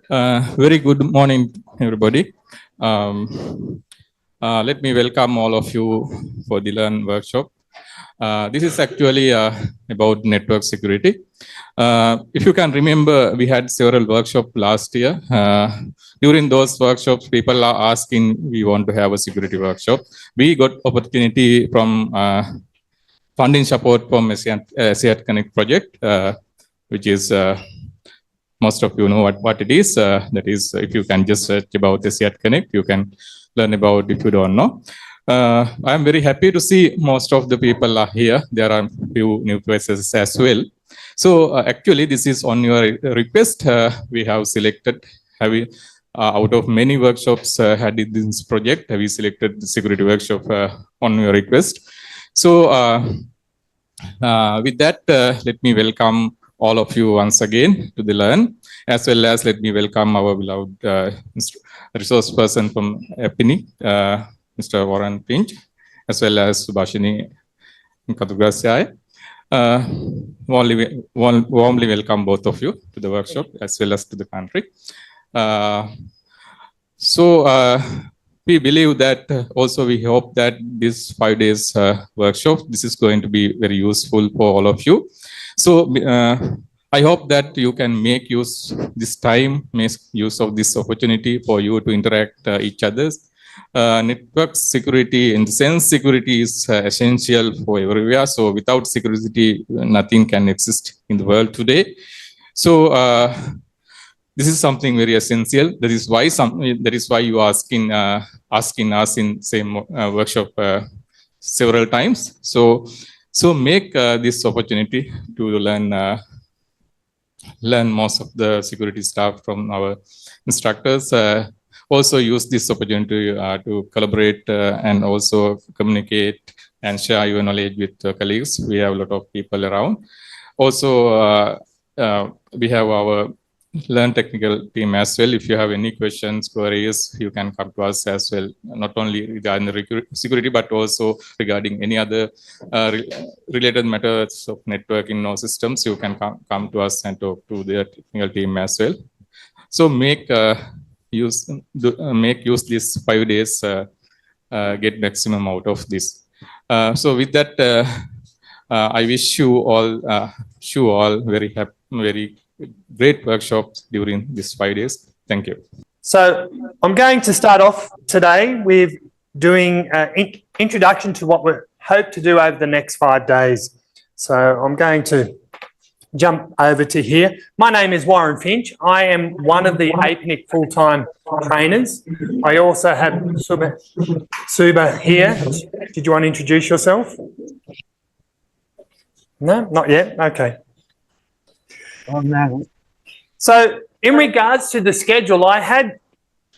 Very good morning, everybody. Let me welcome all of you for the Learn workshop. This is actually about network security. If you can remember, we had several workshops last year. During those workshops, people are asking, we want to have a security workshop. We got opportunity from funding support from SEAT Connect project, which is most of you know what it is. That is, if you can just search about SEAT Connect, you can learn about if you don't know. I'm very happy to see most of the people are here. There are a few new faces as well. So actually, this is on your request. We have selected, out of many workshops had in this project, we selected the security workshop on your request. So with that, let me welcome all of you once again to the Learn, as well as let me welcome our beloved resource person from EPINIC, Mr. Warren Finch, as well as Subhashini Katugasai. Warmly welcome both of you to the workshop as well as to the country. We believe that also we hope that this 5 days workshop, this is going to be very useful for all of you. So I hope that you can make use this time, make use of this opportunity for you to interact each other's. Network security, in the sense security is essential for everywhere. So without security, nothing can exist in the world today. So this is something very essential. That is why you are asking us in same workshop several times. So make this opportunity to learn most of the security stuff from our instructors. Also use this opportunity to collaborate and also communicate and share your knowledge with colleagues. We have a lot of people around. Also, we have our Learn technical team as well. If you have any questions, queries, you can come to us as well, not only regarding the security, but also regarding any other related matters of networking or systems. You can come to us and talk to the technical team as well. So make use this 5 days, get maximum out of this. So with that, I wish you all very great workshops during these 5 days. Thank you. So I'm going to start off today with doing an introduction to what we hope to do over the next 5 days. So I'm going to jump over to here. My name is Warren Finch. I am one of the APNIC full-time trainers. I also have Suba here. Did you want to introduce yourself? No, not yet. Okay. So in regards to the schedule,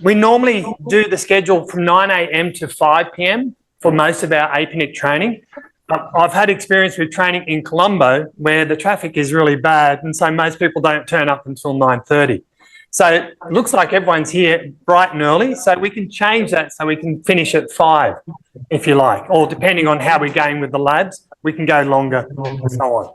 we normally do the schedule from 9 a.m. to 5 p.m. for most of our APNIC training. I've had experience with training in Colombo where the traffic is really bad, and so most people don't turn up until 9:30. So it looks like everyone's here bright and early, so we can change that so we can finish at 5 if you like, or depending on how we're going with the labs, we can go longer and so on.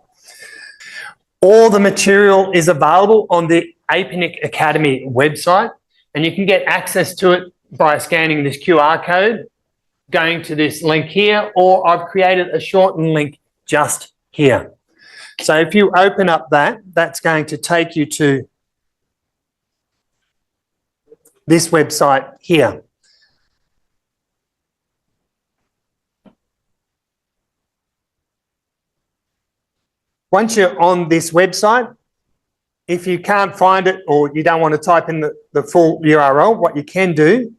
All the material is available on the APNIC Academy website, and you can get access to it by scanning this QR code, going to this link here, or I've created a shortened link just here. So if you open up that's going to take you to this website here. Once you're on this website, if you can't find it or you don't want to type in the full URL, what you can do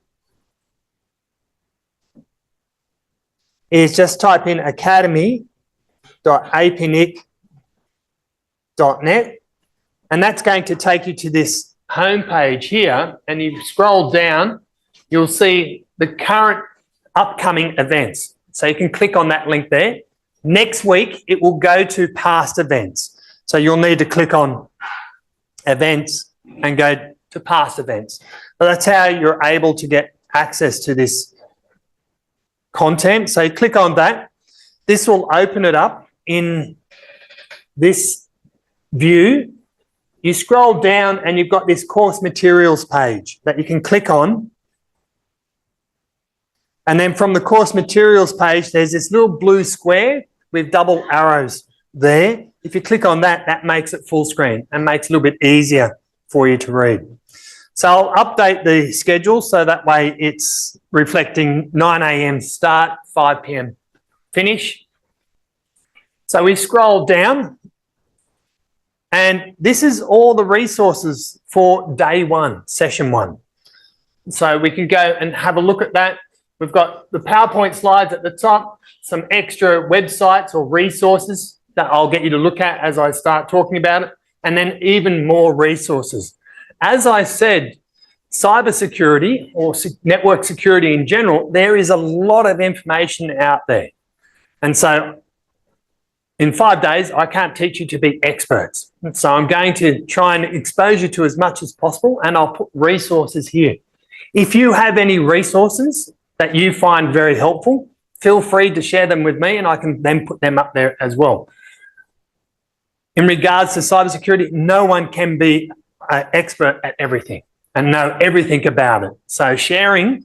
is just type in academy.apnic.net, and that's going to take you to this homepage here, and you scroll down, you'll see the current upcoming events. So you can click on that link there. Next week, it will go to past events. So you'll need to click on events and go to past events. But that's how you're able to get access to this content. So you click on that. This will open it up in this view you scroll down and you've got this course materials page that you can click on. And then from the course materials page, there's this little blue square with double arrows there. If you click on that, that makes it full screen and makes it a little bit easier for you to read. So I'll update the schedule so that way it's reflecting 9 a.m. start, 5 p.m. finish. So we scroll down and this is all the resources for day one, session one. So we can go and have a look at that. We've got the PowerPoint slides at the top, some extra websites or resources that I'll get you to look at as I start talking about it, and then even more resources. As I said, cybersecurity or network security in general, there is a lot of information out there. And so in 5 days, I can't teach you to be experts. So I'm going to try and expose you to as much as possible, and I'll put resources here. If you have any resources that you find very helpful, feel free to share them with me and I can then put them up there as well. In regards to cybersecurity, no one can be an expert at everything and know everything about it. So sharing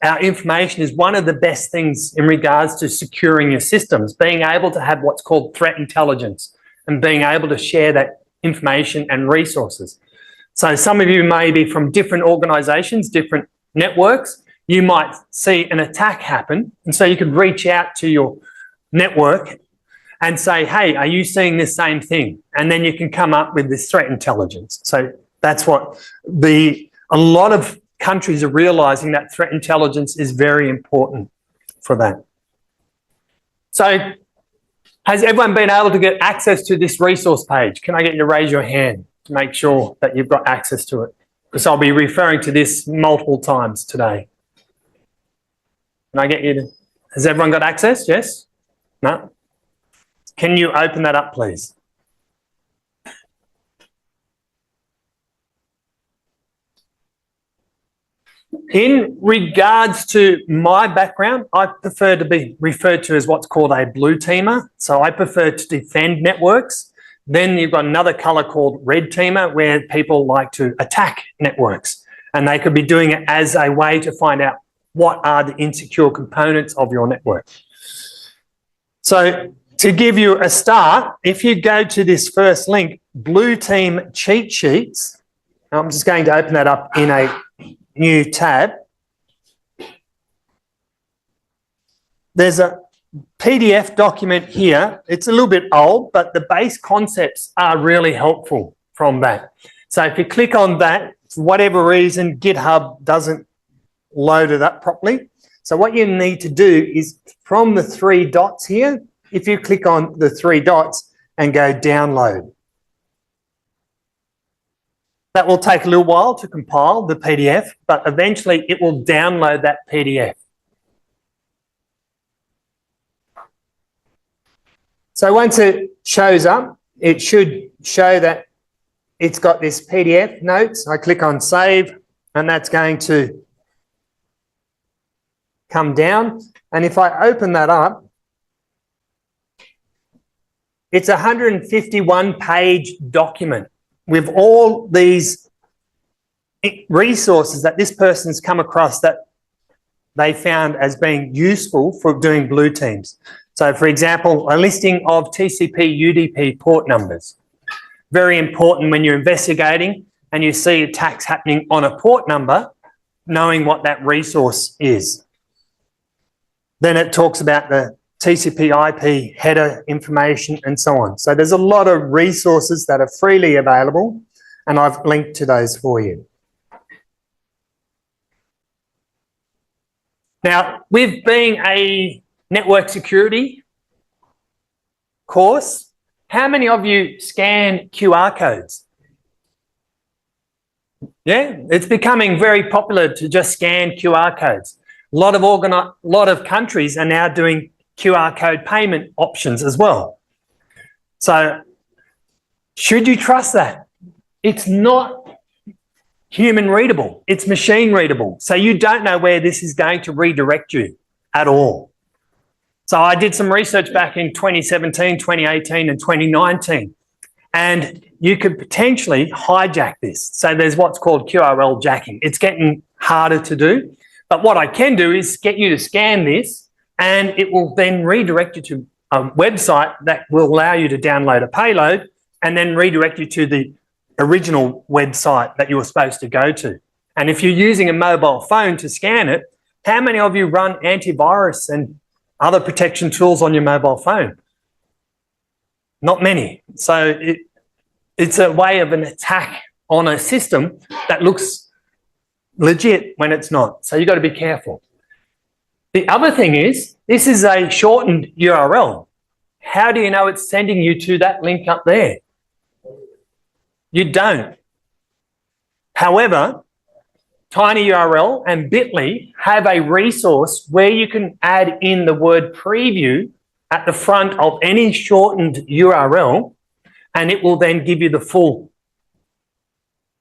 our information is one of the best things in regards to securing your systems, being able to have what's called threat intelligence and being able to share that information and resources. So some of you may be from different organizations, different networks. You might see an attack happen, and so you could reach out to your network and say, hey, are you seeing this same thing? And then you can come up with this threat intelligence. So that's what a lot of countries are realizing, that threat intelligence is very important for that. So has everyone been able to get access to this resource page? Can I get you to raise your hand to make sure that you've got access to it? Because I'll be referring to this multiple times today. Can I get you to, has everyone got access? Yes? No? Can you open that up, please? In regards to my background, I prefer to be referred to as what's called a blue teamer. So I prefer to defend networks. Then you've got another color called red teamer, where people like to attack networks. And they could be doing it as a way to find out what are the insecure components of your network. So to give you a start, if you go to this first link, Blue Team Cheat Sheets, I'm just going to open that up in a new tab. There's a PDF document here. It's a little bit old, but the base concepts are really helpful from that. So if you click on that, for whatever reason, GitHub doesn't load it up properly. So what you need to do is from the 3 dots here, if you click on the 3 dots and go download. That will take a little while to compile the PDF, but eventually it will download that PDF. So once it shows up, it should show that it's got this PDF notes. I click on save and that's going to come down. And if I open that up, it's a 151-page document with all these resources that this person's come across that they found as being useful for doing blue teams. So, for example, a listing of TCP UDP port numbers. Very important when you're investigating and you see attacks happening on a port number, knowing what that resource is. Then it talks about the TCP IP header information and so on. So there's a lot of resources that are freely available and I've linked to those for you. Now, with being a network security course, how many of you scan QR codes? Yeah, it's becoming very popular to just scan QR codes. A lot of countries are now doing QR code payment options as well. So should you trust that? It's not human readable, it's machine readable. So you don't know where this is going to redirect you at all. So I did some research back in 2017, 2018 and 2019. And you could potentially hijack this. So there's what's called QRL jacking. It's getting harder to do. But what I can do is get you to scan this, and it will then redirect you to a website that will allow you to download a payload and then redirect you to the original website that you were supposed to go to. And if you're using a mobile phone to scan it, how many of you run antivirus and other protection tools on your mobile phone? Not many. So it's a way of an attack on a system that looks legit when it's not. So you've got to be careful. The other thing is, this is a shortened URL. How do you know it's sending you to that link up there? You don't. However, tinyURL and Bitly have a resource where you can add in the word preview at the front of any shortened URL, and it will then give you the full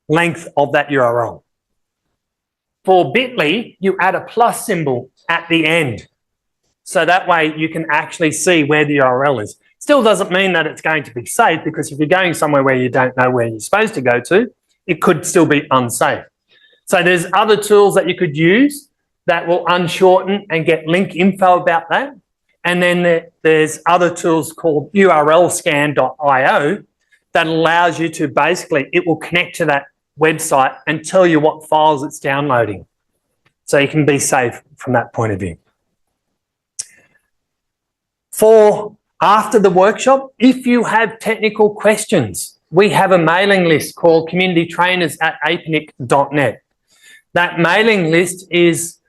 length of that URL. For Bitly, you add a plus symbol at the end. So that way you can actually see where the URL is. Still doesn't mean that it's going to be safe, because if you're going somewhere where you don't know where you're supposed to go to, it could still be unsafe. So there's other tools that you could use that will unshorten and get link info about that. And then there's other tools called urlscan.io that allows you to basically, it will connect to that website and tell you what files it's downloading. So you can be safe from that point of view. For after the workshop, if you have technical questions, we have a mailing list called communitytrainers@apnic.net. That mailing list is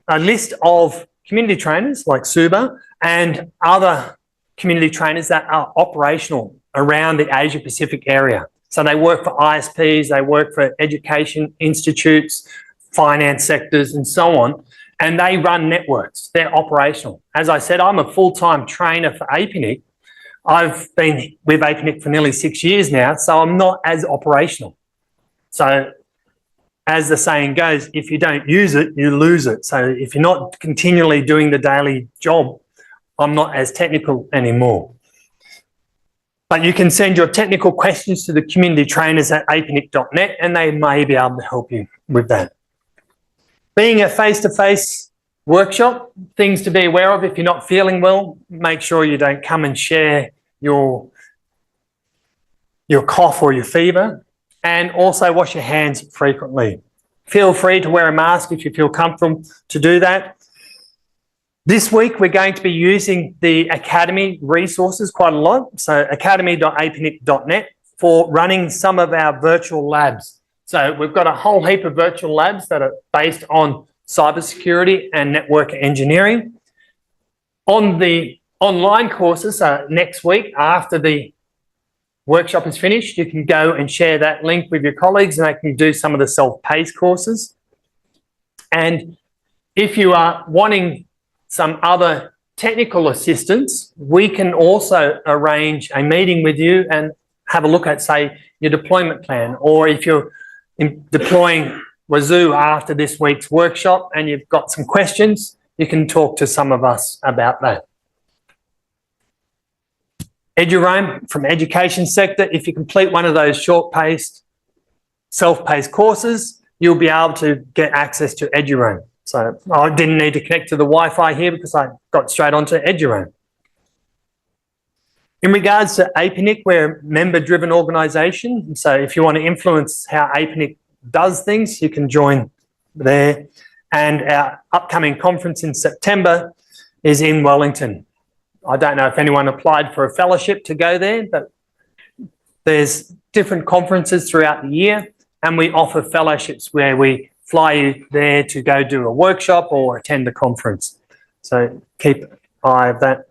a list of community trainers like Suba and other community trainers that are operational around the Asia Pacific area. So they work for ISPs, they work for education institutes, finance sectors, and so on. And they run networks. They're operational. As I said, I'm a full-time trainer for APNIC. I've been with APNIC for nearly 6 years now, so I'm not as operational. So as the saying goes, if you don't use it, you lose it. So if you're not continually doing the daily job, I'm not as technical anymore. But you can send your technical questions to the community trainers at apnic.net, and they may be able to help you with that. Being a face-to-face workshop, things to be aware of: if you're not feeling well, make sure you don't come and share your cough or your fever, and also wash your hands frequently. Feel free to wear a mask if you feel comfortable to do that. This week, we're going to be using the Academy resources quite a lot. So academy.apnic.net for running some of our virtual labs. So we've got a whole heap of virtual labs that are based on cybersecurity and network engineering. On the online courses, next week after the workshop is finished, you can go and share that link with your colleagues, and they can do some of the self-paced courses. And if you are wanting some other technical assistance, we can also arrange a meeting with you and have a look at, say, your deployment plan, or if you're deploying Wazoo after this week's workshop and you've got some questions, you can talk to some of us about that. Eduroam from education sector, if you complete one of those short-paced, self-paced courses, you'll be able to get access to Eduroam. So I didn't need to connect to the Wi-Fi here because I got straight onto Eduroam. In regards to APNIC, we're a member-driven organisation. So if you want to influence how APNIC does things, you can join there. And our upcoming conference in September is in Wellington. I don't know if anyone applied for a fellowship to go there, but there's different conferences throughout the year, and we offer fellowships where we fly you there to go do a workshop or attend a conference. So keep an eye of that.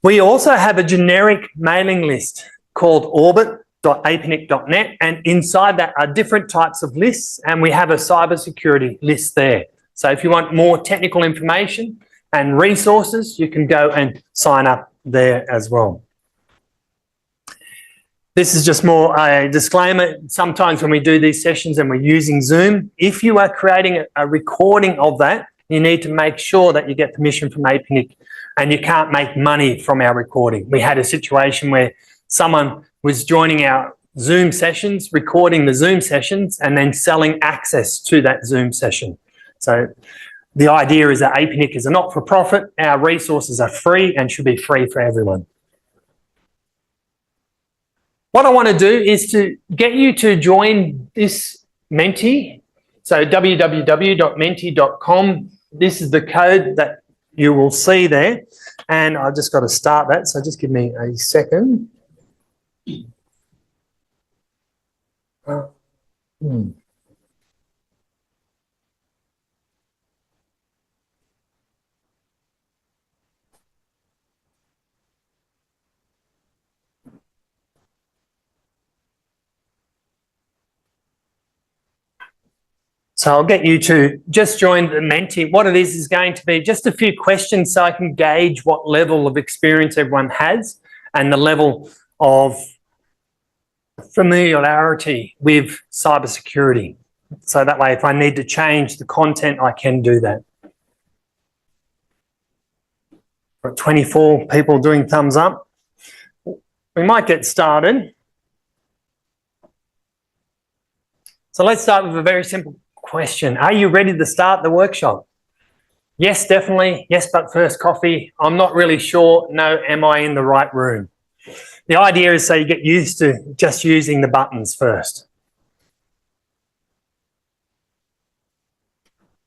We also have a generic mailing list called orbit.apnic.net, and inside that are different types of lists, and we have a cybersecurity list there. So if you want more technical information and resources, you can go and sign up there as well. This is just more a disclaimer. Sometimes when we do these sessions and we're using Zoom, if you are creating a recording of that, you need to make sure that you get permission from APNIC, and you can't make money from our recording. We had a situation where someone was joining our Zoom sessions, recording the Zoom sessions, and then selling access to that Zoom session. So the idea is that APNIC is a not-for-profit. Our resources are free and should be free for everyone. What I want to do is to get you to join this Menti. So www.menti.com. This is the code that you will see there. And I've just got to start that. So just give me a second. So I'll get you to just join the Menti. What it is going to be just a few questions so I can gauge what level of experience everyone has and the level of familiarity with cybersecurity. So that way, if I need to change the content, I can do that. Got 24 people doing thumbs up. We might get started. So let's start with a very simple question. Are you ready to start the workshop? Yes, definitely. Yes, but first coffee. I'm not really sure. No, am I in the right room? The idea is so you get used to just using the buttons first.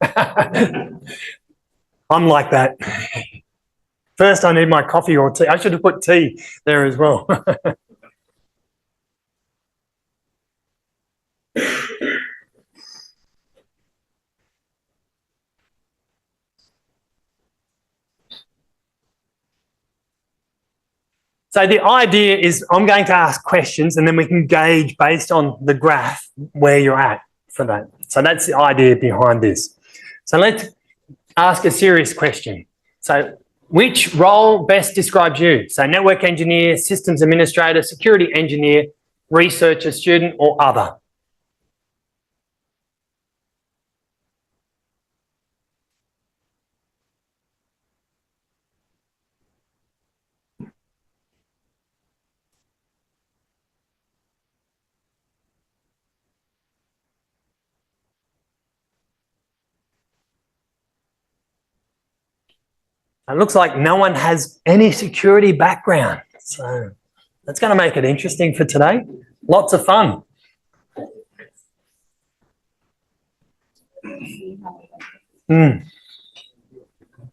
I'm like that. First, I need my coffee or tea. I should have put tea there as well. So the idea is I'm going to ask questions and then we can gauge based on the graph where you're at for that. So that's the idea behind this. So let's ask a serious question. So which role best describes you? So network engineer, systems administrator, security engineer, researcher, student, or other? It looks like no one has any security background. So that's going to make it interesting for today. Lots of fun.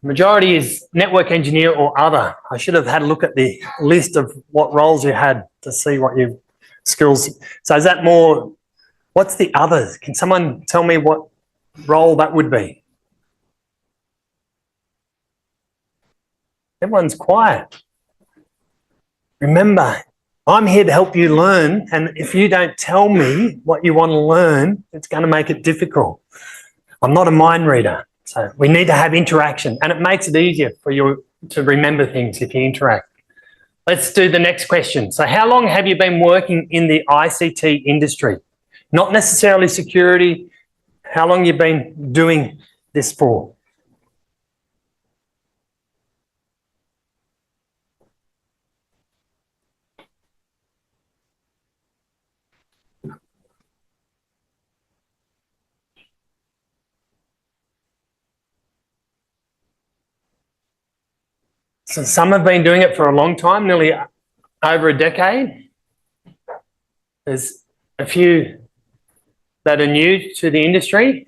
Majority is network engineer or other. I should have had a look at the list of what roles you had to see what your skills. So is that more, what's the others? Can someone tell me what role that would be? Everyone's quiet. Remember, I'm here to help you learn, and if you don't tell me what you want to learn, it's going to make it difficult. I'm not a mind reader, so we need to have interaction, and it makes it easier for you to remember things if you interact. Let's do the next question. So how long have you been working in the ICT industry? Not necessarily security. How long have you been doing this for? So some have been doing it for a long time, nearly over a decade. There's a few that are new to the industry.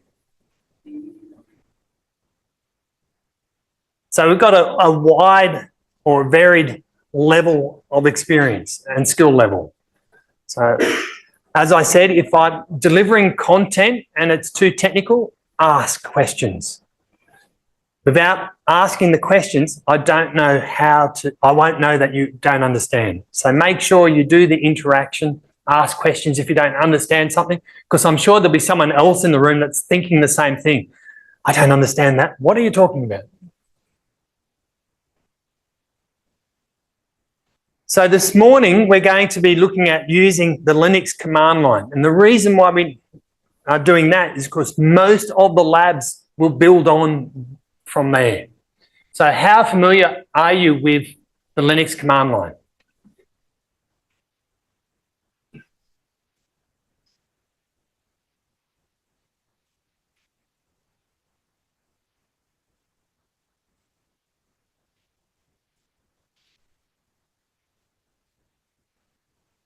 So we've got a wide or varied level of experience and skill level. So as I said, if I'm delivering content and it's too technical, ask questions. Without asking the questions, I don't know how to, I won't know that you don't understand. So make sure you do the interaction, ask questions if you don't understand something, because I'm sure there'll be someone else in the room that's thinking the same thing. I don't understand that. What are you talking about? So this morning, we're going to be looking at using the Linux command line. And the reason why we are doing that is because most of the labs will build on from there. So how familiar are you with the Linux command line?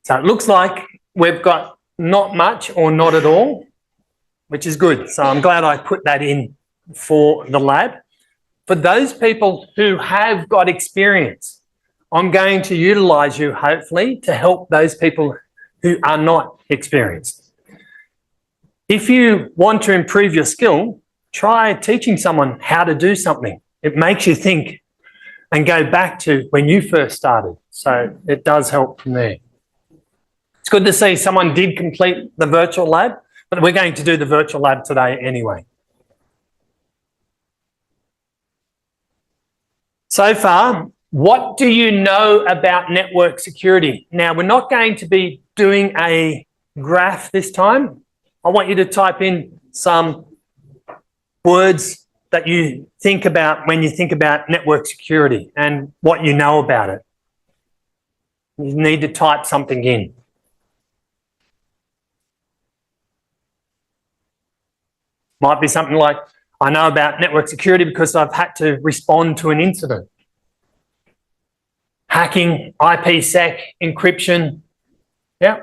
So it looks like we've got not much or not at all, which is good. So I'm glad I put that in for the lab. For those people who have got experience, I'm going to utilise you, hopefully, to help those people who are not experienced. If you want to improve your skill, try teaching someone how to do something. It makes you think and go back to when you first started. So it does help from there. It's good to see someone did complete the virtual lab, but we're going to do the virtual lab today anyway. So far, what do you know about network security? Now, we're not going to be doing a graph this time. I want you to type in some words that you think about when you think about network security and what you know about it. You need to type something in. Might be something like, I know about network security because I've had to respond to an incident. Hacking, IPsec, encryption, yeah.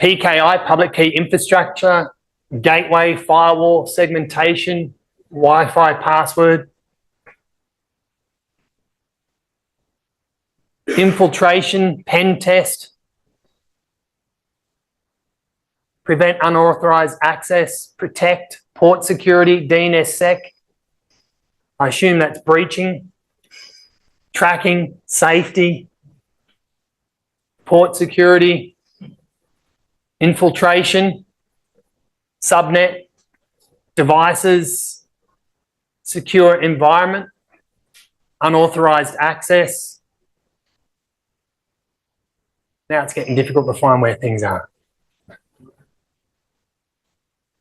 PKI, public key infrastructure, gateway, firewall, segmentation, Wi-Fi password. Infiltration, pen test. Prevent unauthorized access, protect, port security, DNSSEC. I assume that's breaching. Tracking, safety, port security, infiltration, subnet, devices, secure environment, unauthorized access. Now it's getting difficult to find where things are.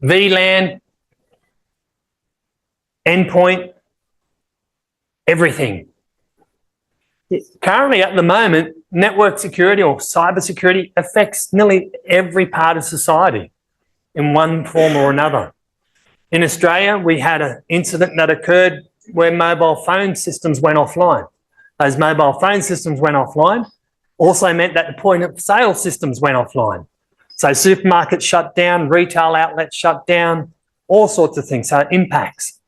VLAN, endpoint, everything. Currently, at the moment, network security or cyber security affects nearly every part of society in one form or another. In Australia, we had an incident that occurred where mobile phone systems went offline. Those mobile phone systems went offline also meant that the point of sale systems went offline. So supermarkets shut down, retail outlets shut down, all sorts of things. So it impacts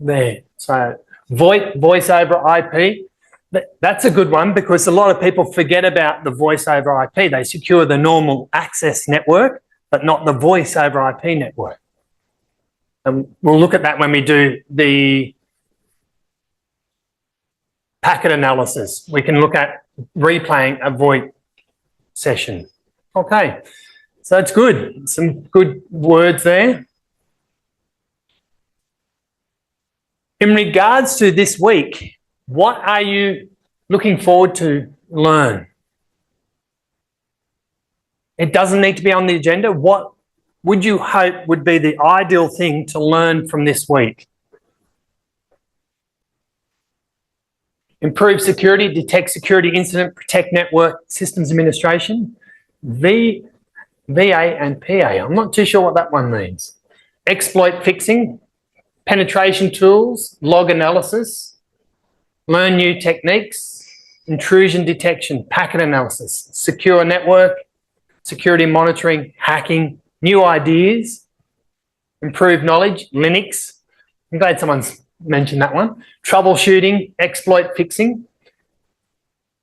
there. So VoIP, voice over IP, that's a good one because a lot of people forget about the voice over IP. They secure the normal access network, but not the voice over IP network. And we'll look at that when we do the packet analysis. We can look at replaying a VoIP session. Okay, so it's good. Some good words there. In regards to this week, what are you looking forward to learn? It doesn't need to be on the agenda. What would you hope would be the ideal thing to learn from this week? Improve security, detect security incident, protect network systems administration. VA and PA. I'm not too sure what that one means. Exploit fixing, penetration tools, log analysis, learn new techniques, intrusion detection, packet analysis, secure network, security monitoring, hacking, new ideas, improved knowledge, Linux. I'm glad someone's mentioned that one. Troubleshooting, exploit fixing,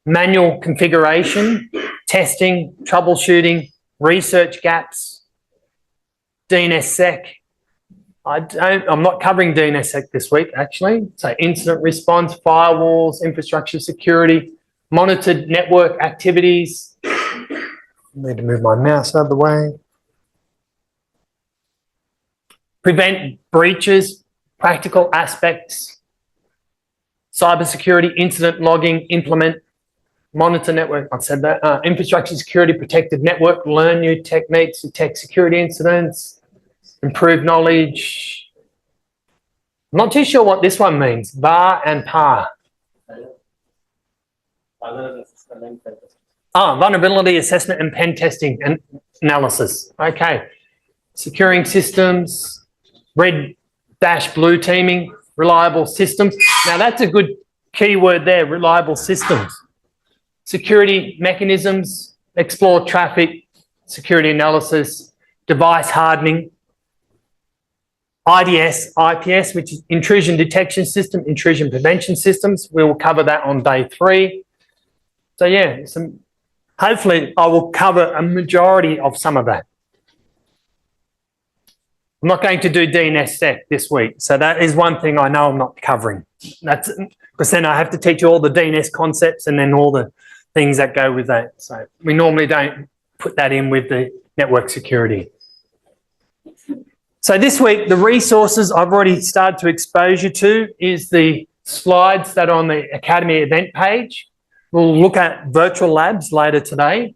manual configuration, testing, troubleshooting, research gaps, DNSSEC. I'm not covering DNSSEC this week, actually. So incident response, firewalls, infrastructure security, monitored network activities. I need to move my mouse out of the way. Prevent breaches, practical aspects, cybersecurity, incident logging, implement, monitor network. I've said that. Infrastructure security, protected network, learn new techniques, detect security incidents, improve knowledge. I'm not too sure what this one means. VAR and PAR. Vulnerability assessment and pen testing and analysis. Okay. Securing systems, red dash blue teaming, reliable systems. Now that's a good keyword there, reliable systems. security mechanisms, explore traffic, security analysis, device hardening, IDS, IPS, which is intrusion detection system, intrusion prevention systems. We will cover that on day 3. So yeah, hopefully I will cover a majority of some of that. I'm not going to do DNSSEC this week. So that is one thing I know I'm not covering. That's because then I have to teach you all the DNS concepts and then all the things that go with that. So we normally don't put that in with the network security. So this week, the resources I've already started to expose you to is the slides that are on the Academy event page. We'll look at virtual labs later today,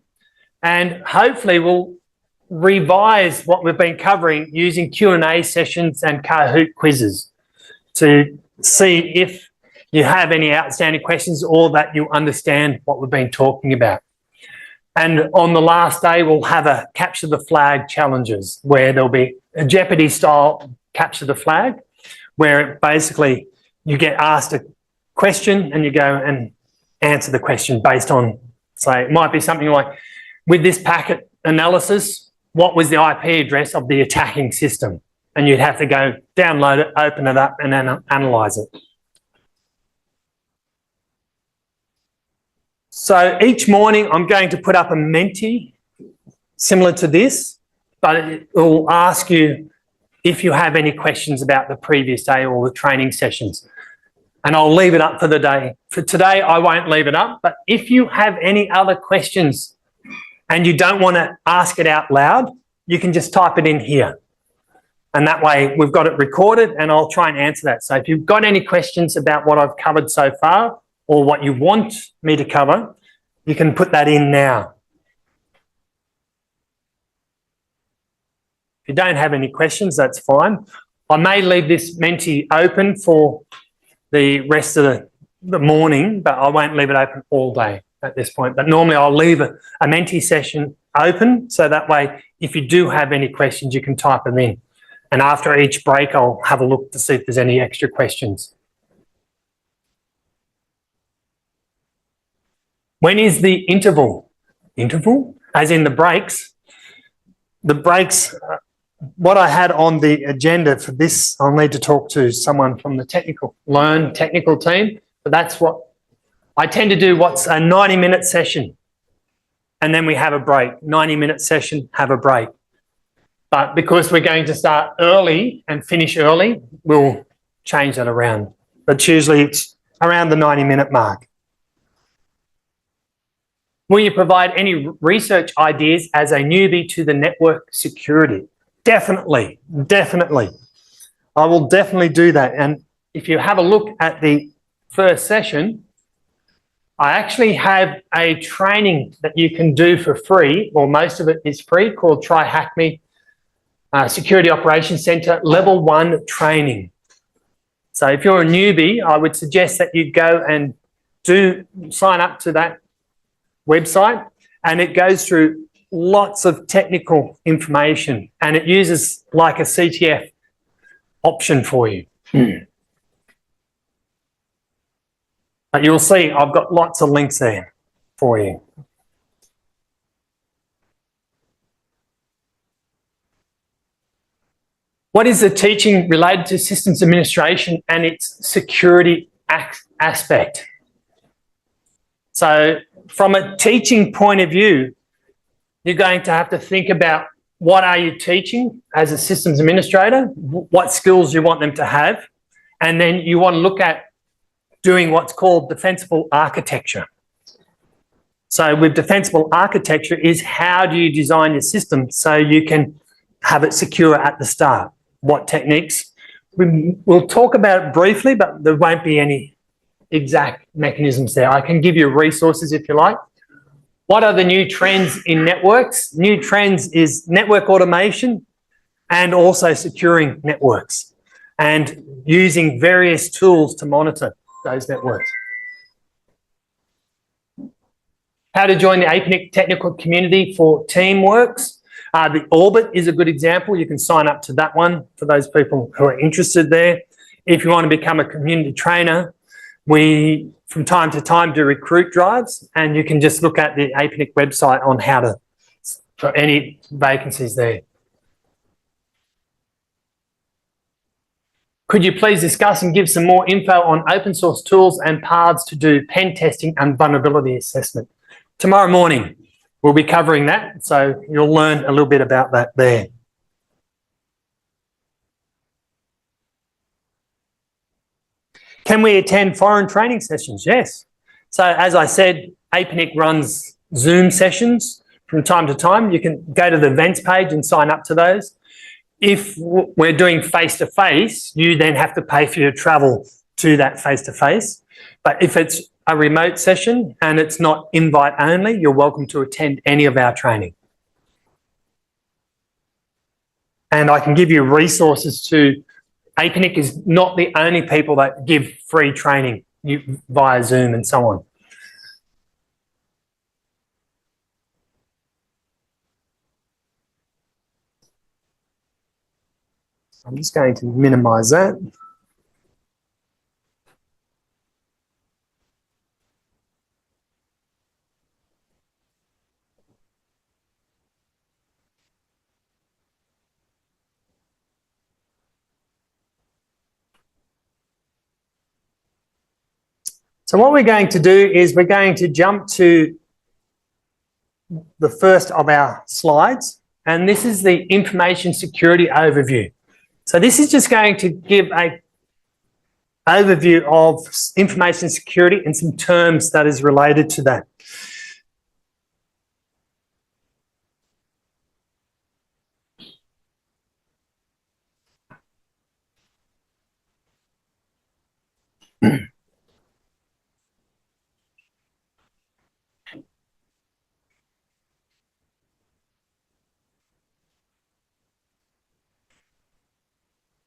and hopefully we'll revise what we've been covering using Q&A sessions and Kahoot quizzes to see if you have any outstanding questions or that you understand what we've been talking about. And on the last day, we'll have a capture the flag challenges where there'll be a Jeopardy style capture the flag, where basically you get asked a question and you go and answer the question based on, say, it might be something like, with this packet analysis, what was the IP address of the attacking system? And you'd have to go download it, open it up and then analyze it. So each morning I'm going to put up a Menti similar to this, but it will ask you if you have any questions about the previous day or the training sessions. And I'll leave it up for the day. For today, I won't leave it up, but if you have any other questions and you don't want to ask it out loud, you can just type it in here. And that way we've got it recorded and I'll try and answer that. So if you've got any questions about what I've covered so far, or what you want me to cover, you can put that in now. If you don't have any questions, that's fine. I may leave this Menti open for the rest of the morning, but I won't leave it open all day at this point. But normally I'll leave a Menti session open, so that way if you do have any questions, you can type them in. And after each break, I'll have a look to see if there's any extra questions. When is the interval? Interval? As in the breaks. The breaks, what I had on the agenda for this, I'll need to talk to someone from the Learn technical team, but that's what I tend to do. What's a 90-minute session, and then we have a break. 90-minute session, have a break. But because we're going to start early and finish early, we'll change that around. But usually it's around the 90-minute mark. Will you provide any research ideas as a newbie to the network security? Definitely, definitely. I will definitely do that. And if you have a look at the first session, I actually have a training that you can do for free, or most of it is free, called Try Hack Me Security Operations Center Level 1 training. So if you're a newbie, I would suggest that you go and sign up to that website, and it goes through lots of technical information and it uses like a CTF option for you. But you'll see I've got lots of links there for you. What is the teaching related to systems administration and its security aspect? So from a teaching point of view, you're going to have to think about what are you teaching as a systems administrator, what skills you want them to have, and then you want to look at doing what's called defensible architecture. So with defensible architecture is how do you design your system so you can have it secure at the start? What techniques? We'll talk about it briefly, but there won't be any exact mechanisms there. I can give you resources if you like. What are the new trends in networks? New trends is network automation and also securing networks and using various tools to monitor those networks. How to join the APNIC technical community for Teamworks. The Orbit is a good example. You can sign up to that one for those people who are interested there. If you want to become a community trainer, we from time to time do recruit drives, and you can just look at the APNIC website on how to, for any vacancies there. Could you please discuss and give some more info on open source tools and paths to do pen testing and vulnerability assessment? Tomorrow morning, we'll be covering that, so you'll learn a little bit about that there. Can we attend foreign training sessions? Yes. So as I said, APNIC runs Zoom sessions from time to time. You can go to the events page and sign up to those. If we're doing face-to-face, you then have to pay for your travel to that face-to-face. But if it's a remote session and it's not invite only, you're welcome to attend any of our training. And I can give you resources to, APNIC is not the only people that give free training via Zoom and so on. I'm just going to minimize that. So what we're going to do is we're going to jump to the first of our slides, and this is the information security overview. So this is just going to give an overview of information security and some terms that is related to that.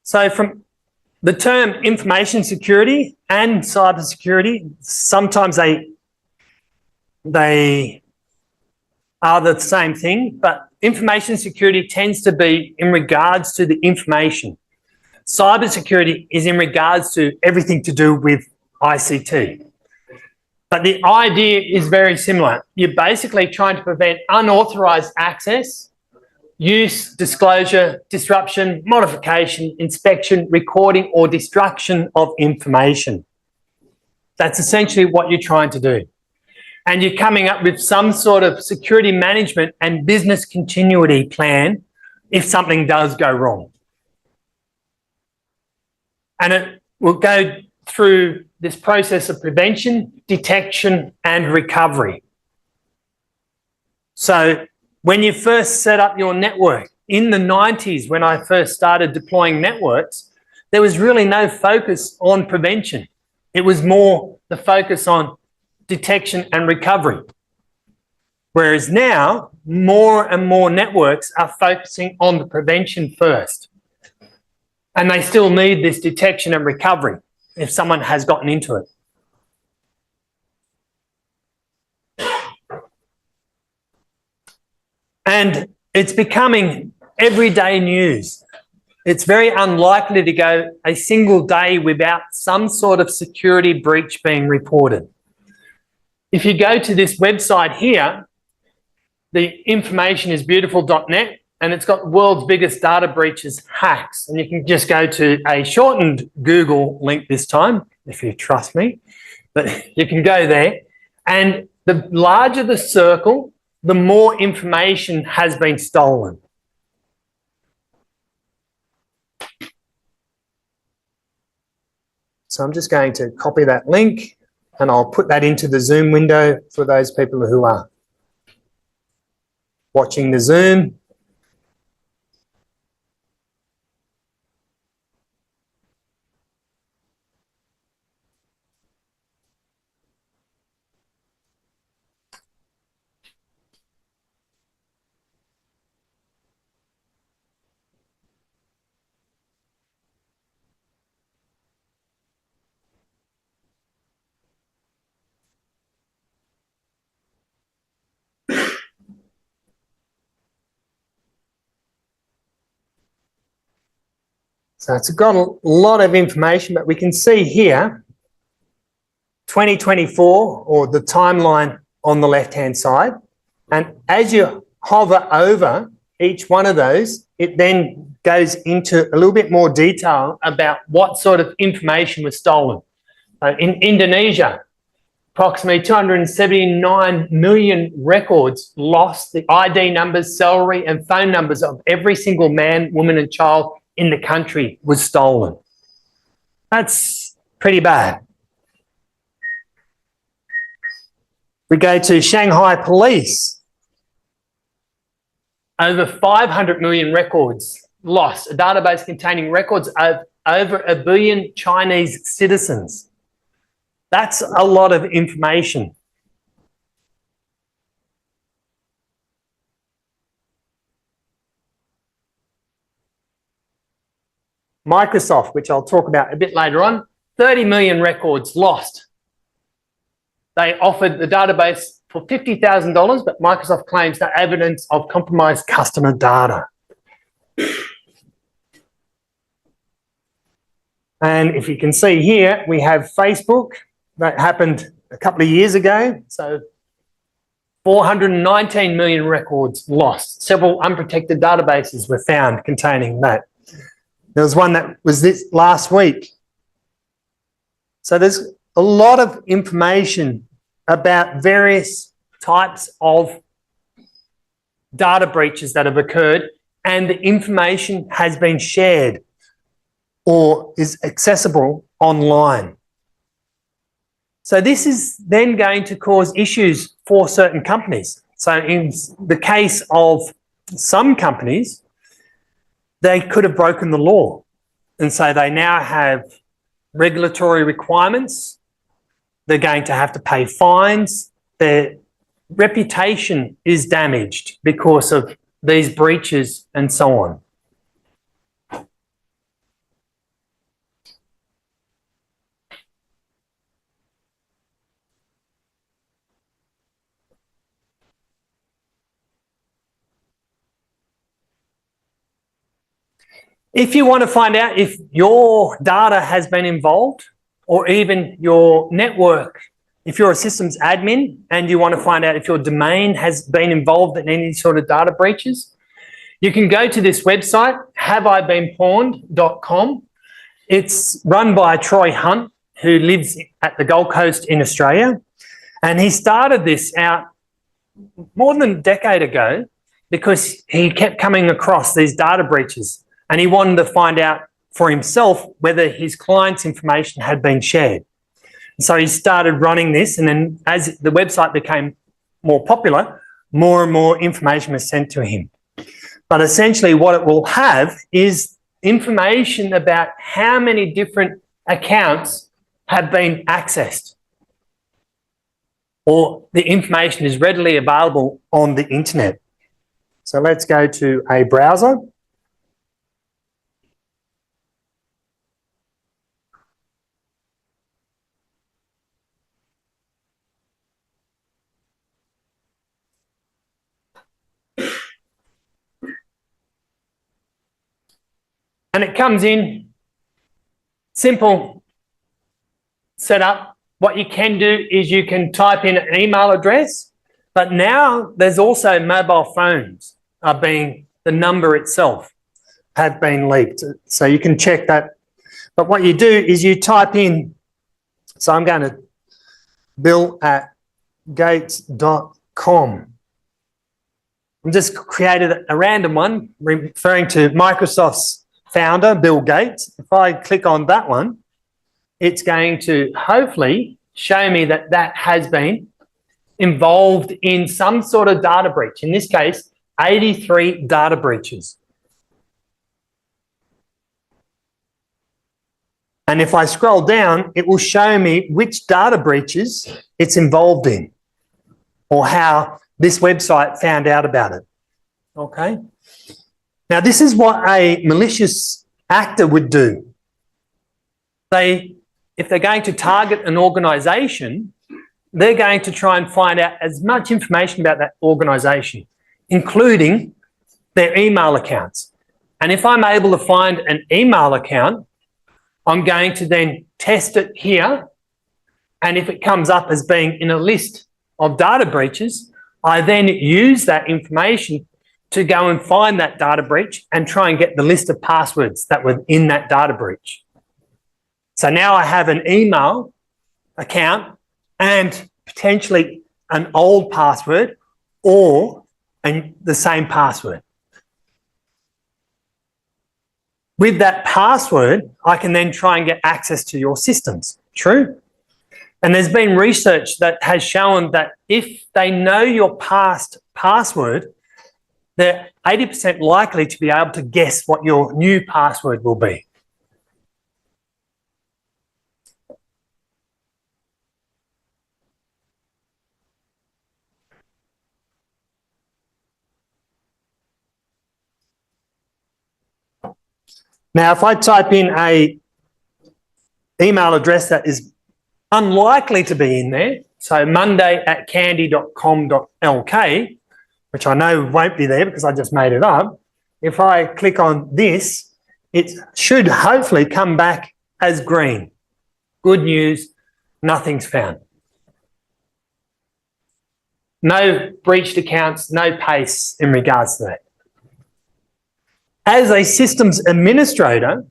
So from the term information security and cybersecurity, sometimes they are the same thing, but information security tends to be in regards to the information. Cybersecurity is in regards to everything to do with ICT. But the idea is very similar. You're basically trying to prevent unauthorized access, use, disclosure, disruption, modification, inspection, recording, or destruction of information. That's essentially what you're trying to do. And you're coming up with some sort of security management and business continuity plan if something does go wrong. And it will go through this process of prevention, detection, and recovery. So when you first set up your network, in the 90s, when I first started deploying networks, there was really no focus on prevention. It was more the focus on detection and recovery. Whereas now, more and more networks are focusing on the prevention first. And they still need this detection and recovery if someone has gotten into it. And it's becoming everyday news. It's very unlikely to go a single day without some sort of security breach being reported. If you go to this website here, the information is beautiful.net, and it's got the world's biggest data breaches hacks. And you can just go to a shortened Google link this time, if you trust me, but you can go there. And the larger the circle, the more information has been stolen. So I'm just going to copy that link and I'll put that into the Zoom window for those people who are watching the Zoom. So it's got a lot of information, but we can see here 2024, or the timeline on the left-hand side. And as you hover over each one of those, it then goes into a little bit more detail about what sort of information was stolen. In Indonesia, approximately 279 million records lost. The ID numbers, salary and phone numbers of every single man, woman and child in the country was stolen. That's pretty bad. We go to Shanghai Police. Over 500 million records lost. A database containing records of over 1 billion Chinese citizens. That's a lot of information. Microsoft, which I'll talk about a bit later on, 30 million records lost. They offered the database for $50,000, but Microsoft claims that evidence of compromised customer data. And if you can see here, we have Facebook. That happened a couple of years ago. So 419 million records lost. Several unprotected databases were found containing that. There was one that was this last week. So there's a lot of information about various types of data breaches that have occurred, and the information has been shared or is accessible online. So this is then going to cause issues for certain companies. So in the case of some companies, they could have broken the law. And so they now have regulatory requirements. They're going to have to pay fines. Their reputation is damaged because of these breaches and so on. If you want to find out if your data has been involved, or even your network, if you're a systems admin and you want to find out if your domain has been involved in any sort of data breaches, you can go to this website, haveibeenpawned.com. It's run by Troy Hunt, who lives at the Gold Coast in Australia. And he started this out more than a decade ago because he kept coming across these data breaches, and he wanted to find out for himself whether his client's information had been shared. So he started running this, and then as the website became more popular, more and more information was sent to him. But essentially what it will have is information about how many different accounts have been accessed, or the information is readily available on the internet. So let's go to a browser. And it comes in, simple setup. What you can do is you can type in an email address, but now there's also mobile phones are being, the number itself have been leaked. So you can check that. But what you do is you type in, so I'm going to bill@gates.com. I just created a random one referring to Microsoft's founder, Bill Gates. If I click on that one, it's going to hopefully show me that that has been involved in some sort of data breach. In this case, 83 data breaches. And if I scroll down, it will show me which data breaches it's involved in, or how this website found out about it. Okay. Now, this is what a malicious actor would do. If they're going to target an organisation, they're going to try and find out as much information about that organisation, including their email accounts. And if I'm able to find an email account, I'm going to then test it here and if it comes up as being in a list of data breaches, I then use that information to go and find that data breach and try and get the list of passwords that were in that data breach. So now I have an email account and potentially an old password or the same password. With that password, I can then try and get access to your systems. True? And there's been research that has shown that if they know your past password, they're 80% likely to be able to guess what your new password will be. Now, if I type in a email address that is unlikely to be in there, so monday@candy.com.lk, which I know won't be there because I just made it up. If I click on this, it should hopefully come back as green. Good news, nothing's found. No breached accounts, no pace in regards to that. As a systems administrator,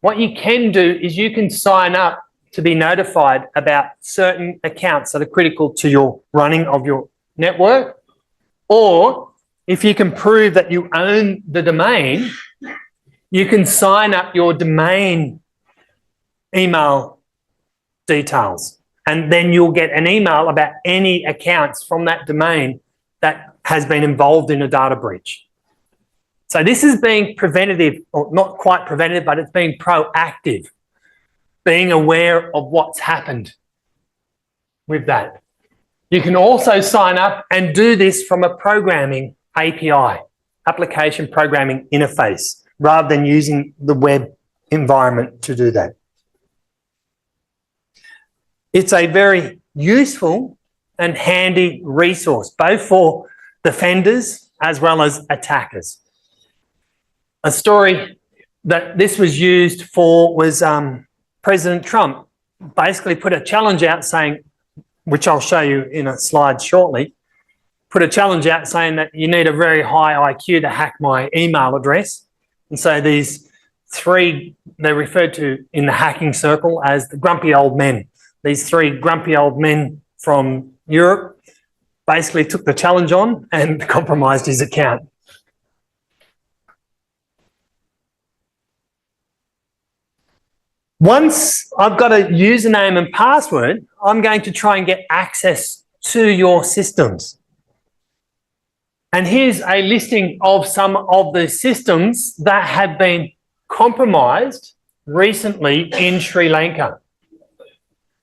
what you can do is you can sign up to be notified about certain accounts that are critical to your running of your network. Or if you can prove that you own the domain, you can sign up your domain email details. And then you'll get an email about any accounts from that domain that has been involved in a data breach. So this is being preventative, or not quite preventative, but it's being proactive, being aware of what's happened with that. You can also sign up and do this from a programming API, application programming interface, rather than using the web environment to do that. It's a very useful and handy resource, both for defenders as well as attackers. A story that this was used for was President Trump basically put a challenge out saying, which I'll show you in a slide shortly, put a challenge out saying that you need a very high IQ to hack my email address. And so these three, they're referred to in the hacking circle as the grumpy old men. These three grumpy old men from Europe basically took the challenge on and compromised his account. Once I've got a username and password, I'm going to try and get access to your systems. And here's a listing of some of the systems that have been compromised recently in Sri Lanka.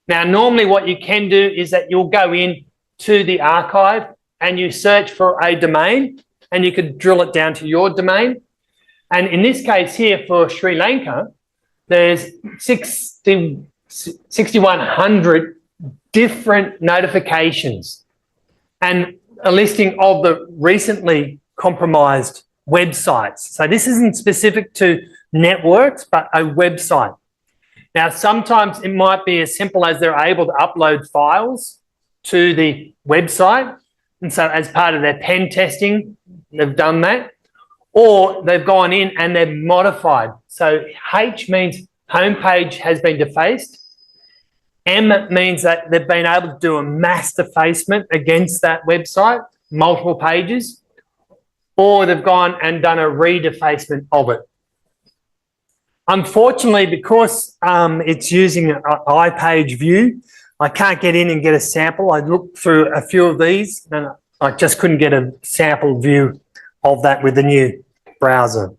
Now, normally what you can do is that you'll go in to the archive and you search for a domain and you could drill it down to your domain. And in this case here for Sri Lanka, there's 6,100 different notifications and a listing of the recently compromised websites. So this isn't specific to networks, but a website. Now, sometimes it might be as simple as they're able to upload files to the website. And so as part of their pen testing, they've done that. Or they've gone in and they've modified. So H means homepage has been defaced. M means that they've been able to do a mass defacement against that website, multiple pages, or they've gone and done a redefacement of it. Unfortunately, because it's using an iPage view, I can't get in and get a sample. I looked through a few of these and I just couldn't get a sample view of that with the new browser.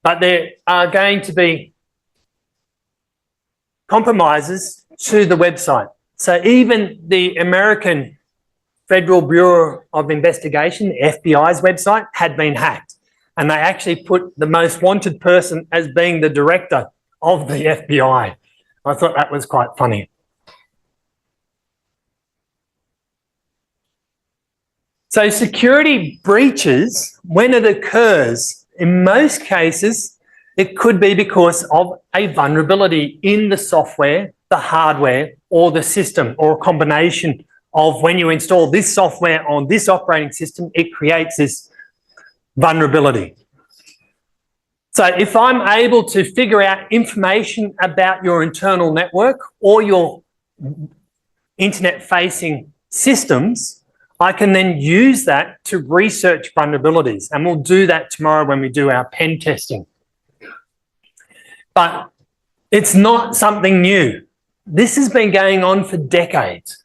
But there are going to be compromises to the website. So even the American Federal Bureau of Investigation, the FBI's website, had been hacked. And they actually put the most wanted person as being the director of the FBI. I thought that was quite funny. So security breaches, when it occurs, in most cases, It could be because of a vulnerability in the software, the hardware, or the system, or a combination of when you install this software on this operating system, it creates this vulnerability. So if I'm able to figure out information about your internal network or your internet-facing systems, I can then use that to research vulnerabilities. And we'll do that tomorrow when we do our pen testing. But it's not something new. This has been going on for decades.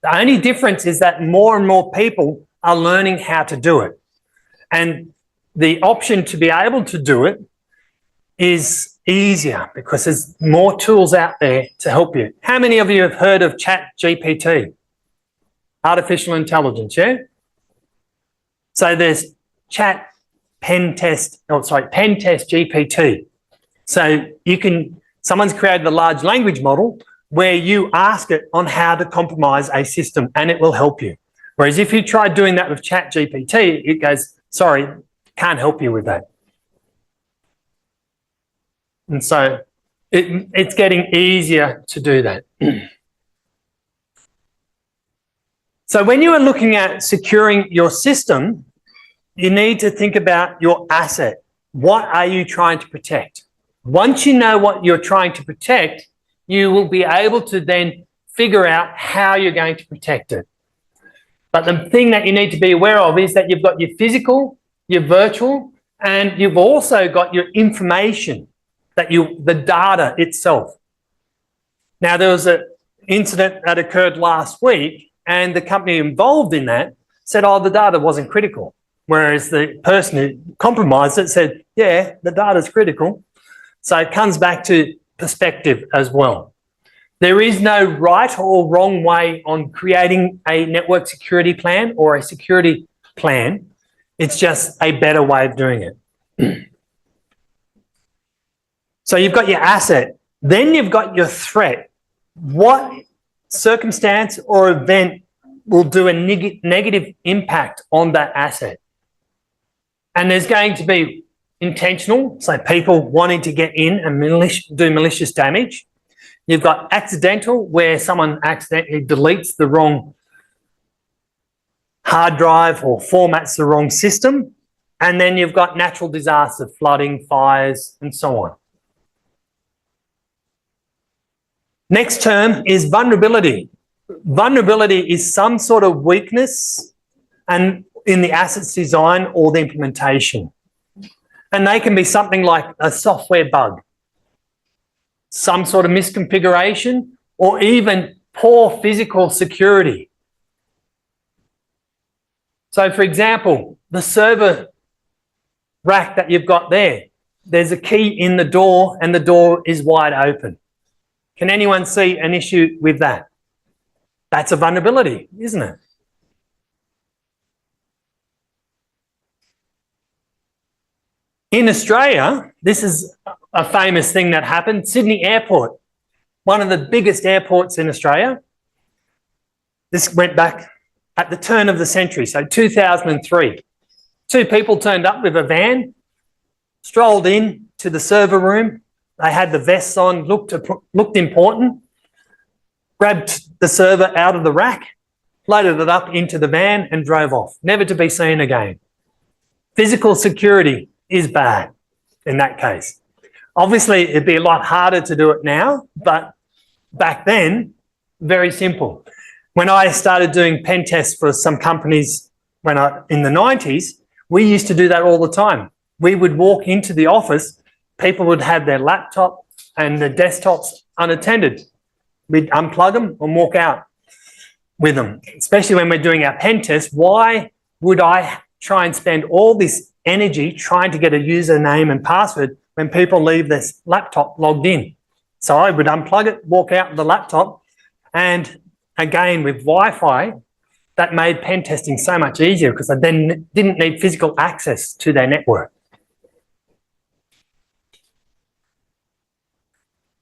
The only difference is that more and more people are learning how to do it. And the option to be able to do it is easier because there's more tools out there to help you. How many of you have heard of ChatGPT? Artificial intelligence, yeah? So there's Pentest GPT. So someone's created a large language model where you ask it on how to compromise a system and it will help you. Whereas if you try doing that with ChatGPT, it goes, sorry, can't help you with that. And so it's getting easier to do that. So when you are looking at securing your system, you need to think about your asset. What are you trying to protect? Once you know what you're trying to protect, you will be able to then figure out how you're going to protect it. But the thing that you need to be aware of is that you've got your physical, your virtual, and you've also got your information, the data itself. Now, there was an incident that occurred last week, and the company involved in that said, oh, the data wasn't critical. Whereas the person who compromised it said, yeah, the data's critical. So it comes back to perspective as well. There is no right or wrong way on creating a network security plan or a security plan. It's just a better way of doing it. So you've got your asset, then you've got your threat. What circumstance or event will do a negative impact on that asset? And there's going to be intentional, so people wanting to get in and do malicious damage. You've got accidental, where someone accidentally deletes the wrong hard drive or formats the wrong system. And then you've got natural disaster, flooding, fires, and so on. Next term is vulnerability. Vulnerability is some sort of weakness and in the asset's design or the implementation. And they can be something like a software bug, some sort of misconfiguration, or even poor physical security. So, for example, the server rack that you've got there, there's a key in the door and the door is wide open. Can anyone see an issue with that? That's a vulnerability, isn't it? In Australia, this is a famous thing that happened. Sydney Airport, one of the biggest airports in Australia. This went back at the turn of the century, so 2003. Two people turned up with a van, strolled in to the server room. They had the vests on, looked important, grabbed the server out of the rack, loaded it up into the van and drove off, never to be seen again. Physical security is bad in that case. Obviously, it'd be a lot harder to do it now, but back then, very simple. When I started doing pen tests for some companies in the 90s, we used to do that all the time. We would walk into the office, people would have their laptop and the desktops unattended. We'd unplug them and walk out with them, especially when we're doing our pen test. Why would I try and spend all this energy trying to get a username and password when people leave their laptop logged in? So I would unplug it, walk out with the laptop, and again with Wi-Fi, that made pen testing so much easier because I then didn't need physical access to their network.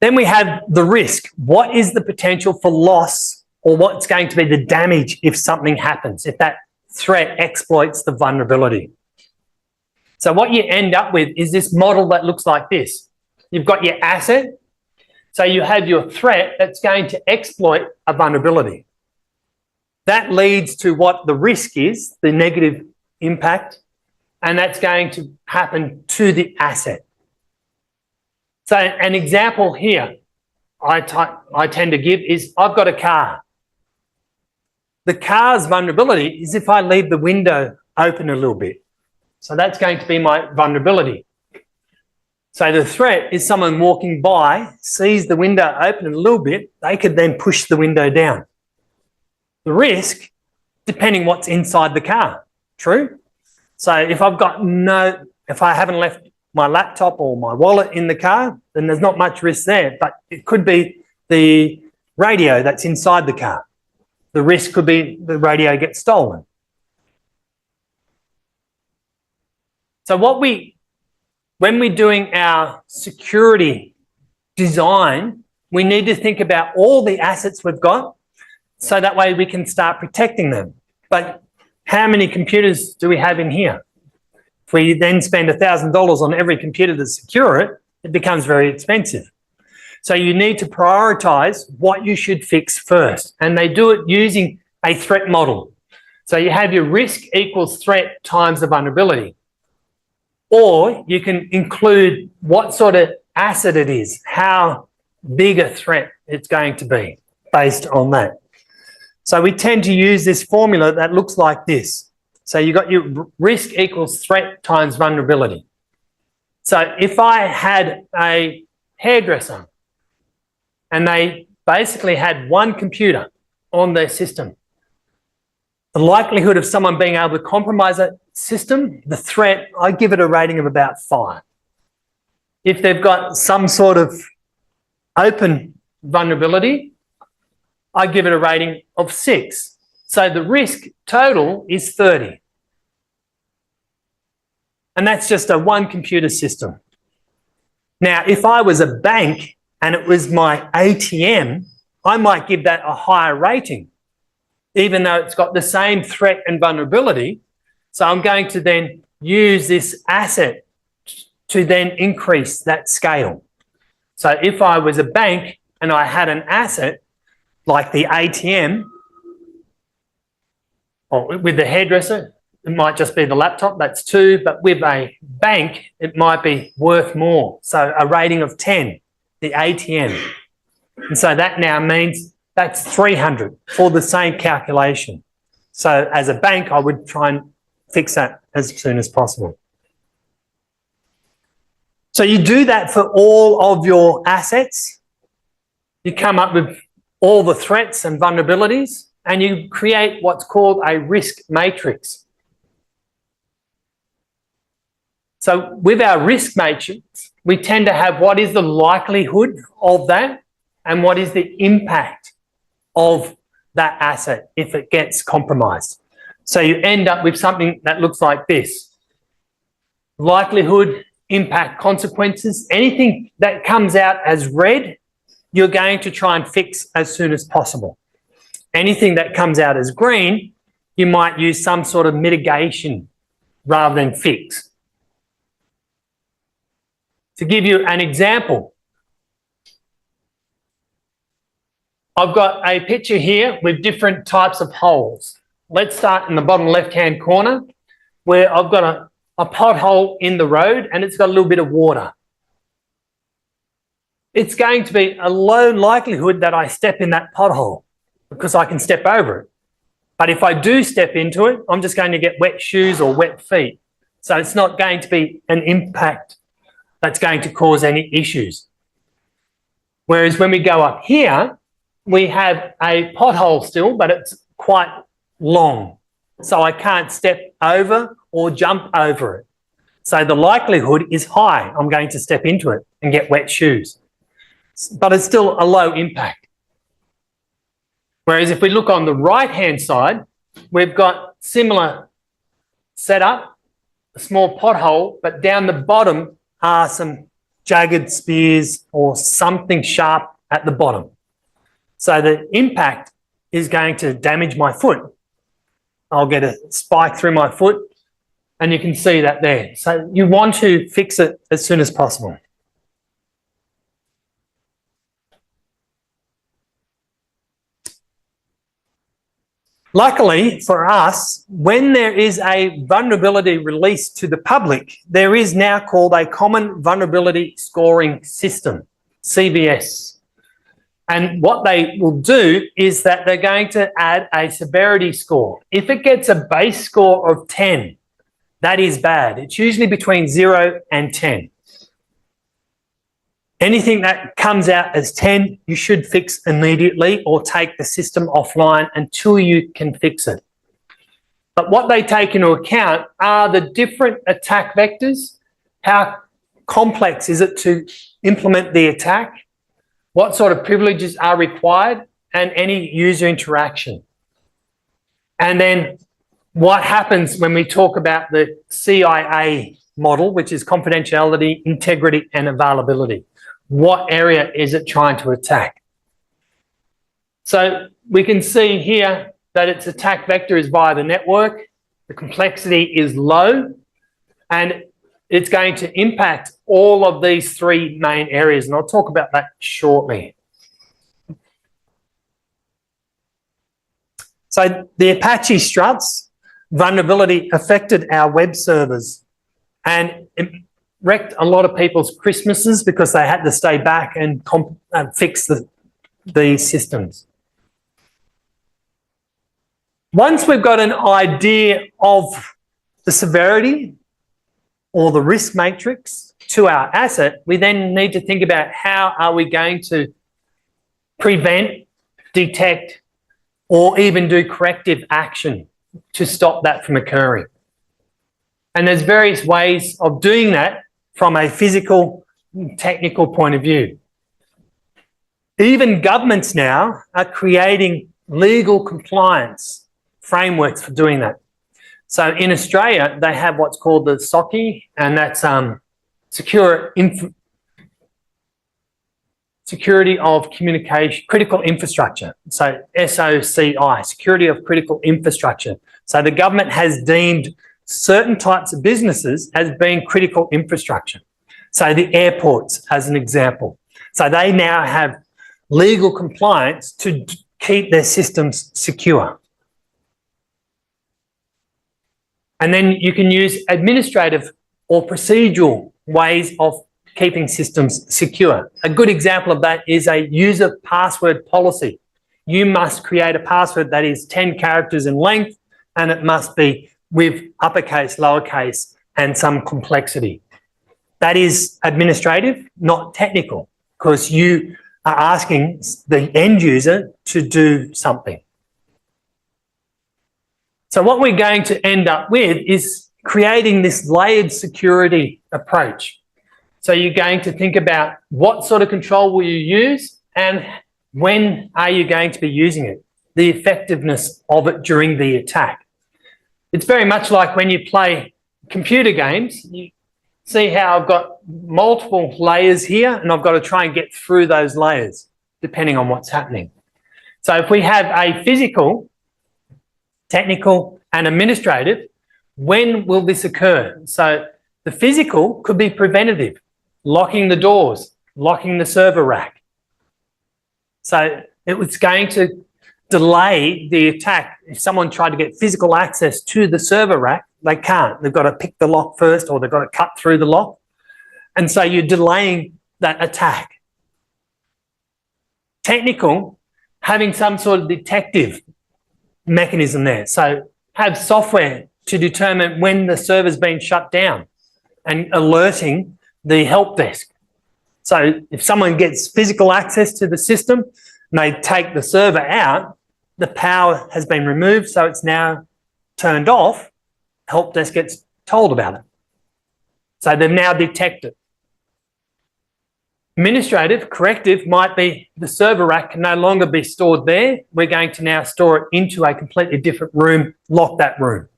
Then we have the risk. What is the potential for loss, or what's going to be the damage if something happens, if that threat exploits the vulnerability? So what you end up with is this model that looks like this. You've got your asset. So you have your threat that's going to exploit a vulnerability. That leads to what the risk is, the negative impact, and that's going to happen to the asset. So an example here I tend to give is I've got a car. The car's vulnerability is if I leave the window open a little bit. So that's going to be my vulnerability. So the threat is someone walking by, sees the window open a little bit, they could then push the window down. The risk, depending what's inside the car. True? So if I haven't left my laptop or my wallet in the car, then there's not much risk there. But it could be the radio that's inside the car. The risk could be the radio gets stolen. So when we're doing our security design, we need to think about all the assets we've got so that way we can start protecting them. But how many computers do we have in here? If we then spend $1,000 on every computer to secure it, it becomes very expensive. So you need to prioritize what you should fix first. And they do it using a threat model. So you have your risk equals threat times the vulnerability. Or you can include what sort of asset it is, how big a threat it's going to be based on that. So we tend to use this formula that looks like this. So you've got your risk equals threat times vulnerability. So if I had a hairdresser and they basically had one computer on their system, the likelihood of someone being able to compromise that system, the threat, I give it a rating of about 5. If they've got some sort of open vulnerability, I give it a rating of 6. So the risk total is 30. And that's just a one computer system. Now, if I was a bank and it was my ATM, I might give that a higher rating, even though it's got the same threat and vulnerability. So I'm going to then use this asset to then increase that scale. So if I was a bank and I had an asset like the ATM, or with the hairdresser, it might just be the laptop, that's 2, but with a bank, it might be worth more. So a rating of 10, the ATM. And so that now means that's 300 for the same calculation. So as a bank, I would try and fix that as soon as possible. So you do that for all of your assets. You come up with all the threats and vulnerabilities, and you create what's called a risk matrix. So with our risk matrix, we tend to have what is the likelihood of that and what is the impact of that asset if it gets compromised. So you end up with something that looks like this. Likelihood, impact, consequences, anything that comes out as red, you're going to try and fix as soon as possible. Anything that comes out as green, you might use some sort of mitigation rather than fix. To give you an example, I've got a picture here with different types of holes. Let's start in the bottom left-hand corner where I've got a pothole in the road and it's got a little bit of water. It's going to be a low likelihood that I step in that pothole because I can step over it. But if I do step into it, I'm just going to get wet shoes or wet feet. So it's not going to be an impact that's going to cause any issues. Whereas when we go up here, we have a pothole still, but it's quite long. So I can't step over or jump over it. So the likelihood is high. I'm going to step into it and get wet shoes. But it's still a low impact. Whereas if we look on the right-hand side, we've got similar setup, a small pothole, but down the bottom are some jagged spears or something sharp at the bottom. So the impact is going to damage my foot. I'll get a spike through my foot And you can see that there. So you want to fix it as soon as possible. Luckily for us, when there is a vulnerability released to the public, there is now called a Common Vulnerability Scoring System, CVS. And what they will do is that they're going to add a severity score. If it gets a base score of 10, that is bad. It's usually between 0 and 10. Anything that comes out as 10, you should fix immediately or take the system offline until you can fix it. But what they take into account are the different attack vectors. How complex is it to implement the attack? What sort of privileges are required? And any user interaction. And then what happens when we talk about the CIA model, which is confidentiality, integrity, and availability? What area is it trying to attack? So we can see here that its attack vector is via the network. The complexity is low, and it's going to impact all of these three main areas, and I'll talk about that shortly. So the Apache Struts vulnerability affected our web servers, and it wrecked a lot of people's Christmases because they had to stay back and fix the systems. Once we've got an idea of the severity or the risk matrix to our asset, we then need to think about how are we going to prevent, detect, or even do corrective action to stop that from occurring. And there's various ways of doing that from a physical, technical point of view. Even governments now are creating legal compliance frameworks for doing that. So in Australia, they have what's called the SOCI, and that's Security of Communication, Critical Infrastructure. So SOCI, Security of Critical Infrastructure. So the government has deemed certain types of businesses as being critical infrastructure. So the airports, as an example. So they now have legal compliance to keep their systems secure. And then you can use administrative or procedural ways of keeping systems secure. A good example of that is a user password policy. You must create a password that is 10 characters in length, and it must be with uppercase, lowercase, and some complexity. That is administrative, not technical, because you are asking the end user to do something. So what we're going to end up with is creating this layered security approach. So you're going to think about what sort of control will you use and when are you going to be using it, the effectiveness of it during the attack. It's very much like when you play computer games. You see how I've got multiple layers here, and I've got to try and get through those layers depending on what's happening. So if we have a physical, technical, and administrative, when will this occur? So the physical could be preventative, locking the doors, locking the server rack. So it was going to delay the attack. If someone tried to get physical access to the server rack, they can't. They've got to pick the lock first, or they've got to cut through the lock. And so you're delaying that attack. Technical, having some sort of detective mechanism there. So have software to determine when the server's been shut down and alerting the help desk. So if someone gets physical access to the system and they take the server out, the power has been removed, so it's now turned off. Help desk gets told about it. So they've now detected. Administrative, corrective might be the server rack can no longer be stored there. We're going to now store it into a completely different room, lock that room.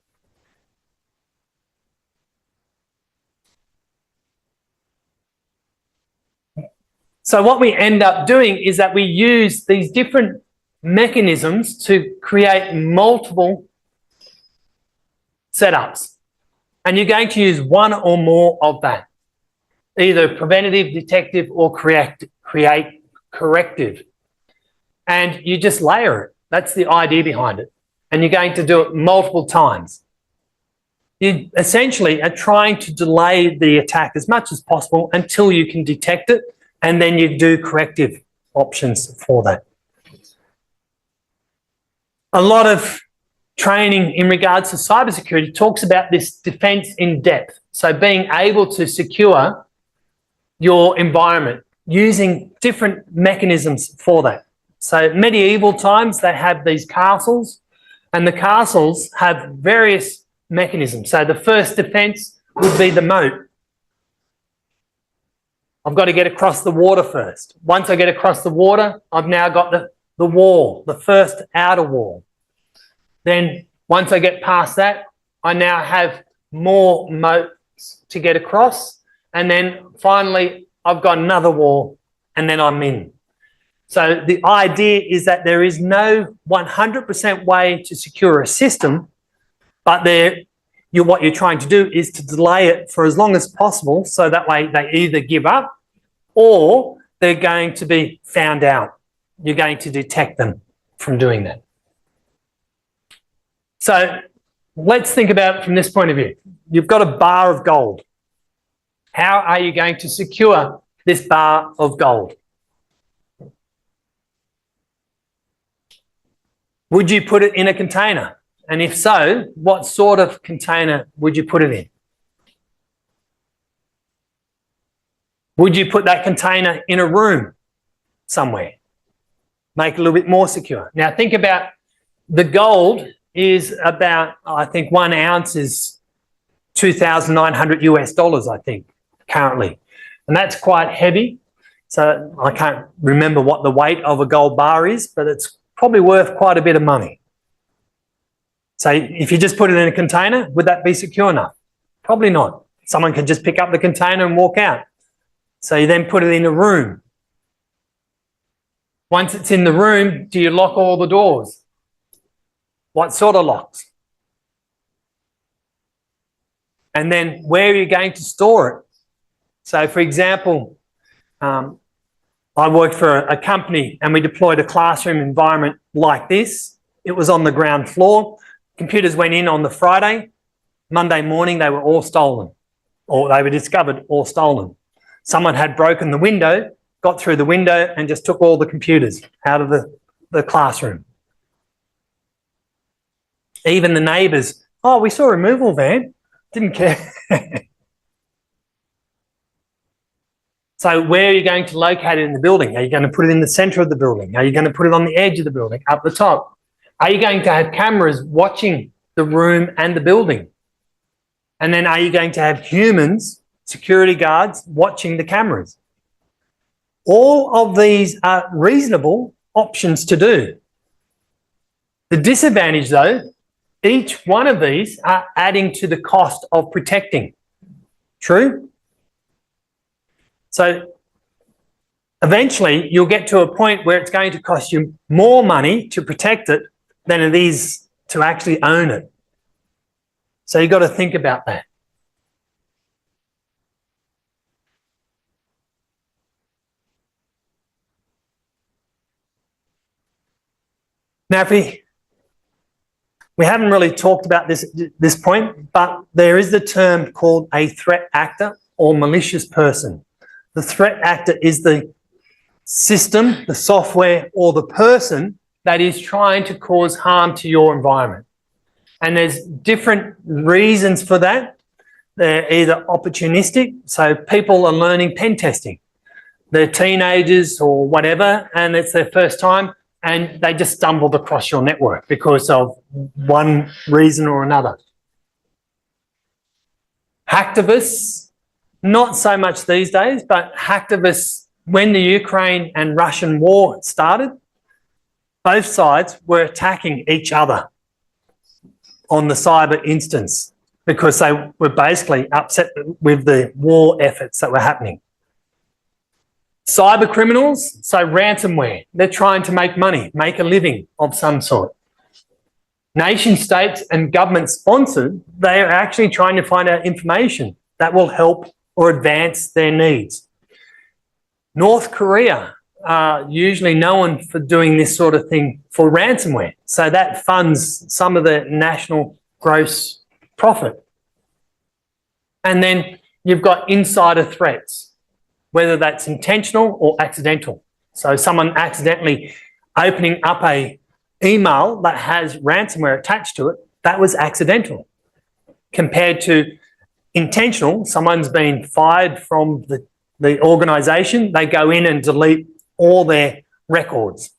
So what we end up doing is that we use these different mechanisms to create multiple setups. And you're going to use one or more of that, either preventative, detective, or corrective. And you just layer it. That's the idea behind it. And you're going to do it multiple times. You essentially are trying to delay the attack as much as possible until you can detect it, and then you do corrective options for that. A lot of training in regards to cybersecurity talks about this defense in depth. So being able to secure your environment using different mechanisms for that. So medieval times, they have these castles, and the castles have various mechanisms. So the first defense would be the moat. I've got to get across the water first. Once I get across the water, I've now got the wall, the first outer wall. Then once I get past that, I now have more moats to get across. And then finally, I've got another wall, and then I'm in. So the idea is that there is no 100% way to secure a system, but what you're trying to do is to delay it for as long as possible, so that way they either give up or they're going to be found out. You're going to detect them from doing that. So let's think about it from this point of view. You've got a bar of gold. How are you going to secure this bar of gold? Would you put it in a container? And if so, what sort of container would you put it in? Would you put that container in a room somewhere? Make it a little bit more secure. Now think about the gold is about, I think 1 ounce is $2,900 I think, currently. And that's quite heavy. So I can't remember what the weight of a gold bar is, but it's probably worth quite a bit of money. So if you just put it in a container, would that be secure enough? Probably not. Someone could just pick up the container and walk out. So you then put it in a room. Once it's in the room, do you lock all the doors? What sort of locks? And then where are you going to store it? So for example, I worked for a company and we deployed a classroom environment like this. It was on the ground floor. Computers went in on the Friday. Monday morning, they were all stolen, or they were discovered all stolen. Someone had broken the window, got through the window and just took all the computers out of the classroom. Even the neighbours, oh, we saw a removal van, didn't care. So where are you going to locate it in the building? Are you going to put it in the centre of the building? Are you going to put it on the edge of the building, up the top? Are you going to have cameras watching the room and the building? And then are you going to have humans, security guards, watching the cameras? All of these are reasonable options to do. The disadvantage, though, each one of these are adding to the cost of protecting. True? So eventually you'll get to a point where it's going to cost you more money to protect it than it is to actually own it. So you've got to think about that. Now, we haven't really talked about this at this point, but there is the term called a threat actor or malicious person. The threat actor is the system, the software, or the person that is trying to cause harm to your environment. And there's different reasons for that. They're either opportunistic, so people are learning pen testing. They're teenagers or whatever, and it's their first time, and they just stumbled across your network because of one reason or another. Hacktivists, not so much these days, but hacktivists, when the Ukraine and Russian war started, both sides were attacking each other on the cyber instance because they were basically upset with the war efforts that were happening. Cyber criminals, so ransomware, they're trying to make money, make a living of some sort. nation states and government sponsored, they are actually trying to find out information that will help or advance their needs. North Korea are usually known for doing this sort of thing for ransomware. So that funds some of the national gross profit. And then you've got insider threats, whether that's intentional or accidental. So someone accidentally opening up a email that has ransomware attached to it, that was accidental. Compared to intentional, someone's been fired from the organisation, they go in and delete all their records.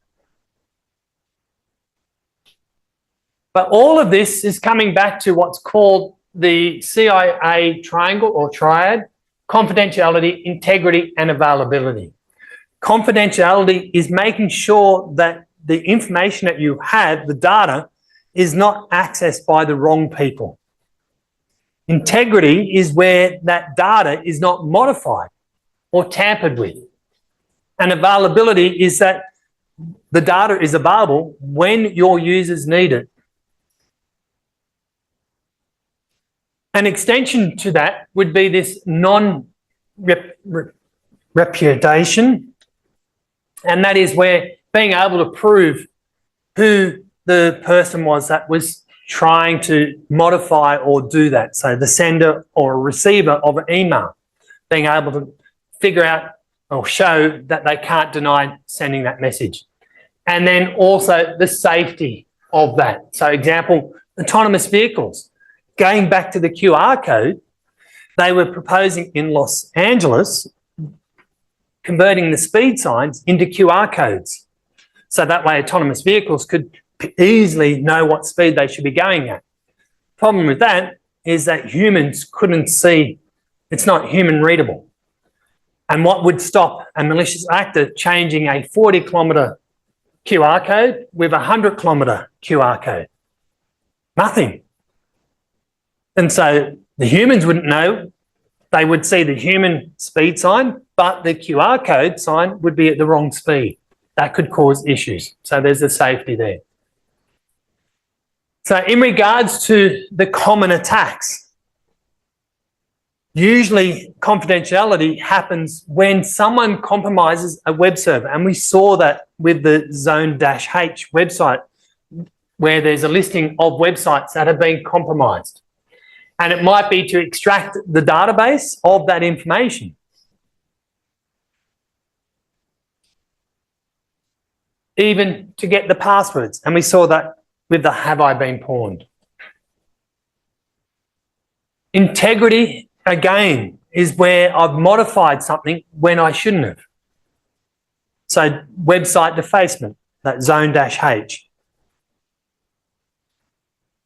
But all of this is coming back to what's called the CIA triangle or triad: confidentiality, integrity, and availability. Confidentiality is making sure that the information that you have, the data, is not accessed by the wrong people. Integrity is where that data is not modified or tampered with. And availability is that the data is available when your users need it. An extension to that would be this non-repudiation, and that is where being able to prove who the person was that was trying to modify or do that. So the sender or receiver of an email, being able to figure out or show that they can't deny sending that message. And then also the safety of that. So example, autonomous vehicles. Going back to the QR code, they were proposing in Los Angeles converting the speed signs into QR codes. So that way autonomous vehicles could easily know what speed they should be going at. Problem with that is that humans couldn't see, it's not human readable. And what would stop a malicious actor changing a 40-kilometre QR code with a 100-kilometre QR code? Nothing. And so the humans wouldn't know. They would see the human speed sign, but the QR code sign would be at the wrong speed. That could cause issues. So there's a safety there. So in regards to the common attacks, usually confidentiality happens when someone compromises a web server. And we saw that with the Zone-H website, where there's a listing of websites that have been compromised. And it might be to extract the database of that information. Even to get the passwords. And we saw that with the "Have I Been Pawned?" Integrity, again, is where I've modified something when I shouldn't have. So website defacement, that Zone-H.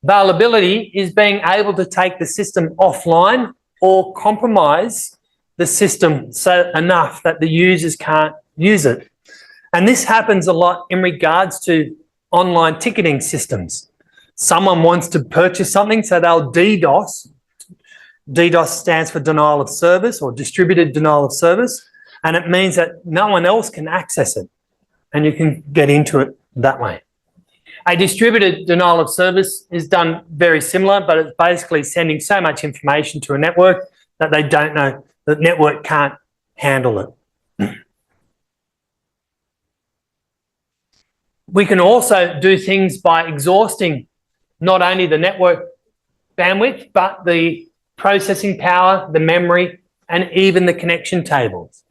Availability is being able to take the system offline or compromise the system so enough that the users can't use it. And this happens a lot in regards to online ticketing systems. Someone wants to purchase something, so they'll DDoS. DDoS stands for denial of service or distributed denial of service, and it means that no one else can access it, and you can get into it that way. A distributed denial of service is done very similar, but it's basically sending so much information to a network that they don't know, the network can't handle it. We can also do things by exhausting not only the network bandwidth, but the processing power, the memory, and even the connection tables.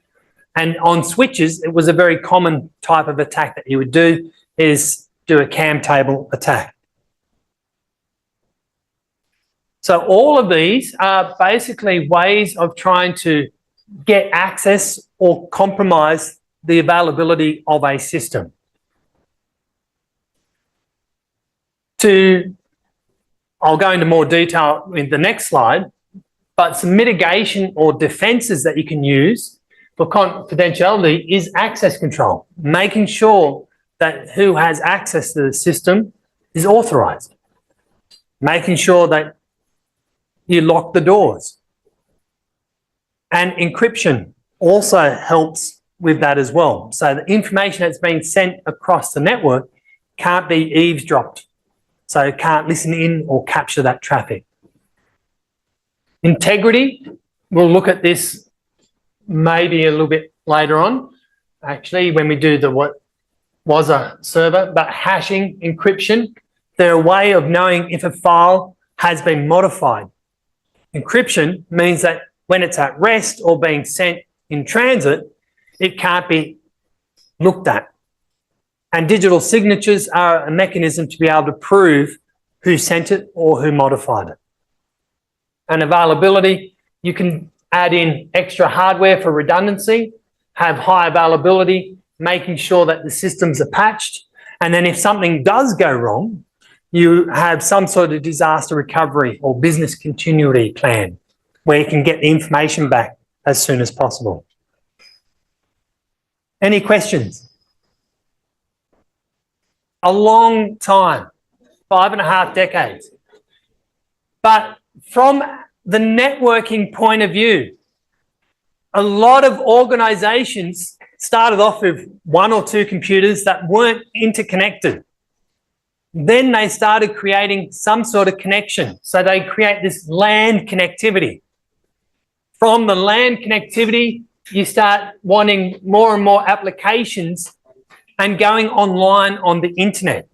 And on switches, it was a very common type of attack that you would do, is do a CAN table attack. So all of these are basically ways of trying to get access or compromise the availability of a system. I'll go into more detail in the next slide, but some mitigation or defenses that you can use for confidentiality is access control, making sure that who has access to the system is authorized, making sure that you lock the doors. And encryption also helps with that as well. So the information that's being sent across the network can't be eavesdropped So it can't listen in or capture that traffic. Integrity, we'll look at this maybe a little bit later on, actually, when we do the what was a server, but hashing, encryption, they're a way of knowing if a file has been modified. Encryption means that when it's at rest or being sent in transit, it can't be looked at. And digital signatures are a mechanism to be able to prove who sent it or who modified it. And availability, you can add in extra hardware for redundancy, have high availability, making sure that the systems are patched. And then if something does go wrong, you have some sort of disaster recovery or business continuity plan where you can get the information back as soon as possible. Any questions? A long time, 5.5 decades. But from the networking point of view, a lot of organizations started off with 1 or 2 computers that weren't interconnected. Then they started creating some sort of connection. So they create this LAN connectivity. From the LAN connectivity, you start wanting more and more applications and going online on the internet.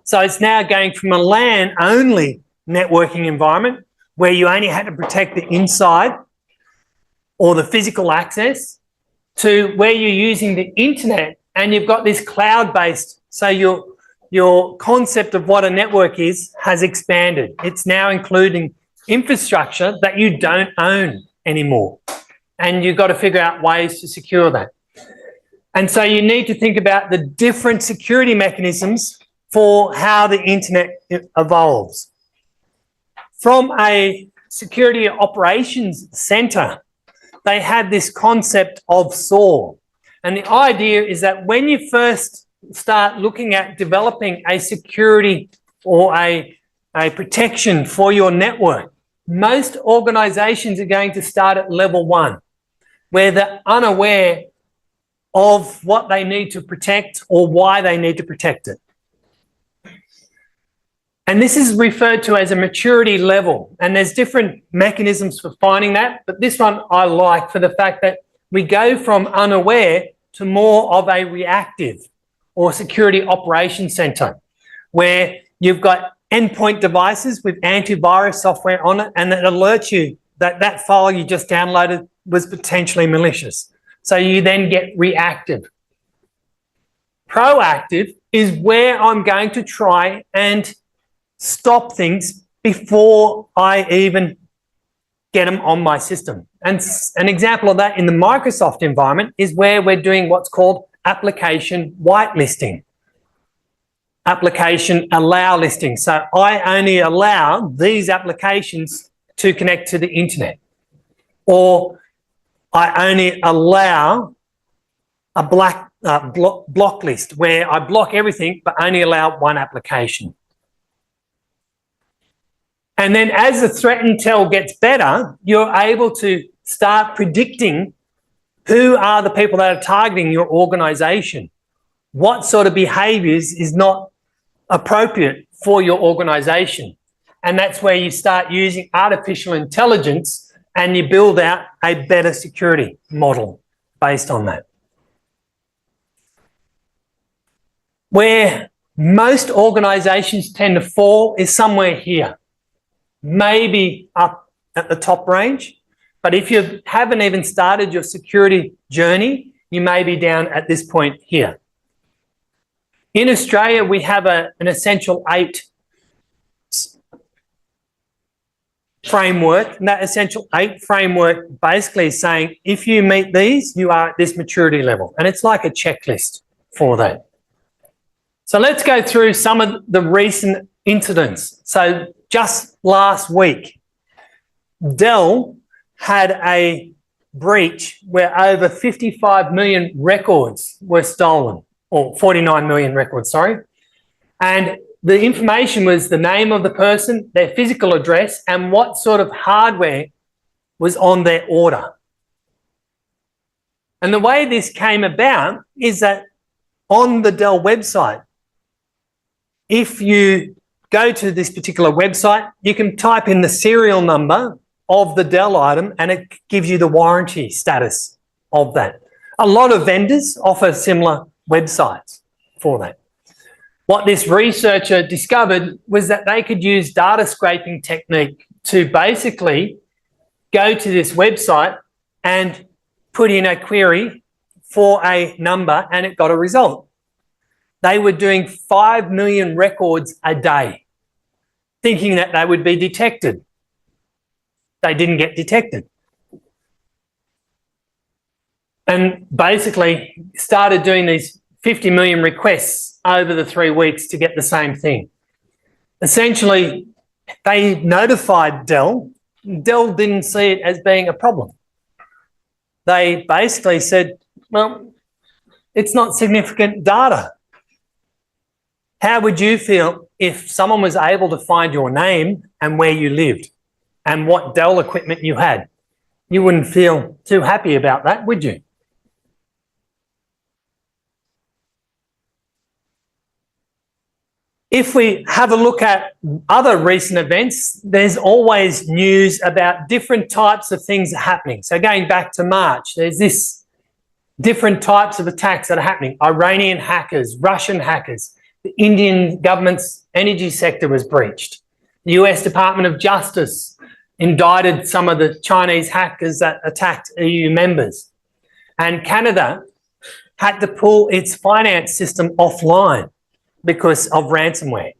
So it's now going from a LAN only networking environment where you only had to protect the inside or the physical access to where you're using the internet and you've got this cloud-based. So your concept of what a network is has expanded. It's now including infrastructure that you don't own anymore. And you've got to figure out ways to secure that. And so you need to think about the different security mechanisms for how the internet evolves. From a security operations center, they had this concept of SOAR. And the idea is that when you first start looking at developing a security or a protection for your network, most organizations are going to start at level 1, where they're unaware of what they need to protect or why they need to protect it. And this is referred to as a maturity level. And there's different mechanisms for finding that, but this one I like for the fact that we go from unaware to more of a reactive or security operations center, where you've got endpoint devices with antivirus software on it, and it alerts you that that file you just downloaded was potentially malicious. So you then get reactive. Proactive is where I'm going to try and stop things before I even get them on my system. And an example of that in the Microsoft environment is where we're doing what's called application whitelisting. Application allow listing. So I only allow these applications to connect to the internet. Or I only allow a block list where I block everything but only allow one application. And then as the threat intel gets better, you're able to start predicting who are the people that are targeting your organization. What sort of behaviors is not appropriate for your organization. And that's where you start using artificial intelligence and you build out a better security model based on that. Where most organizations tend to fall is somewhere here, maybe up at the top range. But if you haven't even started your security journey, you may be down at this point here. In Australia, we have an Essential 8 framework. And that Essential 8 framework basically is saying, if you meet these, you are at this maturity level. And it's like a checklist for that. So let's go through some of the recent incidents. So just last week, Dell had a breach where over 55 million records were stolen, or 49 million records, sorry. And the information was the name of the person, their physical address, and what sort of hardware was on their order. And the way this came about is that on the Dell website, if you go to this particular website, you can type in the serial number of the Dell item and it gives you the warranty status of that. A lot of vendors offer similar websites for that. What this researcher discovered was that they could use data scraping technique to basically go to this website and put in a query for a number and it got a result. They were doing 5 million records a day, thinking that they would be detected. They didn't get detected. And basically started doing these 50 million requests over the 3 weeks to get the same thing. Essentially, they notified Dell. Dell didn't see it as being a problem. They basically said, well, it's not significant data. How would you feel if someone was able to find your name and where you lived and what Dell equipment you had? You wouldn't feel too happy about that, would you? If we have a look at other recent events, there's always news about different types of things happening. So going back to March, there's this different types of attacks that are happening. Iranian hackers, Russian hackers, the Indian government's energy sector was breached. The US Department of Justice indicted some of the Chinese hackers that attacked EU members. And Canada had to pull its finance system offline because of ransomware.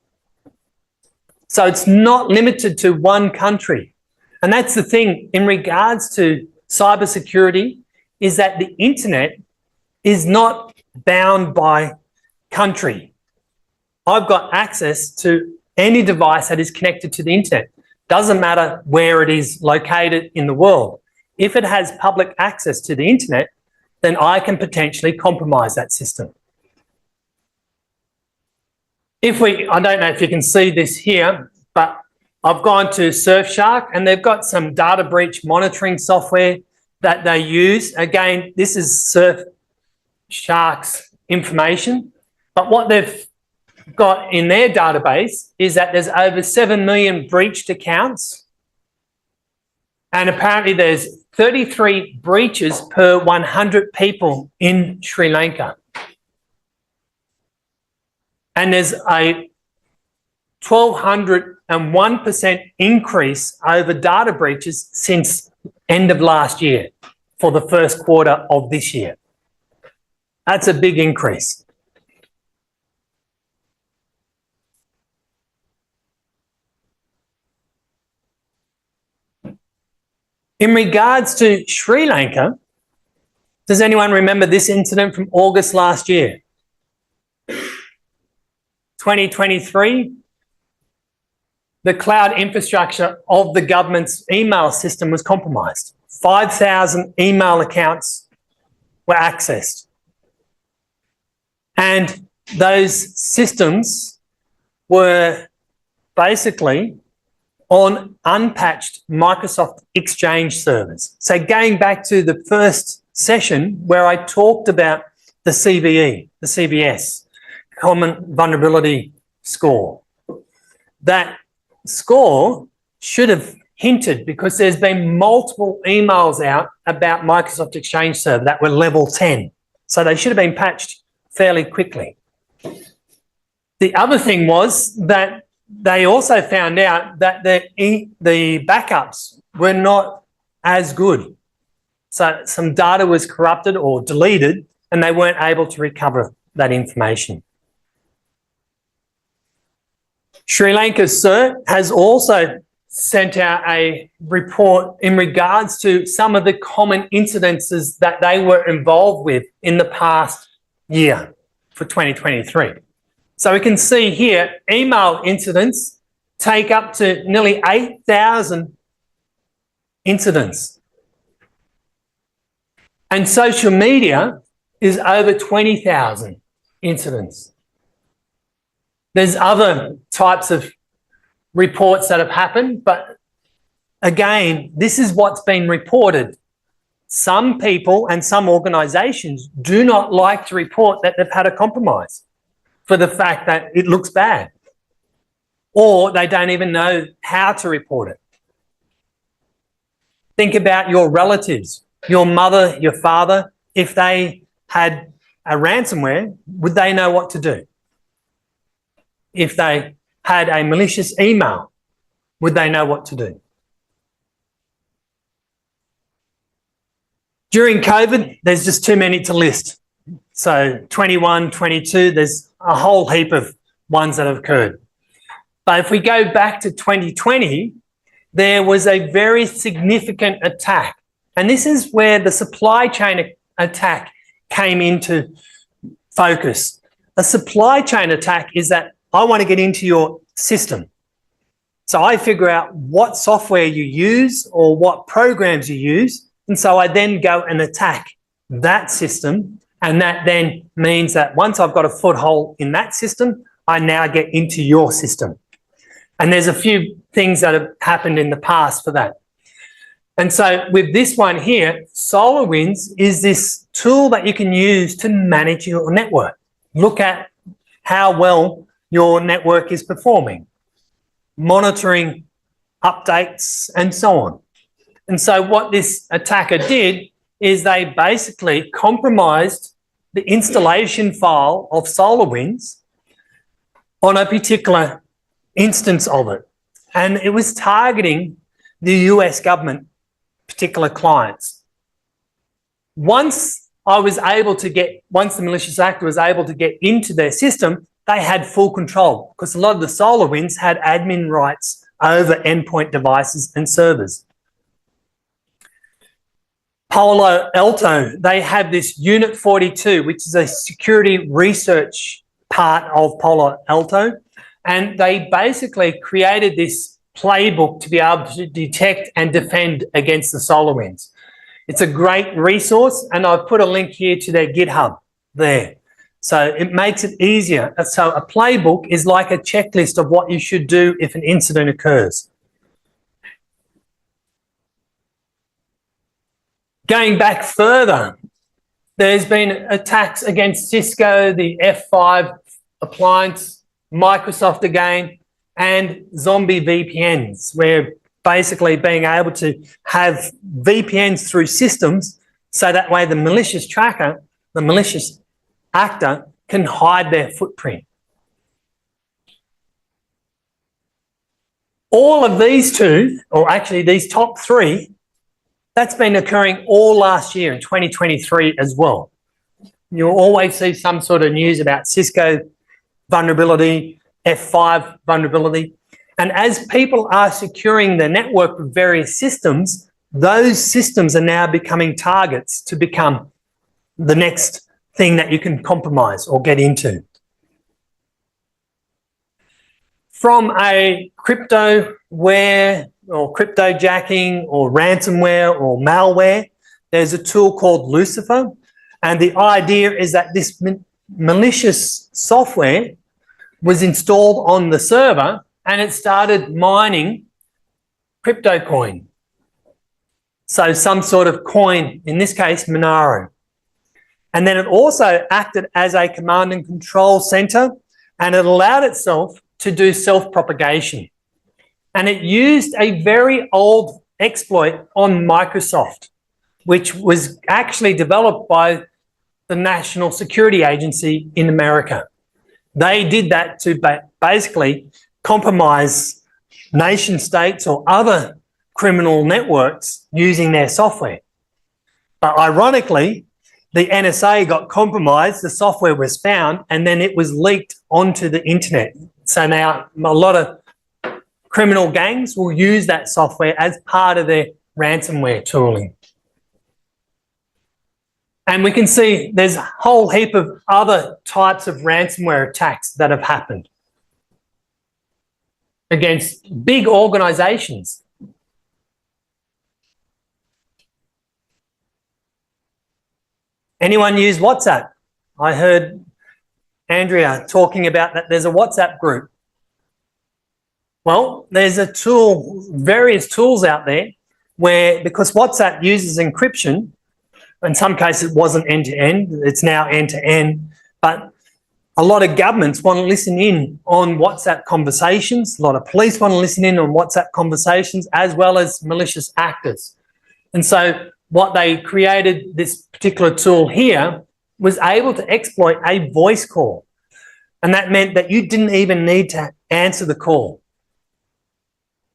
So it's not limited to one country. And that's the thing in regards to cybersecurity, is that the internet is not bound by country. I've got access to any device that is connected to the internet. Doesn't matter where it is located in the world. If it has public access to the internet, then I can potentially compromise that system. I don't know if you can see this here, but I've gone to Surfshark and they've got some data breach monitoring software that they use. Again, this is Surfshark's information, but what they've got in their database is that there's over 7 million breached accounts, and apparently there's 33 breaches per 100 people in Sri Lanka. And there's a 1,201% increase over data breaches since end of last year for the first quarter of this year. That's a big increase. In regards to Sri Lanka, does anyone remember this incident from August last year? 2023, the cloud infrastructure of the government's email system was compromised. 5,000 email accounts were accessed. And those systems were basically on unpatched Microsoft Exchange servers. So going back to the first session where I talked about the CVE, the CVS, Common Vulnerability Score. That score should have hinted, because there's been multiple emails out about Microsoft Exchange Server that were level 10. So they should have been patched fairly quickly. The other thing was that they also found out that the backups were not as good. So some data was corrupted or deleted and they weren't able to recover that information. Sri Lanka's CERT has also sent out a report in regards to some of the common incidences that they were involved with in the past year for 2023. So we can see here, email incidents take up to nearly 8,000 incidents. And social media is over 20,000 incidents. There's other types of reports that have happened, but again, this is what's been reported. Some people and some organisations do not like to report that they've had a compromise for the fact that it looks bad. or they don't even know how to report it. Think about your relatives, your mother, your father. If they had a ransomware, would they know what to do? If they had a malicious email, would they know what to do? During COVID, there's just too many to list. So 21, 22, there's a whole heap of ones that have occurred. But if we go back to 2020, there was a very significant attack. And this is where the supply chain attack came into focus. A supply chain attack is that I want to get into your system. So I figure out what software you use or what programs you use. And so I then go and attack that system. And that then means that once I've got a foothold in that system, I now get into your system. And there's a few things that have happened in the past for that. And so with this one here, SolarWinds is this tool that you can use to manage your network. Look at how well your network is performing, monitoring updates and so on. And so what this attacker did is they basically compromised the installation file of SolarWinds on a particular instance of it. And it was targeting the US government, particular clients. Once the malicious actor was able to get into their system, they had full control because a lot of the SolarWinds had admin rights over endpoint devices and servers. Palo Alto, they have this Unit 42, which is a security research part of Palo Alto. And they basically created this playbook to be able to detect and defend against the SolarWinds. It's a great resource, and I've put a link here to their GitHub there. So it makes it easier. So a playbook is like a checklist of what you should do if an incident occurs. Going back further, there's been attacks against Cisco, the F5 appliance, Microsoft again, and zombie VPNs, where basically being able to have VPNs through systems so that way the malicious tracker, the malicious actor can hide their footprint. All of these two, or actually these top three, that's been occurring all last year in 2023 as well. You'll always see some sort of news about Cisco vulnerability, F5 vulnerability. And as people are securing their network with various systems, those systems are now becoming targets to become the next thing that you can compromise or get into. From a cryptoware or cryptojacking or ransomware or malware, there's a tool called Lucifer. And the idea is that this malicious software was installed on the server and it started mining crypto coin. So some sort of coin, in this case, Monero. And then it also acted as a command and control center, and it allowed itself to do self-propagation. And it used a very old exploit on Microsoft, which was actually developed by the National Security Agency in America. They did that to basically compromise nation states or other criminal networks using their software. But ironically, the NSA got compromised, the software was found, and then it was leaked onto the internet. So now a lot of criminal gangs will use that software as part of their ransomware tooling. And we can see there's a whole heap of other types of ransomware attacks that have happened against big organizations. Anyone use WhatsApp? I heard Andrea talking about that there's a WhatsApp group. Well, there's a tool, various tools out there where, because WhatsApp uses encryption, in some cases it wasn't end-to-end, it's now end-to-end, but A lot of governments want to listen in on WhatsApp conversations. A lot of police want to listen in on WhatsApp conversations, as well as malicious actors. And so what they created, this particular tool here, was able to exploit a voice call. And that meant that you didn't even need to answer the call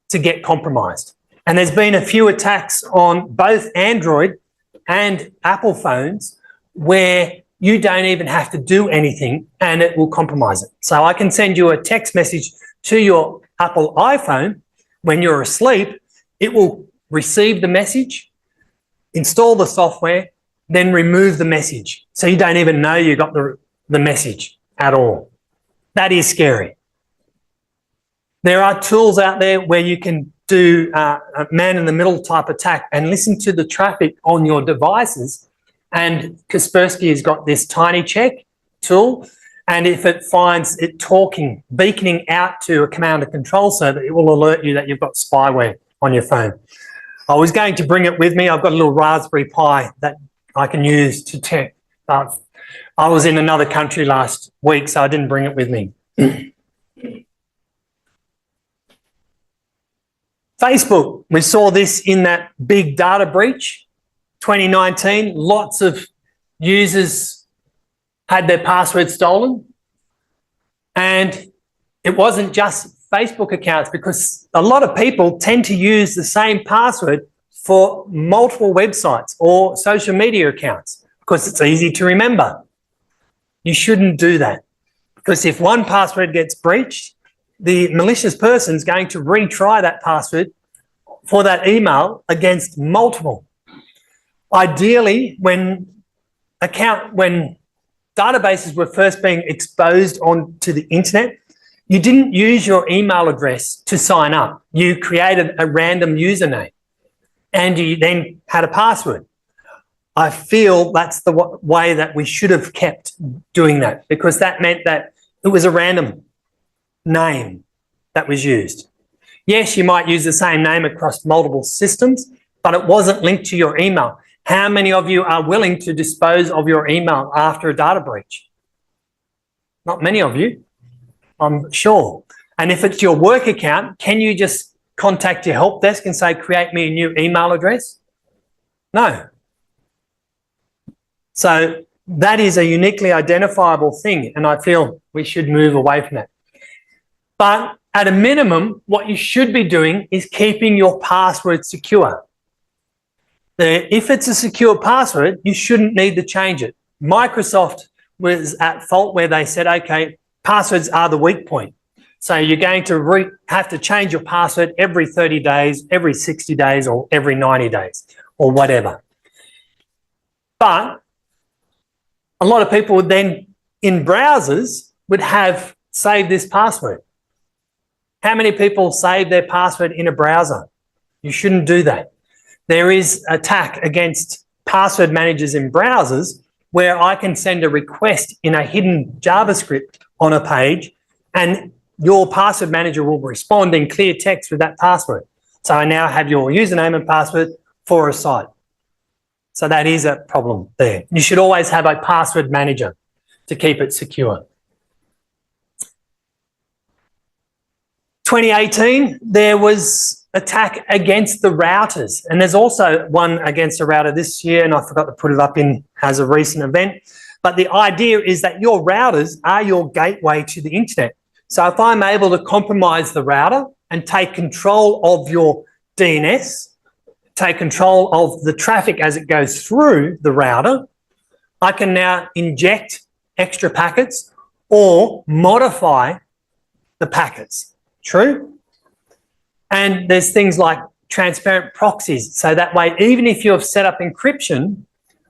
to get compromised. And there's been a few attacks on both Android and Apple phones where you don't even have to do anything and it will compromise it. So I can send you a text message to your Apple iPhone when you're asleep. It will receive the message, install the software, then remove the message. So you don't even know you got the message at all. That is scary. There are tools out there where you can do a man-in-the-middle type attack and listen to the traffic on your devices. And Kaspersky has got this tiny check tool, and if it finds it talking, beaconing out to a command and control server, it will alert you that you've got spyware on your phone. I was going to bring it with me. I've got a little Raspberry Pi that I can use to check. I was in another country last week, so I didn't bring it with me. Facebook, we saw this in that big data breach. 2019, lots of users had their password stolen. And it wasn't just Facebook accounts, because a lot of people tend to use the same password for multiple websites or social media accounts because it's easy to remember. You shouldn't do that, because if one password gets breached, the malicious person is going to retry that password for that email against multiple. Ideally, when databases were first being exposed onto the internet, you didn't use your email address to sign up. You created a random username and you then had a password. I feel that's the way that we should have kept doing that, because that meant that it was a random name that was used. Yes, you might use the same name across multiple systems, but it wasn't linked to your email. How many of you are willing to dispose of your email after a data breach? Not many of you, I'm sure. And if it's your work account, can you just contact your help desk and say, create me a new email address? No. So that is a uniquely identifiable thing, and I feel we should move away from that. But at a minimum, what you should be doing is keeping your password secure. If it's a secure password, you shouldn't need to change it. Microsoft was at fault where they said, okay, passwords are the weak point. So you're going to have to change your password every 30 days, every 60 days, or every 90 days, or whatever. But a lot of people would then, in browsers, would have saved this password. How many people save their password in a browser? You shouldn't do that. There is attack against password managers in browsers where I can send a request in a hidden JavaScript on a page, and your password manager will respond in clear text with that password. So I now have your username and password for a site. So that is a problem there. You should always have a password manager to keep it secure. 2018, there was attack against the routers, and there's also one against a router this year, and I forgot to put it up in as a recent event. But the idea is that your routers are your gateway to the internet. So if I'm able to compromise the router and take control of your DNS, take control of the traffic as it goes through the router, I can now inject extra packets or modify the packets. True? And there's things like transparent proxies. So that way, even if you have set up encryption,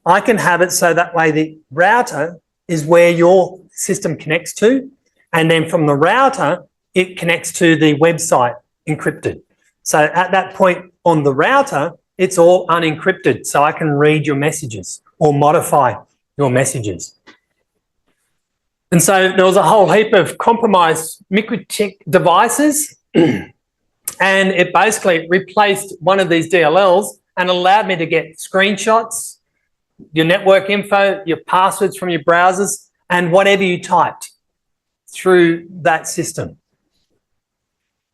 I can have it so that way the router is where your system connects to. And then from the router, it connects to the website encrypted. So at that point on the router, it's all unencrypted. So I can read your messages or modify your messages. And so there was a whole heap of compromised MikroTik devices. And it basically replaced one of these DLLs and allowed me to get screenshots, your network info, your passwords from your browsers, and whatever you typed through that system.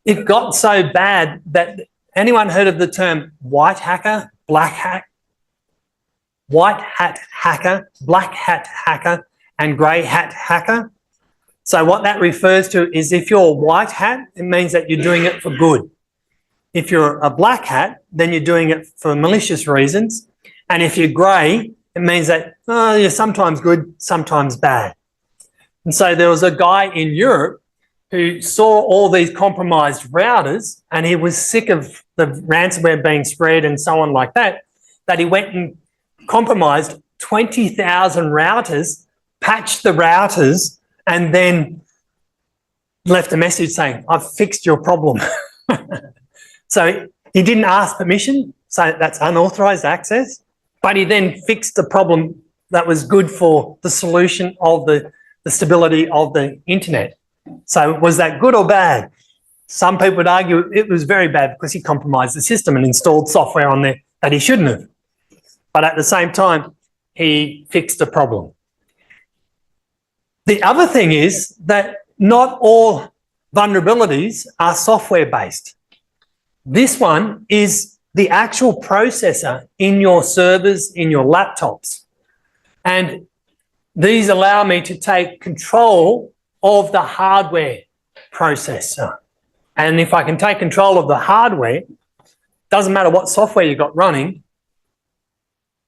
It got so bad that anyone heard of the term white hacker, black hat? White hat hacker, black hat hacker, and grey hat hacker. So what that refers to is if you're a white hat, it means that you're doing it for good. If you're a black hat, then you're doing it for malicious reasons. And if you're grey, it means that you're sometimes good, sometimes bad. And so there was a guy in Europe who saw all these compromised routers and he was sick of the ransomware being spread and so on like that, that he went and compromised 20,000 routers, patched the routers, and then left a message saying, I've fixed your problem. So he didn't ask permission, so that's unauthorized access, but he then fixed the problem that was good for the solution of the stability of the internet. So was that good or bad? Some people would argue it was very bad because he compromised the system and installed software on there that he shouldn't have. But at the same time, he fixed the problem. The other thing is that not all vulnerabilities are software-based. This one is the actual processor in your servers, in your laptops. And these allow me to take control of the hardware processor. And if I can take control of the hardware, doesn't matter what software you've got running,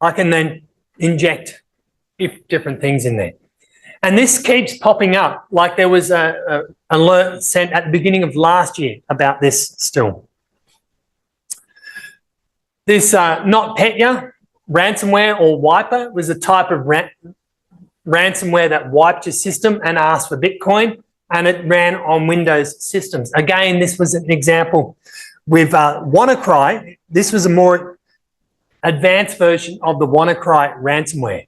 I can then inject different things in there. And this keeps popping up, like there was an alert sent at the beginning of last year about this still. This NotPetya ransomware or wiper was a type of ransomware that wiped your system and asked for Bitcoin, and it ran on Windows systems. Again, this was an example with WannaCry. This was a more advanced version of the WannaCry ransomware.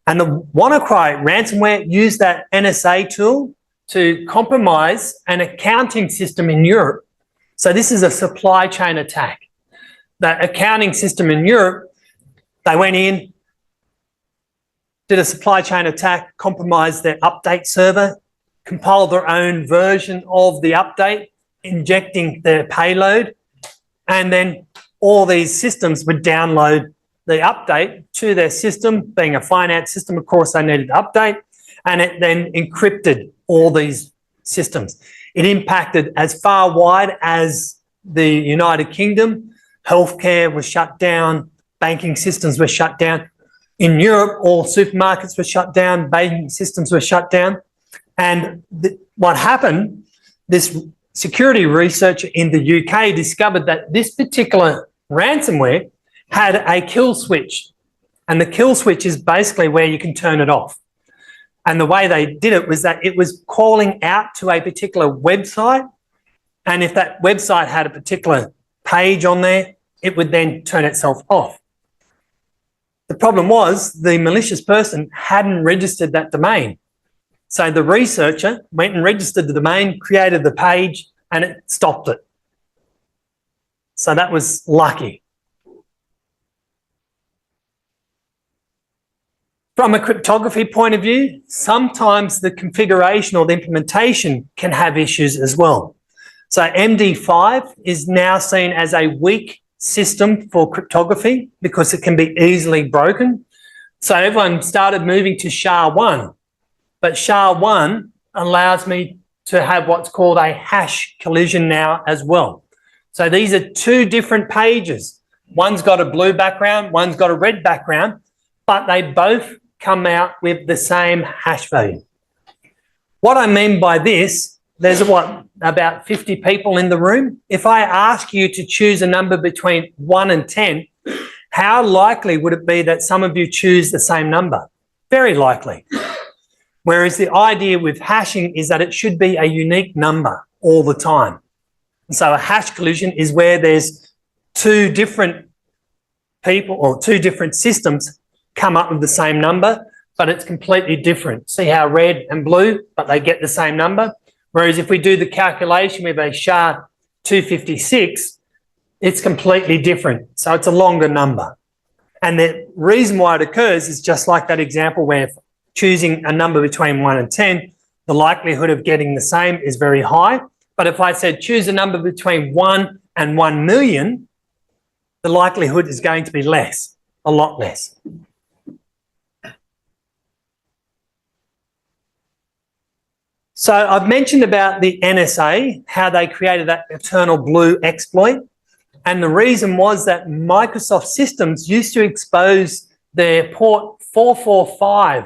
And the WannaCry ransomware used that NSA tool to compromise an accounting system in Europe. So this is a supply chain attack. That accounting system in Europe, they went in, did a supply chain attack, compromised their update server, compiled their own version of the update, injecting their payload, and then all these systems would download the update to their system. Being a finance system, of course, they needed to update, and it then encrypted all these systems. It impacted as far wide as the United Kingdom. Healthcare was shut down, banking systems were shut down. In Europe, all supermarkets were shut down, banking systems were shut down. And what happened, this security researcher in the UK discovered that this particular ransomware had a kill switch. And the kill switch is basically where you can turn it off. And the way they did it was that it was calling out to a particular website. And if that website had a particular page on there, it would then turn itself off. The problem was the malicious person hadn't registered that domain. So the researcher went and registered the domain, created the page, and it stopped it. So that was lucky. From a cryptography point of view, sometimes the configuration or the implementation can have issues as well. So MD5 is now seen as a weak system for cryptography because it can be easily broken. So everyone started moving to SHA-1, but SHA-1 allows me to have what's called a hash collision now as well. So these are two different pages. One's got a blue background, one's got a red background, but they both come out with the same hash value. What I mean by this, there's about 50 people in the room. If I ask you to choose a number between 1 and 10, how likely would it be that some of you choose the same number? Very likely. Whereas the idea with hashing is that it should be a unique number all the time. And so a hash collision is where there's two different people or two different systems come up with the same number, but it's completely different. See how red and blue, but they get the same number? Whereas if we do the calculation with a SHA-256, it's completely different. So it's a longer number. And the reason why it occurs is just like that example where choosing a number between 1 and 10, the likelihood of getting the same is very high. But if I said choose a number between 1 and 1 million, the likelihood is going to be less, a lot less. So I've mentioned about the NSA, how they created that eternal blue exploit. And the reason was that Microsoft systems used to expose their port 445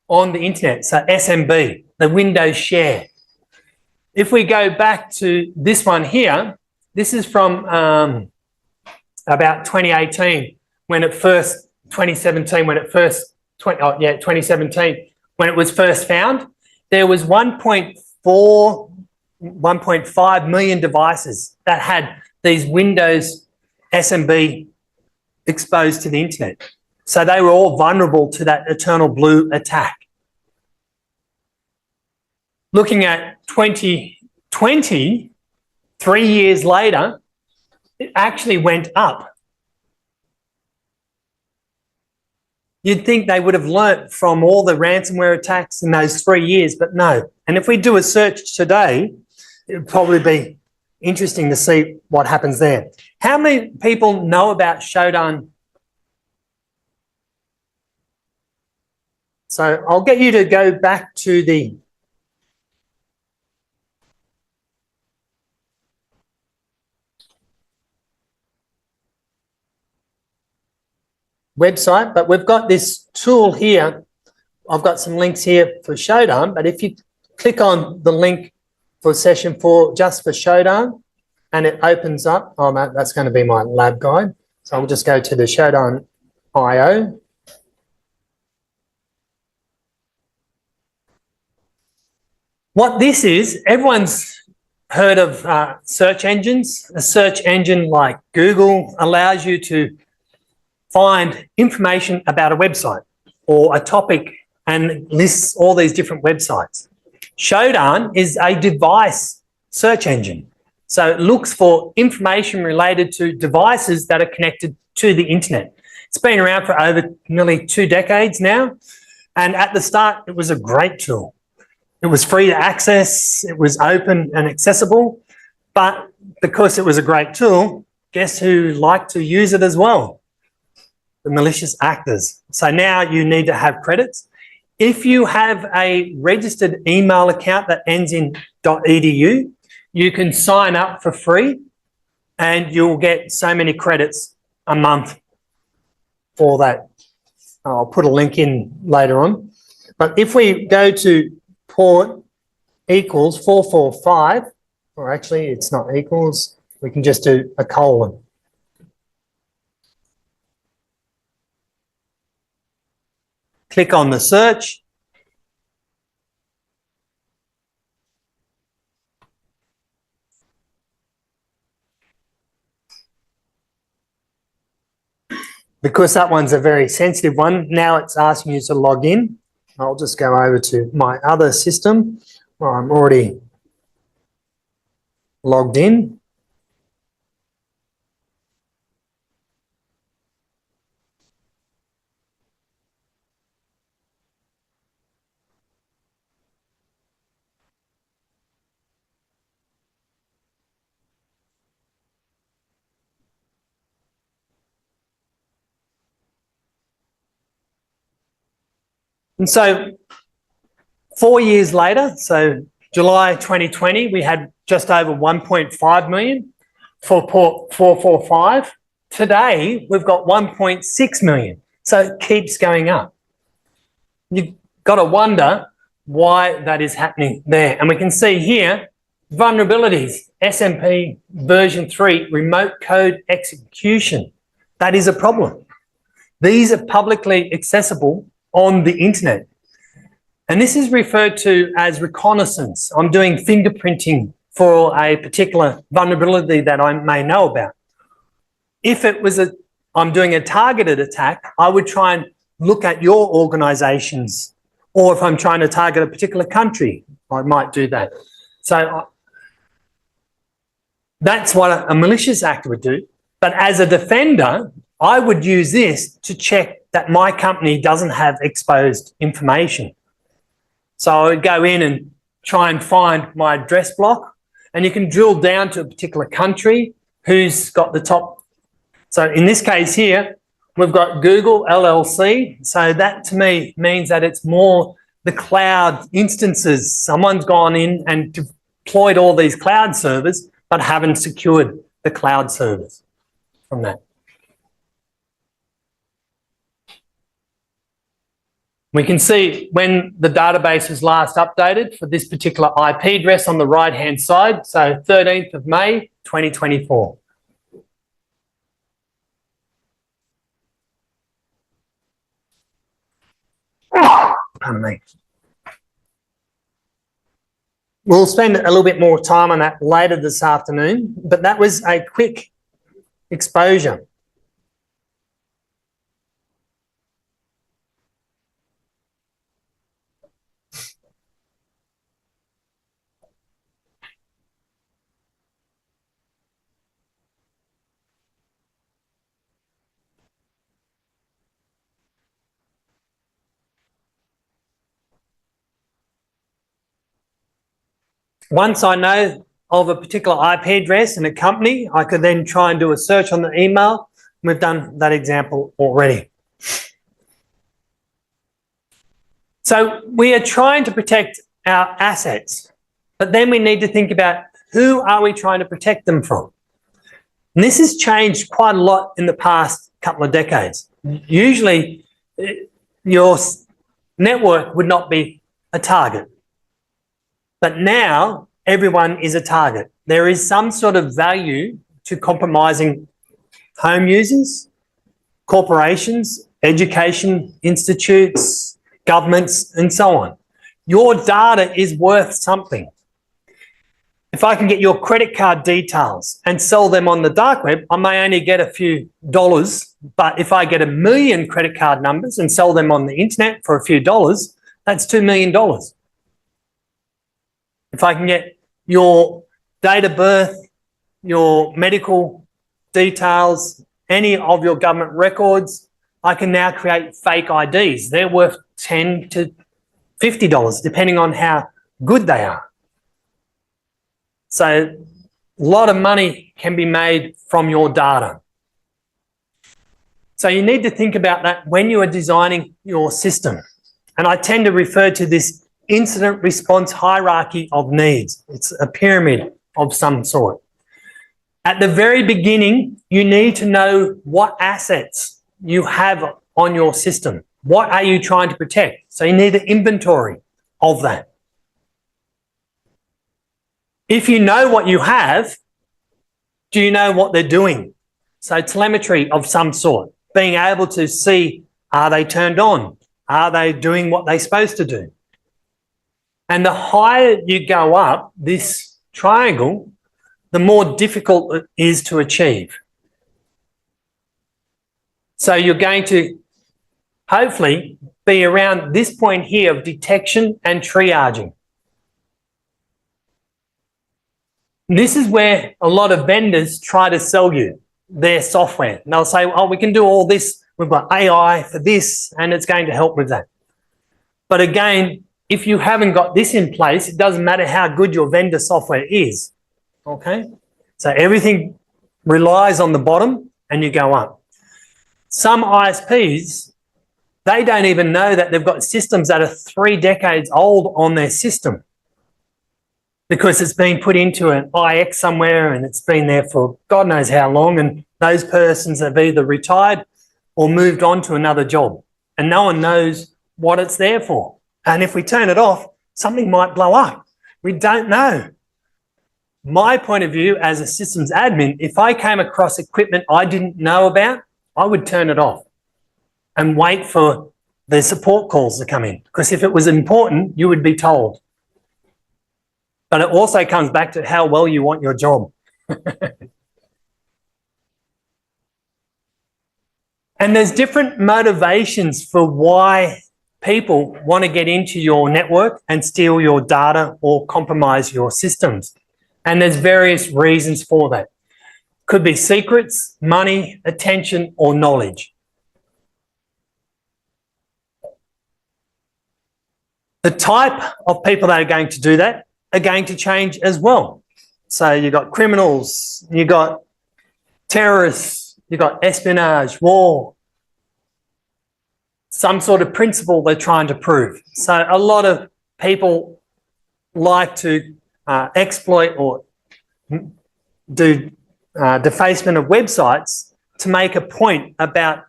on the internet, so SMB, the Windows share. If we go back to this one here, this is from about 2018, when it first, 2017, when it first, 2017, when it was first found. There was 1.5 million devices that had these Windows SMB exposed to the internet. So they were all vulnerable to that eternal blue attack. Looking at 2020, 3 years later, it actually went up. You'd think they would have learnt from all the ransomware attacks in those 3 years, but no. And if we do a search today, it would probably be interesting to see what happens there. How many people know about Shodan? So I'll get you to go back to the website, but we've got this tool here. I've got some links here for Shodan, but if you click on the link for session 4 just for Shodan, and it opens up, oh, that's going to be my lab guide. So I'll just go to the Shodan IO. What this is, everyone's heard of search engines. A search engine like Google allows you to find information about a website or a topic and lists all these different websites. Shodan is a device search engine. So it looks for information related to devices that are connected to the internet. It's been around for over nearly 2 decades now. And at the start, it was a great tool. It was free to access, it was open and accessible, but because it was a great tool, guess who liked to use it as well? The malicious actors. So now you need to have credits. If you have a registered email account that ends in .edu, you can sign up for free and you'll get so many credits a month for that. I'll put a link in later on. But if we go to port equals 445, or actually it's not equals, we can just do a colon. Click on the search. Because that one's a very sensitive one, now it's asking you to log in. I'll just go over to my other system where I'm already logged in. And so 4 years later, so July 2020, we had just over 1.5 million for port 445. Today, we've got 1.6 million. So it keeps going up. You've got to wonder why that is happening there. And we can see here, vulnerabilities, SMP version 3, remote code execution. That is a problem. These are publicly accessible on the internet. And this is referred to as reconnaissance. I'm doing fingerprinting for a particular vulnerability that I may know about. If it was I'm doing a targeted attack, I would try and look at your organizations, or if I'm trying to target a particular country, I might do that. So that's what a malicious actor would do. But as a defender, I would use this to check that my company doesn't have exposed information. So I would go in and try and find my address block, and you can drill down to a particular country who's got the top. So in this case here, we've got Google LLC. So that to me means that it's more the cloud instances. Someone's gone in and deployed all these cloud servers, but haven't secured the cloud servers from that. We can see when the database was last updated for this particular IP address on the right-hand side, so 13th of May, 2024. Pardon me. We'll spend a little bit more time on that later this afternoon, but that was a quick exposure. Once I know of a particular IP address and a company, I could then try and do a search on the email. We've done that example already. So we are trying to protect our assets, but then we need to think about who are we trying to protect them from? And this has changed quite a lot in the past couple of decades. Usually your network would not be a target. But now everyone is a target. There is some sort of value to compromising home users, corporations, education institutes, governments, and so on. Your data is worth something. If I can get your credit card details and sell them on the dark web, I may only get a few dollars, but if I get 1 million credit card numbers and sell them on the internet for a few dollars, that's $2 million. If I can get your date of birth, your medical details, any of your government records, I can now create fake IDs. They're worth $10 to $50, depending on how good they are. So a lot of money can be made from your data. So you need to think about that when you are designing your system. And I tend to refer to this incident response hierarchy of needs. It's a pyramid of some sort. At the very beginning, you need to know what assets you have on your system. What are you trying to protect? So you need an inventory of that. If you know what you have, do you know what they're doing? So telemetry of some sort, being able to see, are they turned on? Are they doing what they're supposed to do? And the higher you go up this triangle, the more difficult it is to achieve. So you're going to hopefully be around this point here of detection and triaging. This is where a lot of vendors try to sell you their software. And they'll say, oh, we can do all this. We've got AI for this, and it's going to help with that. But again, if you haven't got this in place, it doesn't matter how good your vendor software is, okay? So everything relies on the bottom and you go up. Some ISPs, they don't even know that they've got systems that are 3 decades old on their system because it's been put into an IX somewhere and it's been there for God knows how long, and those persons have either retired or moved on to another job and no one knows what it's there for. And if we turn it off, something might blow up. We don't know. My point of view as a systems admin, if I came across equipment I didn't know about, I would turn it off and wait for the support calls to come in. Because if it was important, you would be told. But it also comes back to how well you want your job. And there's different motivations for why people want to get into your network and steal your data or compromise your systems. And there's various reasons for that. Could be secrets, money, attention, or knowledge. The type of people that are going to do that are going to change as well. So you've got criminals, you've got terrorists, you've got espionage, war, some sort of principle they're trying to prove. So a lot of people like to exploit or do defacement of websites to make a point about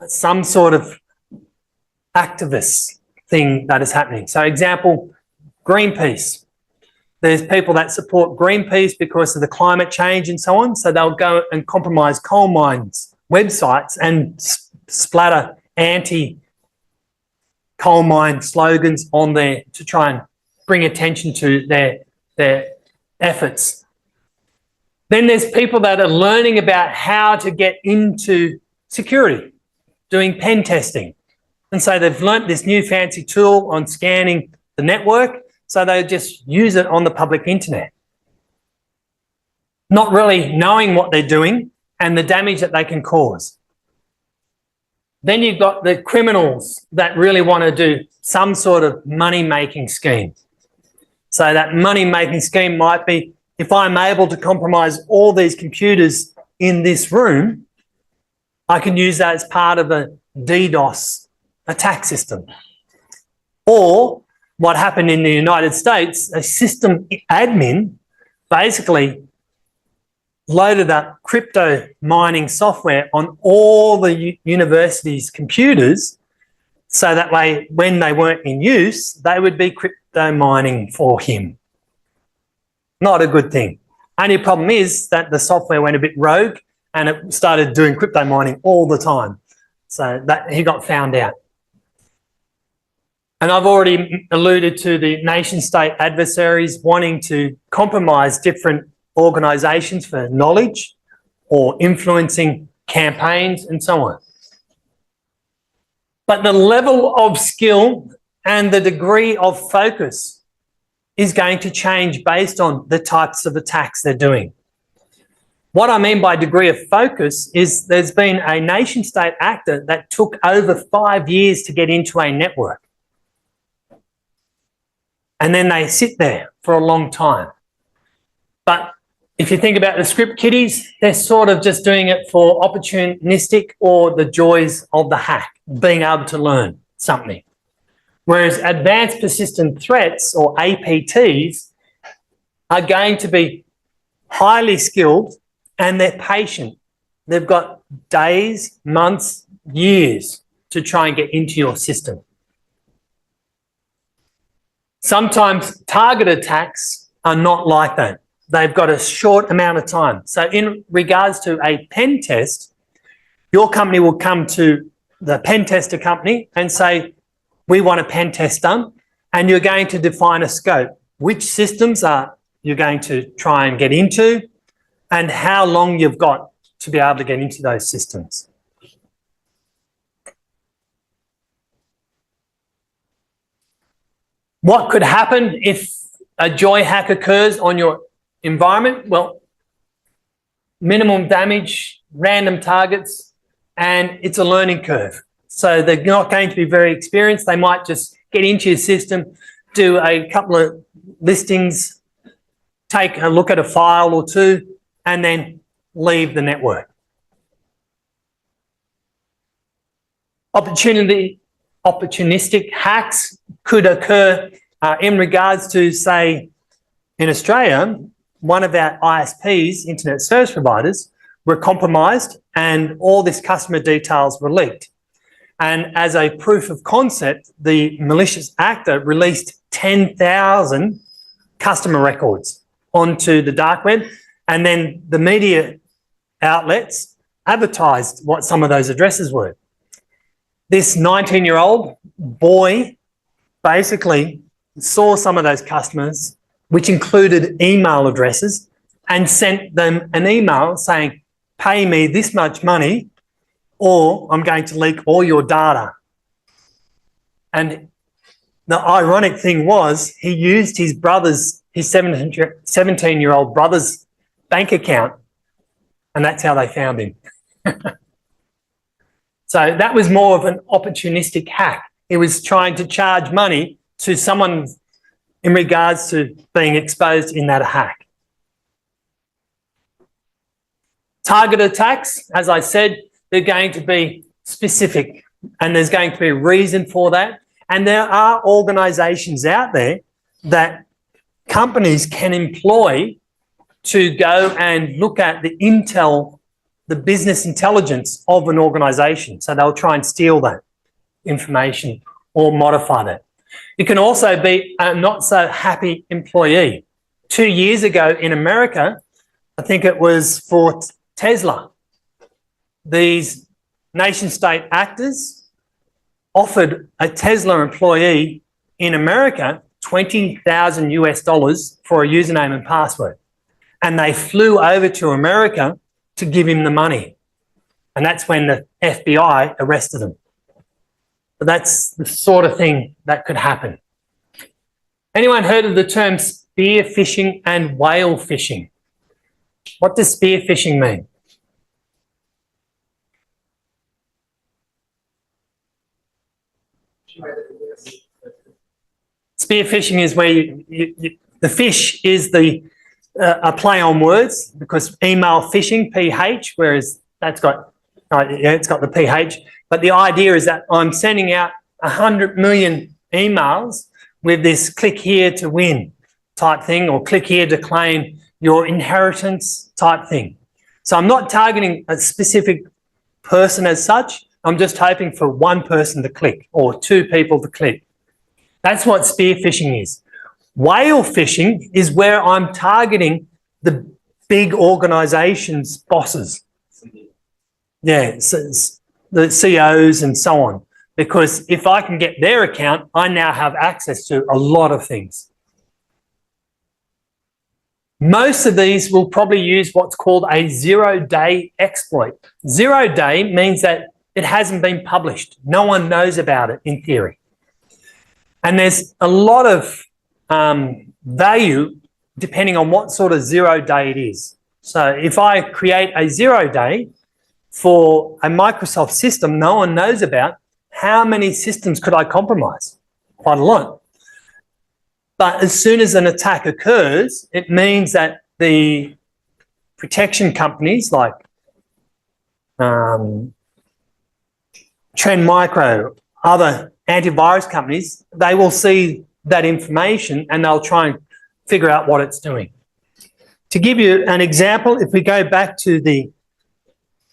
some sort of activist thing that is happening. So example, Greenpeace. There's people that support Greenpeace because of the climate change and so on. So they'll go and compromise coal mines websites and splatter anti-coal mine slogans on there to try and bring attention to their efforts. Then there's people that are learning about how to get into security, doing pen testing. And so they've learnt this new fancy tool on scanning the network, so they just use it on the public internet, not really knowing what they're doing and the damage that they can cause. Then you've got the criminals that really want to do some sort of money-making scheme. So that money-making scheme might be, if I'm able to compromise all these computers in this room, I can use that as part of a DDoS attack system. Or what happened in the United States, a system admin basically loaded up crypto mining software on all the university's computers, so that way when they weren't in use, they would be crypto mining for him. Not a good thing. Only problem is that the software went a bit rogue and it started doing crypto mining all the time. So that he got found out. And I've already alluded to the nation-state adversaries wanting to compromise different organisations for knowledge or influencing campaigns and so on. But the level of skill and the degree of focus is going to change based on the types of attacks they're doing. What I mean by degree of focus is there's been a nation-state actor that took over 5 years to get into a network. And then they sit there for a long time. But if you think about the script kiddies, they're sort of just doing it for opportunistic or the joys of the hack, being able to learn something. Whereas advanced persistent threats, or APTs, are going to be highly skilled and they're patient. They've got days, months, years to try and get into your system. Sometimes target attacks are not like that. They've got a short amount of time. So in regards to a pen test, your company will come to the pen tester company and say, we want a pen test done, and you're going to define a scope. Which systems are you're going to try and get into and how long you've got to be able to get into those systems. What could happen if a joy hack occurs on your environment? Well, minimum damage, random targets, and it's a learning curve. So they're not going to be very experienced. They might just get into your system, do a couple of listings, take a look at a file or two, and then leave the network. Opportunistic hacks could occur in regards to, say, in Australia, one of our ISPs, internet service providers, were compromised and all this customer details were leaked. And as a proof of concept, the malicious actor released 10,000 customer records onto the dark web, and then the media outlets advertised what some of those addresses were. This 19-year-old boy basically saw some of those customers, which included email addresses, and sent them an email saying, pay me this much money or I'm going to leak all your data. And the ironic thing was he used his brother's, his 17-year-old brother's bank account, and that's how they found him. So that was more of an opportunistic hack. He was trying to charge money to someone in regards to being exposed in that hack. Target attacks, as I said, they're going to be specific and there's going to be a reason for that. And there are organisations out there that companies can employ to go and look at the intel, the business intelligence of an organisation. So they'll try and steal that information or modify that. It can also be a not so happy employee. 2 years ago in America, I think it was for Tesla, these nation state actors offered a Tesla employee in America $20,000 US for a username and password. And they flew over to America to give him the money. And that's when the FBI arrested him. But that's the sort of thing that could happen. Anyone heard of the term spear phishing and whale phishing? What does spear phishing mean? Spear phishing is where the fish is a play on words, because email phishing, PH, whereas that's got, it's got the PH. But the idea is that I'm sending out 100 million emails with this click here to win type thing, or click here to claim your inheritance type thing. So I'm not targeting a specific person as such. I'm just hoping for one person to click or two people to click. That's what spear phishing is. Whale phishing is where I'm targeting the big organisations' bosses. Yeah, so the CEOs and so on. Because if I can get their account, I now have access to a lot of things. Most of these will probably use what's called a zero-day exploit. 0 day means that it hasn't been published. No one knows about it in theory. And there's a lot of value depending on what sort of 0 day it is. So if I create a 0 day for a Microsoft system no one knows about, how many systems could I compromise? Quite a lot. But as soon as an attack occurs, it means that the protection companies like Trend Micro, other antivirus companies, they will see that information and they'll try and figure out what it's doing. To give you an example, if we go back to the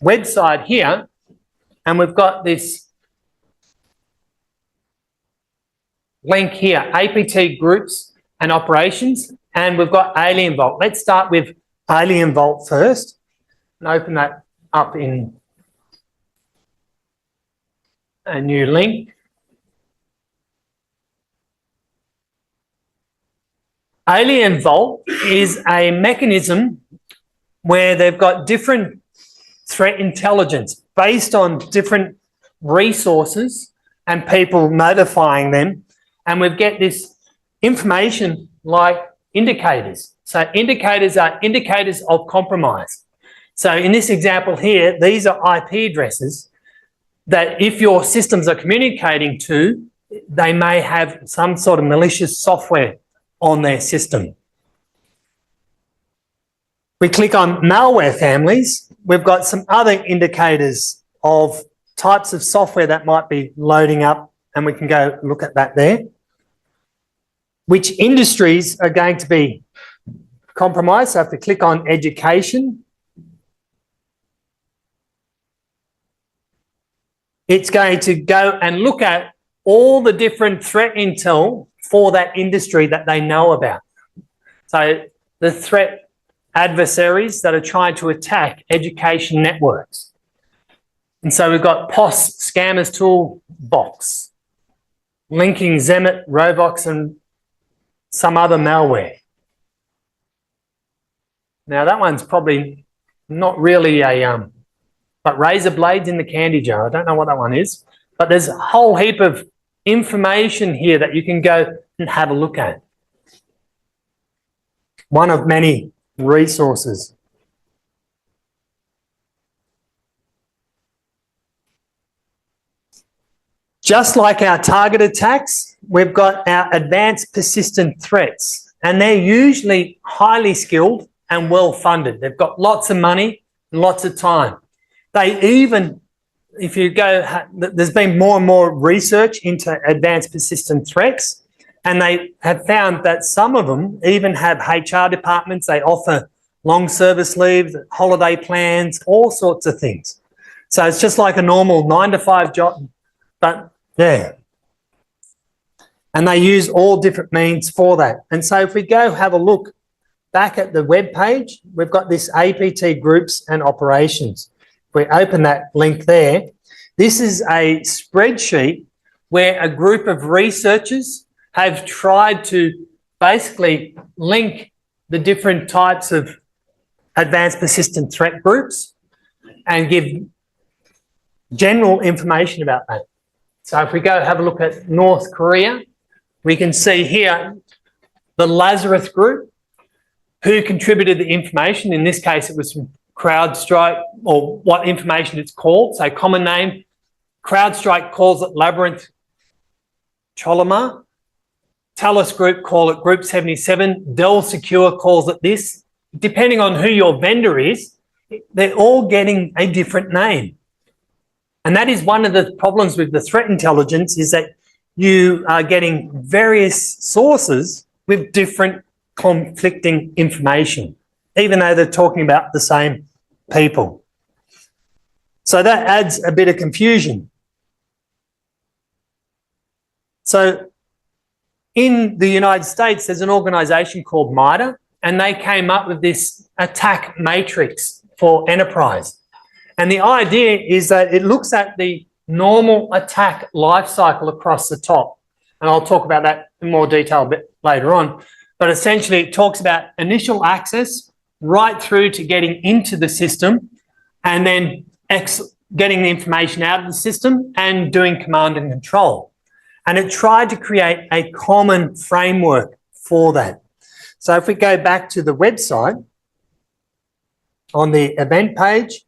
website here, and we've got this link here, APT groups and operations, and we've got AlienVault. Let's start with AlienVault first and open that up in a new link. AlienVault is a mechanism where they've got different threat intelligence based on different resources and people notifying them. And we get this information like indicators. So indicators are indicators of compromise. So in this example here, these are IP addresses that if your systems are communicating to, they may have some sort of malicious software on their system. We click on malware families. We've got some other indicators of types of software that might be loading up, and we can go look at that there. Which industries are going to be compromised? So if we click on education, it's going to go and look at all the different threat intel for that industry that they know about. So the threat adversaries that are trying to attack education networks. And so we've got POS, Scammers Toolbox, linking Zemet, Robox, and some other malware. Now that one's probably not really a, but razor blades in the candy jar. I don't know what that one is, but there's a whole heap of information here that you can go and have a look at. One of many resources. Just like our target attacks, we've got our advanced persistent threats, and they're usually highly skilled and well-funded. They've got lots of money and lots of time. They even, if you go, there's been more and more research into advanced persistent threats, and they have found that some of them even have HR departments. They offer long service leave, holiday plans, all sorts of things. So it's just like a normal 9-to-5 job, but yeah. And they use all different means for that. And so if we go have a look back at the web page, we've got this APT groups and operations. If we open that link there, this is a spreadsheet where a group of researchers have tried to basically link the different types of advanced persistent threat groups and give general information about that. So if we go have a look at North Korea, we can see here the Lazarus group, who contributed the information. In this case, it was from CrowdStrike, or what information it's called. So common name, CrowdStrike calls it Labyrinth Choloma. Talos Group call it Group 77. Dell Secure calls it this. Depending on who your vendor is, they're all getting a different name. And that is one of the problems with the threat intelligence, is that you are getting various sources with different conflicting information, even though they're talking about the same people. So that adds a bit of confusion. So in the United States, there's an organization called MITRE, and they came up with this attack matrix for enterprise. And the idea is that it looks at the normal attack life cycle across the top. And I'll talk about that in more detail a bit later on. But essentially, it talks about initial access right through to getting into the system, and then getting the information out of the system and doing command and control. And it tried to create a common framework for that. So if we go back to the website, on the event page,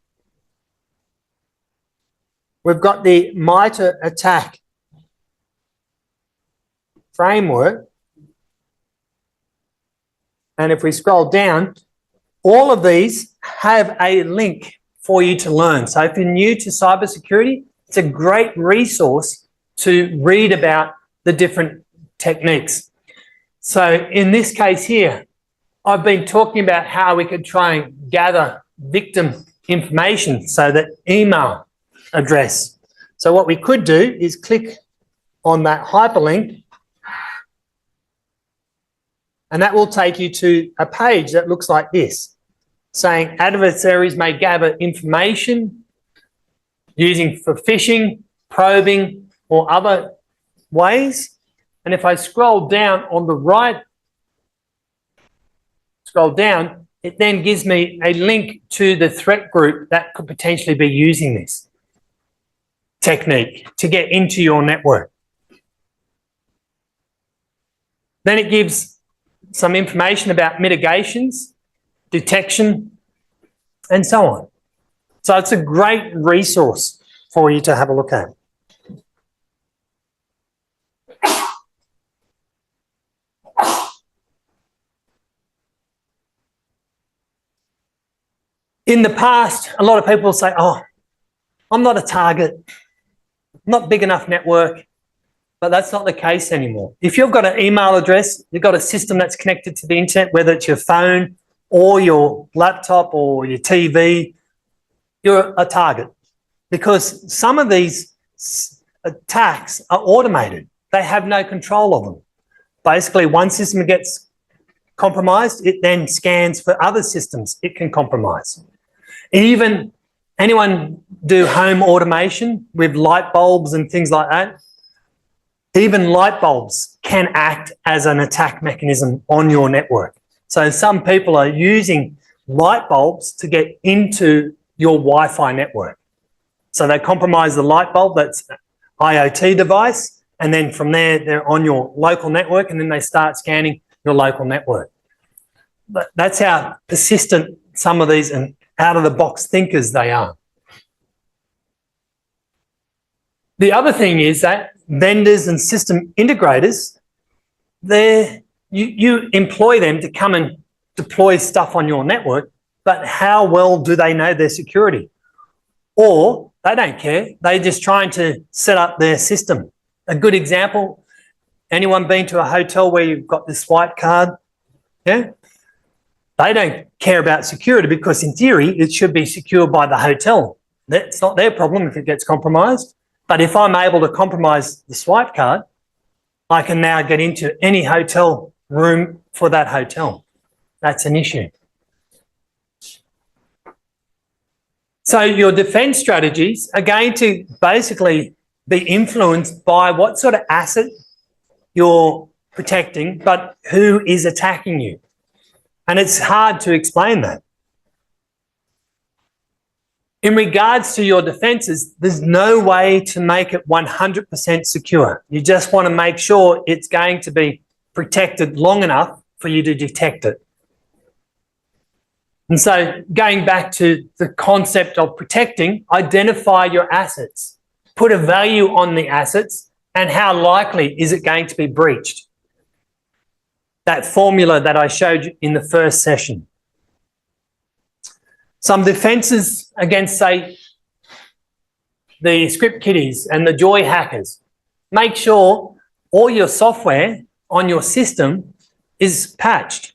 we've got the MITRE attack framework. And if we scroll down, all of these have a link for you to learn. So if you're new to cybersecurity, it's a great resource to read about the different techniques. So in this case here, I've been talking about how we could try and gather victim information, so that email address. So what we could do is click on that hyperlink, and that will take you to a page that looks like this, saying adversaries may gather information using for phishing, probing, or other ways. And if I scroll down on the right, scroll down, it then gives me a link to the threat group that could potentially be using this technique to get into your network. Then it gives some information about mitigations, detection, and so on. So it's a great resource for you to have a look at. In the past, a lot of people say, oh, I'm not a target, not big enough network, but that's not the case anymore. If you've got an email address, you've got a system that's connected to the internet, whether it's your phone or your laptop or your TV, you're a target, because some of these attacks are automated. They have no control of them. Basically, one system gets compromised, it then scans for other systems it can compromise. Even anyone do home automation with light bulbs and things like that? Even light bulbs can act as an attack mechanism on your network. So some people are using light bulbs to get into your Wi-Fi network. So they compromise the light bulb, that's an IoT device, and then from there, they're on your local network, and then they start scanning your local network. But that's how persistent some of these and out-of-the-box thinkers they are. The other thing is that vendors and system integrators, you employ them to come and deploy stuff on your network, but how well do they know their security? Or they don't care. They're just trying to set up their system. A good example, anyone been to a hotel where you've got this swipe card? Yeah. They don't care about security because in theory, it should be secured by the hotel. That's not their problem if it gets compromised. But if I'm able to compromise the swipe card, I can now get into any hotel room for that hotel. That's an issue. So your defense strategies are going to basically be influenced by what sort of asset you're protecting, but who is attacking you. And it's hard to explain that. In regards to your defenses, there's no way to make it 100% secure. You just want to make sure it's going to be protected long enough for you to detect it. And so going back to the concept of protecting, identify your assets, put a value on the assets, and how likely is it going to be breached? That formula that I showed you in the first session. Some defenses against, say, the script kiddies and the joy hackers. Make sure all your software on your system is patched.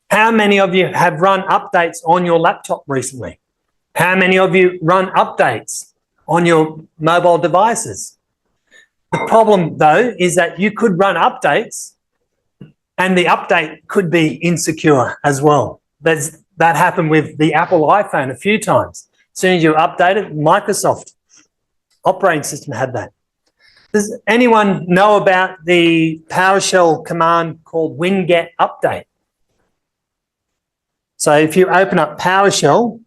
How many of you have run updates on your laptop recently? How many of you run updates on your mobile devices? The problem, though, is that you could run updates and the update could be insecure as well. That happened with the Apple iPhone a few times. As soon as you update it, Microsoft operating system had that. Does anyone know about the PowerShell command called winget update? So if you open up PowerShell,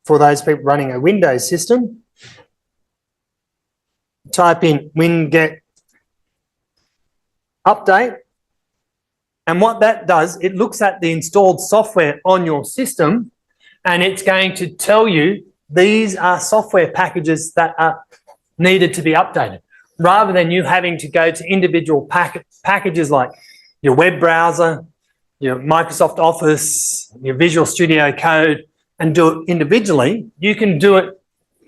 for those people running a Windows system, type in winget update. And what that does, it looks at the installed software on your system and it's going to tell you these are software packages that are needed to be updated, rather than you having to go to individual packages like your web browser, your Microsoft Office, your Visual Studio Code, and do it individually. You can do it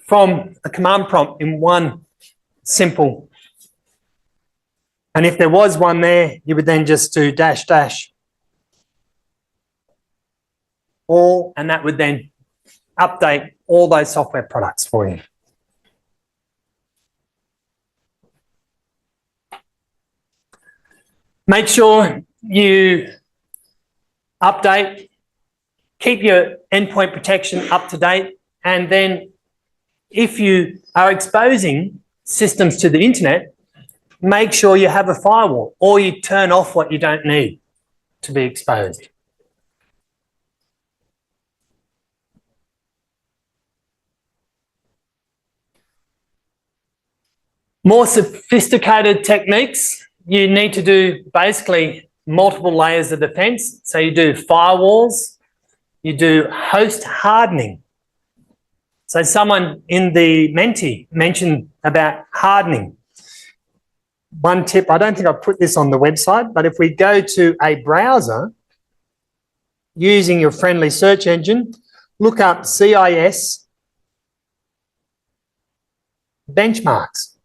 from a command prompt in one simple. And if there was one there, you would then just do -- all, and that would then update all those software products for you. Make sure you update, keep your endpoint protection up to date, and then if you are exposing systems to the internet, make sure you have a firewall or you turn off what you don't need to be exposed. More sophisticated techniques, you need to do basically multiple layers of defense. So you do firewalls, you do host hardening. So someone in the Menti mentioned about hardening. One tip, I don't think I put this on the website, but if we go to a browser using your friendly search engine, look up CIS benchmarks.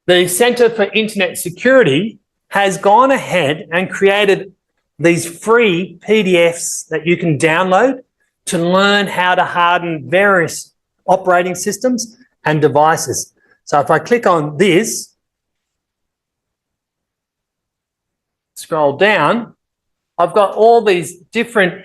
The Centre for Internet Security has gone ahead and created these free PDFs that you can download to learn how to harden various operating systems and devices. So if I click on this, scroll down, I've got all these different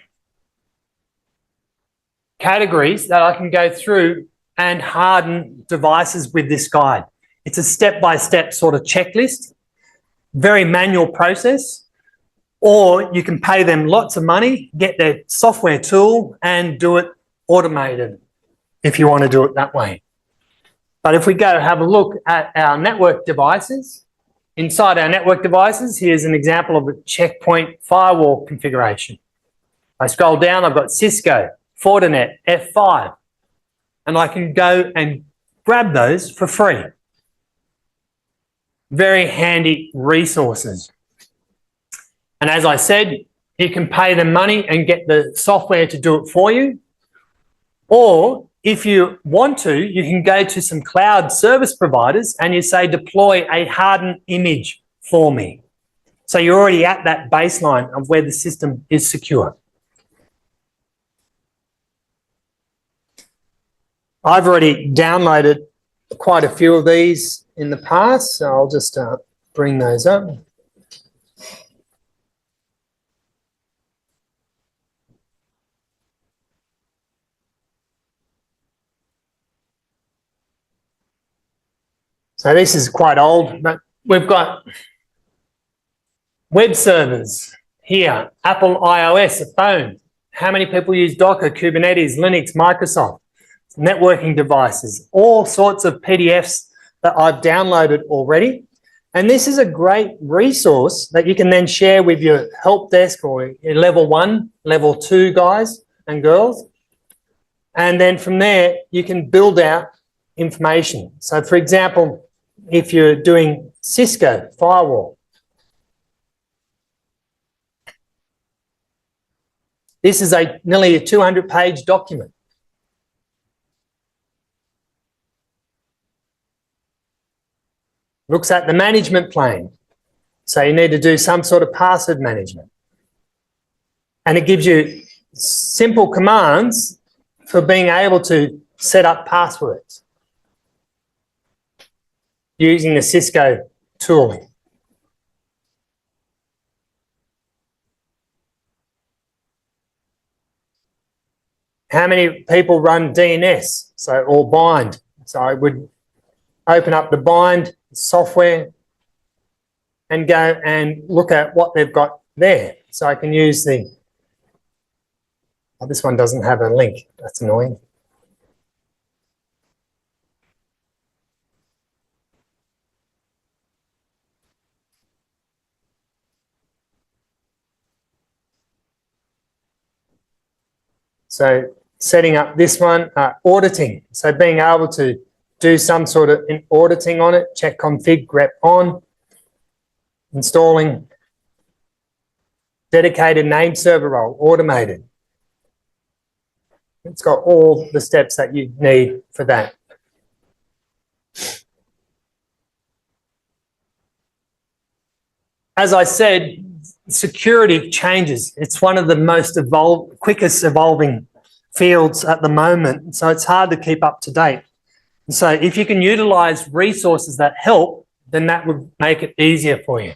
categories that I can go through and harden devices with this guide. It's a step-by-step sort of checklist, very manual process, or you can pay them lots of money, get their software tool and do it automated if you want to do it that way. But if we go have a look at our network devices, inside our network devices, here's an example of a checkpoint firewall configuration. I scroll down, I've got Cisco, Fortinet, F5, and I can go and grab those for free. Very handy resources. And as I said, you can pay them money and get the software to do it for you. Or if you want to, you can go to some cloud service providers and you say, deploy a hardened image for me. So you're already at that baseline of where the system is secure. I've already downloaded quite a few of these in the past, so I'll just bring those up. So this is quite old, but we've got web servers here, Apple iOS, a phone. How many people use Docker, Kubernetes, Linux, Microsoft? Networking devices, all sorts of PDFs that I've downloaded already. And this is a great resource that you can then share with your help desk or your level 1, level 2 guys and girls. And then from there, you can build out information. So for example, if you're doing Cisco firewall, this is nearly a 200-page document. Looks at the management plane. So you need to do some sort of password management. And it gives you simple commands for being able to set up passwords using the Cisco tooling. How many people run DNS? So, or bind. So I would open up the bind software and go and look at what they've got there. So I can use the, oh, this one doesn't have a link. That's annoying. So setting up this one, auditing. So being able to do some sort of auditing on it, check config, grep on, installing dedicated name server role, automated. It's got all the steps that you need for that. As I said, security changes. It's one of the most quickest evolving fields at the moment, so it's hard to keep up to date. So if you can utilize resources that help, then that would make it easier for you.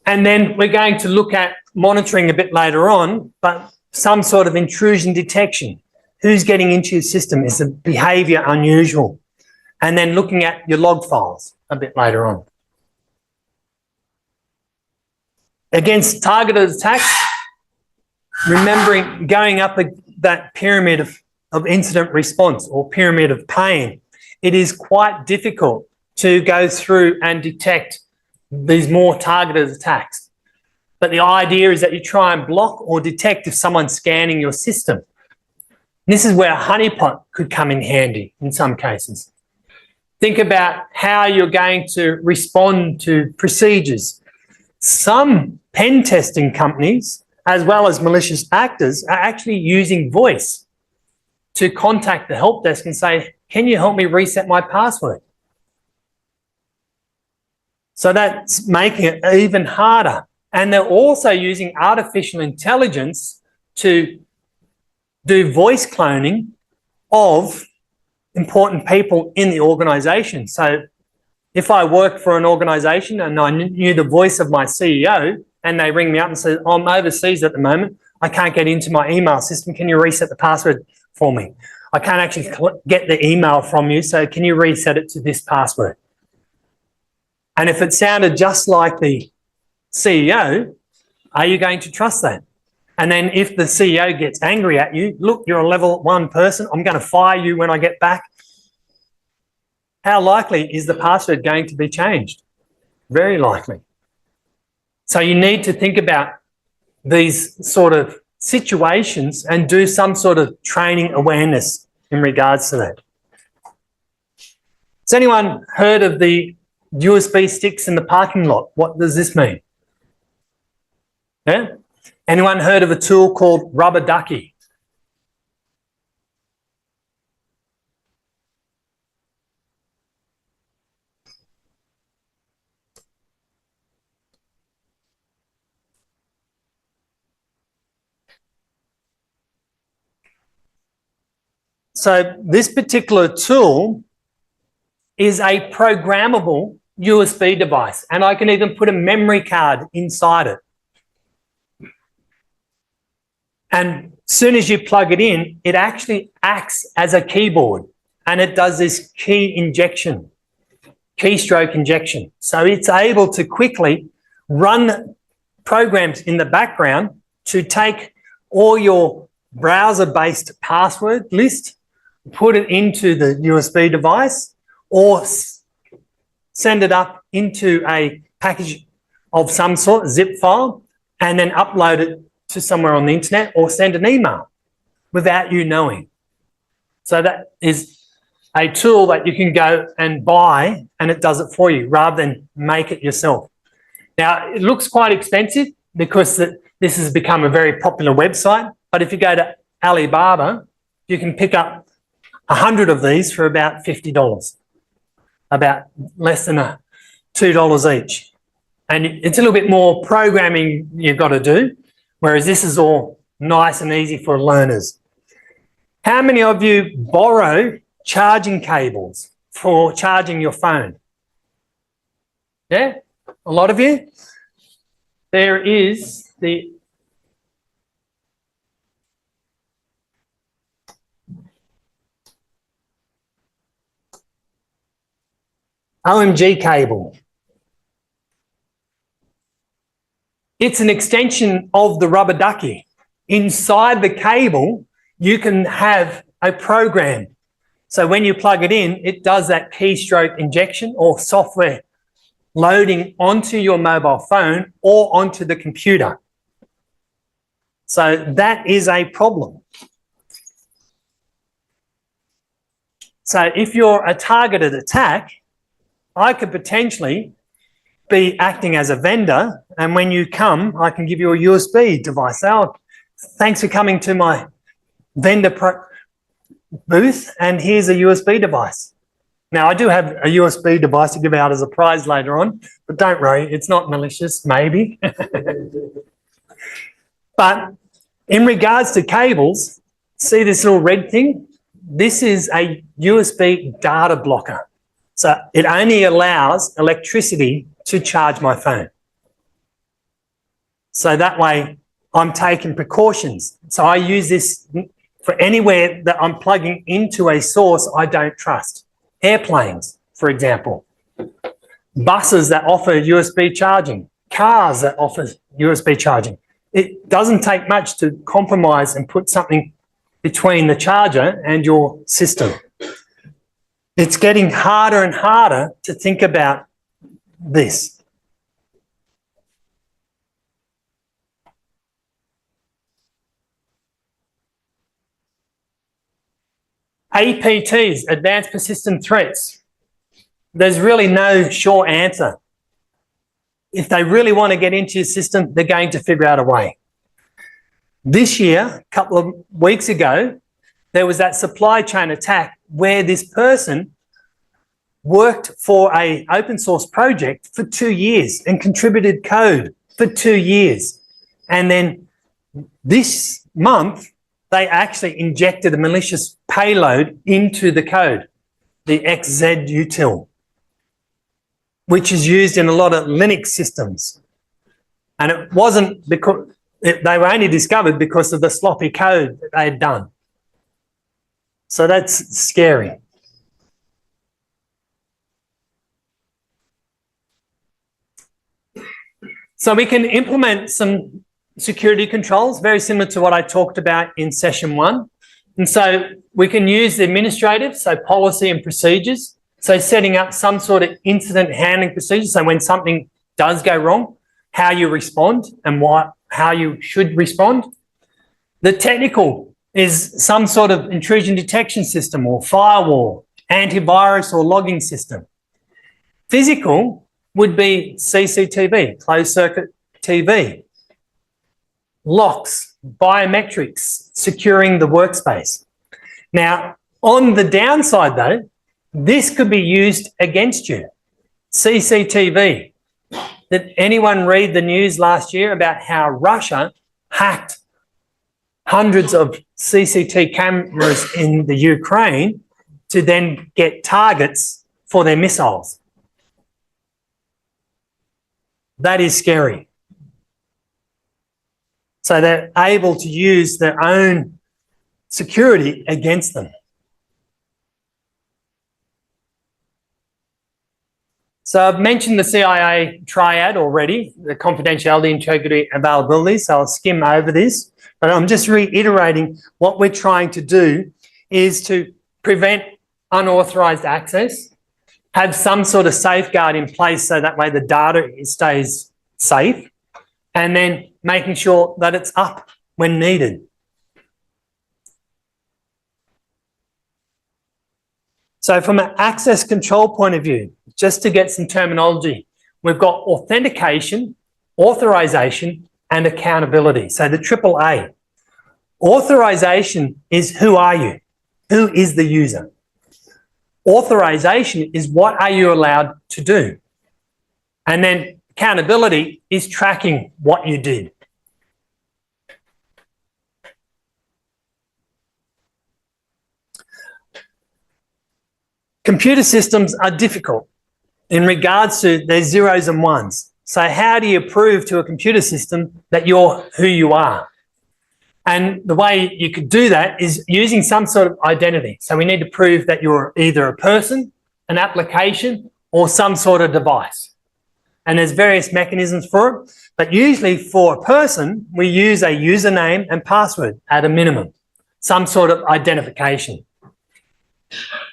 And then we're going to look at monitoring a bit later on, but some sort of intrusion detection. Who's getting into your system? Is the behavior unusual? And then looking at your log files a bit later on. Against targeted attacks, remembering going up that pyramid of incident response or pyramid of pain, it is quite difficult to go through and detect these more targeted attacks. But the idea is that you try and block or detect if someone's scanning your system. This is where a honeypot could come in handy in some cases. Think about how you're going to respond to procedures. Some pen testing companies, as well as malicious actors, are actually using voice to contact the help desk and say, can you help me reset my password? So that's making it even harder. And they're also using artificial intelligence to do voice cloning of important people in the organization. So if I work for an organization and I knew the voice of my CEO and they ring me up and say, I'm overseas at the moment, I can't get into my email system, can you reset the password for me? I can't actually get the email from you, so can you reset it to this password? And if it sounded just like the CEO, are you going to trust that? And then if the CEO gets angry at you, look, you're a level 1 person, I'm going to fire you when I get back. How likely is the password going to be changed? Very likely. So you need to think about these sort of situations and do some sort of training awareness in regards to that. Has anyone heard of the USB sticks in the parking lot? What does this mean? Yeah? Anyone heard of a tool called rubber ducky? So this particular tool is a programmable USB device, and I can even put a memory card inside it. And as soon as you plug it in, it actually acts as a keyboard, and it does this keystroke injection. So it's able to quickly run programs in the background to take all your browser-based password list, put it into the USB device, or send it up into a package of some sort, zip file, and then upload it to somewhere on the internet or send an email without you knowing. So that is a tool that you can go and buy, and it does it for you rather than make it yourself. Now, it looks quite expensive because this has become a very popular website, but if you go to Alibaba, you can pick up 100 of these for about $50, about less than $2 each. And it's a little bit more programming you've got to do, whereas this is all nice and easy for learners. How many of you borrow charging cables for charging your phone? Yeah, a lot of you. There is the OMG cable. It's an extension of the rubber ducky. Inside the cable, you can have a program. So when you plug it in, it does that keystroke injection or software loading onto your mobile phone or onto the computer. So that is a problem. So if you're a targeted attack, I could potentially be acting as a vendor, and when you come, I can give you a USB device. Oh, thanks for coming to my vendor booth, and here's a USB device. Now, I do have a USB device to give out as a prize later on, but don't worry, it's not malicious, maybe. But in regards to cables, see this little red thing? This is a USB data blocker. So it only allows electricity to charge my phone. So that way I'm taking precautions. So I use this for anywhere that I'm plugging into a source I don't trust. Airplanes, for example. Buses that offer USB charging. Cars that offer USB charging. It doesn't take much to compromise and put something between the charger and your system. It's getting harder and harder to think about this. APTs, Advanced Persistent Threats. There's really no short answer. If they really want to get into your system, they're going to figure out a way. This year, a couple of weeks ago, there was that supply chain attack where this person worked for an open source project for 2 years and contributed code for 2 years. And then this month, they actually injected a malicious payload into the code, the XZUtil, which is used in a lot of Linux systems. And it wasn't because they were only discovered because of the sloppy code that they had done. So that's scary. So we can implement some security controls, very similar to what I talked about in session 1. And so we can use the administrative, so policy and procedures. So setting up some sort of incident handling procedure. So when something does go wrong, how you respond and how you should respond. The technical is some sort of intrusion detection system or firewall, antivirus or logging system. Physical would be CCTV, closed circuit TV, locks, biometrics, securing the workspace. Now, on the downside though, this could be used against you. CCTV. Did anyone read the news last year about how Russia hacked hundreds of CCTV cameras in the Ukraine to then get targets for their missiles? That is scary. So they're able to use their own security against them. So I've mentioned the CIA triad already, the confidentiality, integrity, availability. So I'll skim over this, but I'm just reiterating what we're trying to do is to prevent unauthorized access, have some sort of safeguard in place so that way the data stays safe, and then making sure that it's up when needed. So from an access control point of view, just to get some terminology, we've got authentication, authorization, and accountability. So the AAA. Authorization is who are you? Who is the user? Authorization is what are you allowed to do? And then accountability is tracking what you did. Computer systems are difficult in regards to their zeros and ones. So how do you prove to a computer system that you're who you are? And the way you could do that is using some sort of identity. So we need to prove that you're either a person, an application, or some sort of device. And there's various mechanisms for it. But usually for a person, we use a username and password at a minimum, some sort of identification.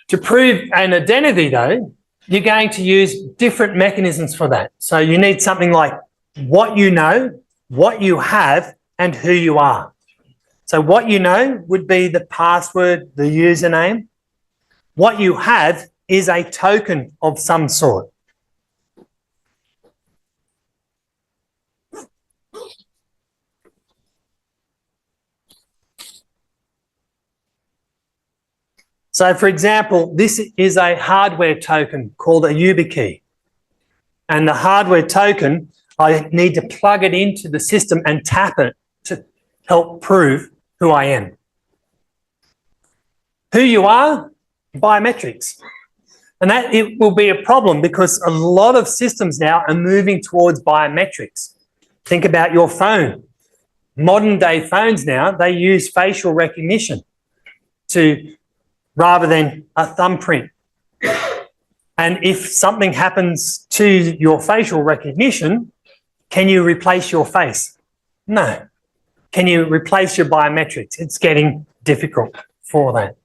To prove an identity, though, you're going to use different mechanisms for that. So you need something like what you know, what you have, and who you are. So what you know would be the password, the username. What you have is a token of some sort. So, for example, this is a hardware token called a YubiKey. And the hardware token, I need to plug it into the system and tap it to help prove who I am. Who you are, biometrics. And that it will be a problem because a lot of systems now are moving towards biometrics. Think about your phone. Modern day phones now, they use facial recognition rather than a thumbprint. And if something happens to your facial recognition, can you replace your face? No. Can you replace your biometrics? It's getting difficult for that.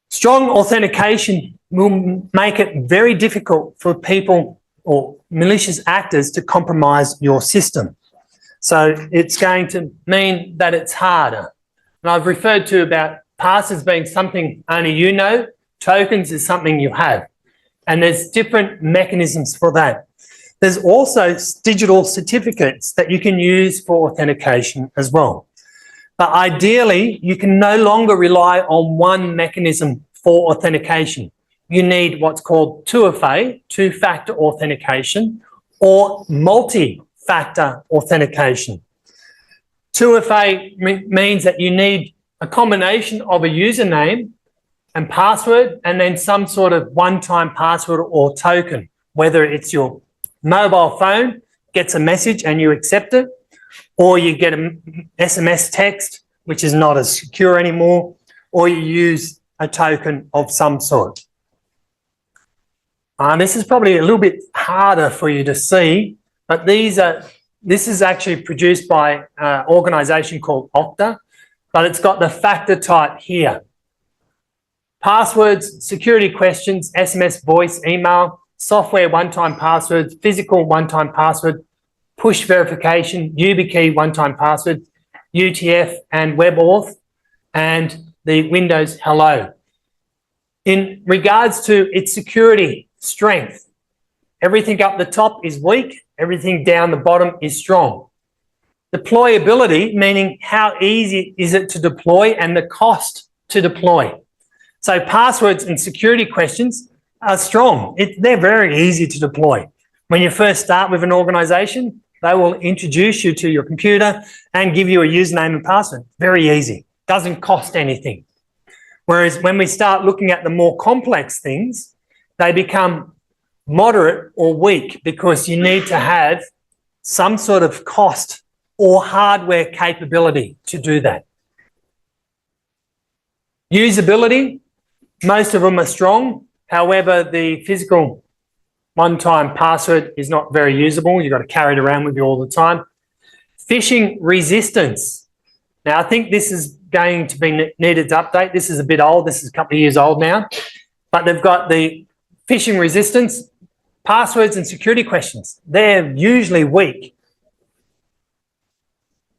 Strong authentication will make it very difficult for people or malicious actors to compromise your system. So it's going to mean that it's harder. And I've referred to about passes being something only you know, tokens is something you have. And there's different mechanisms for that. There's also digital certificates that you can use for authentication as well. But ideally, you can no longer rely on one mechanism for authentication. You need what's called 2FA, two-factor authentication, or multi-factor authentication. 2FA means that you need a combination of a username and password and then some sort of one-time password or token, whether it's your mobile phone gets a message and you accept it, or you get an SMS text, which is not as secure anymore, or you use a token of some sort. This is probably a little bit harder for you to see, but this is actually produced by an organisation called Okta, but it's got the factor type here. Passwords, security questions, SMS, voice, email, software one-time passwords, physical one-time password, push verification, YubiKey one-time password, UTF and WebAuth, and the Windows Hello. In regards to its security strength, everything up the top is weak, everything down the bottom is strong. Deployability, meaning how easy is it to deploy and the cost to deploy. So passwords and security questions are strong. They're very easy to deploy. When you first start with an organization, they will introduce you to your computer and give you a username and password. Very easy. Doesn't cost anything. Whereas when we start looking at the more complex things, they become moderate or weak because you need to have some sort of cost or hardware capability to do that. Usability, most of them are strong. However, the physical one-time password is not very usable. You've got to carry it around with you all the time. Phishing resistance. Now, I think this is going to be needed to update. This is a bit old. This is a couple of years old now. But they've got the phishing resistance, passwords and security questions. They're usually weak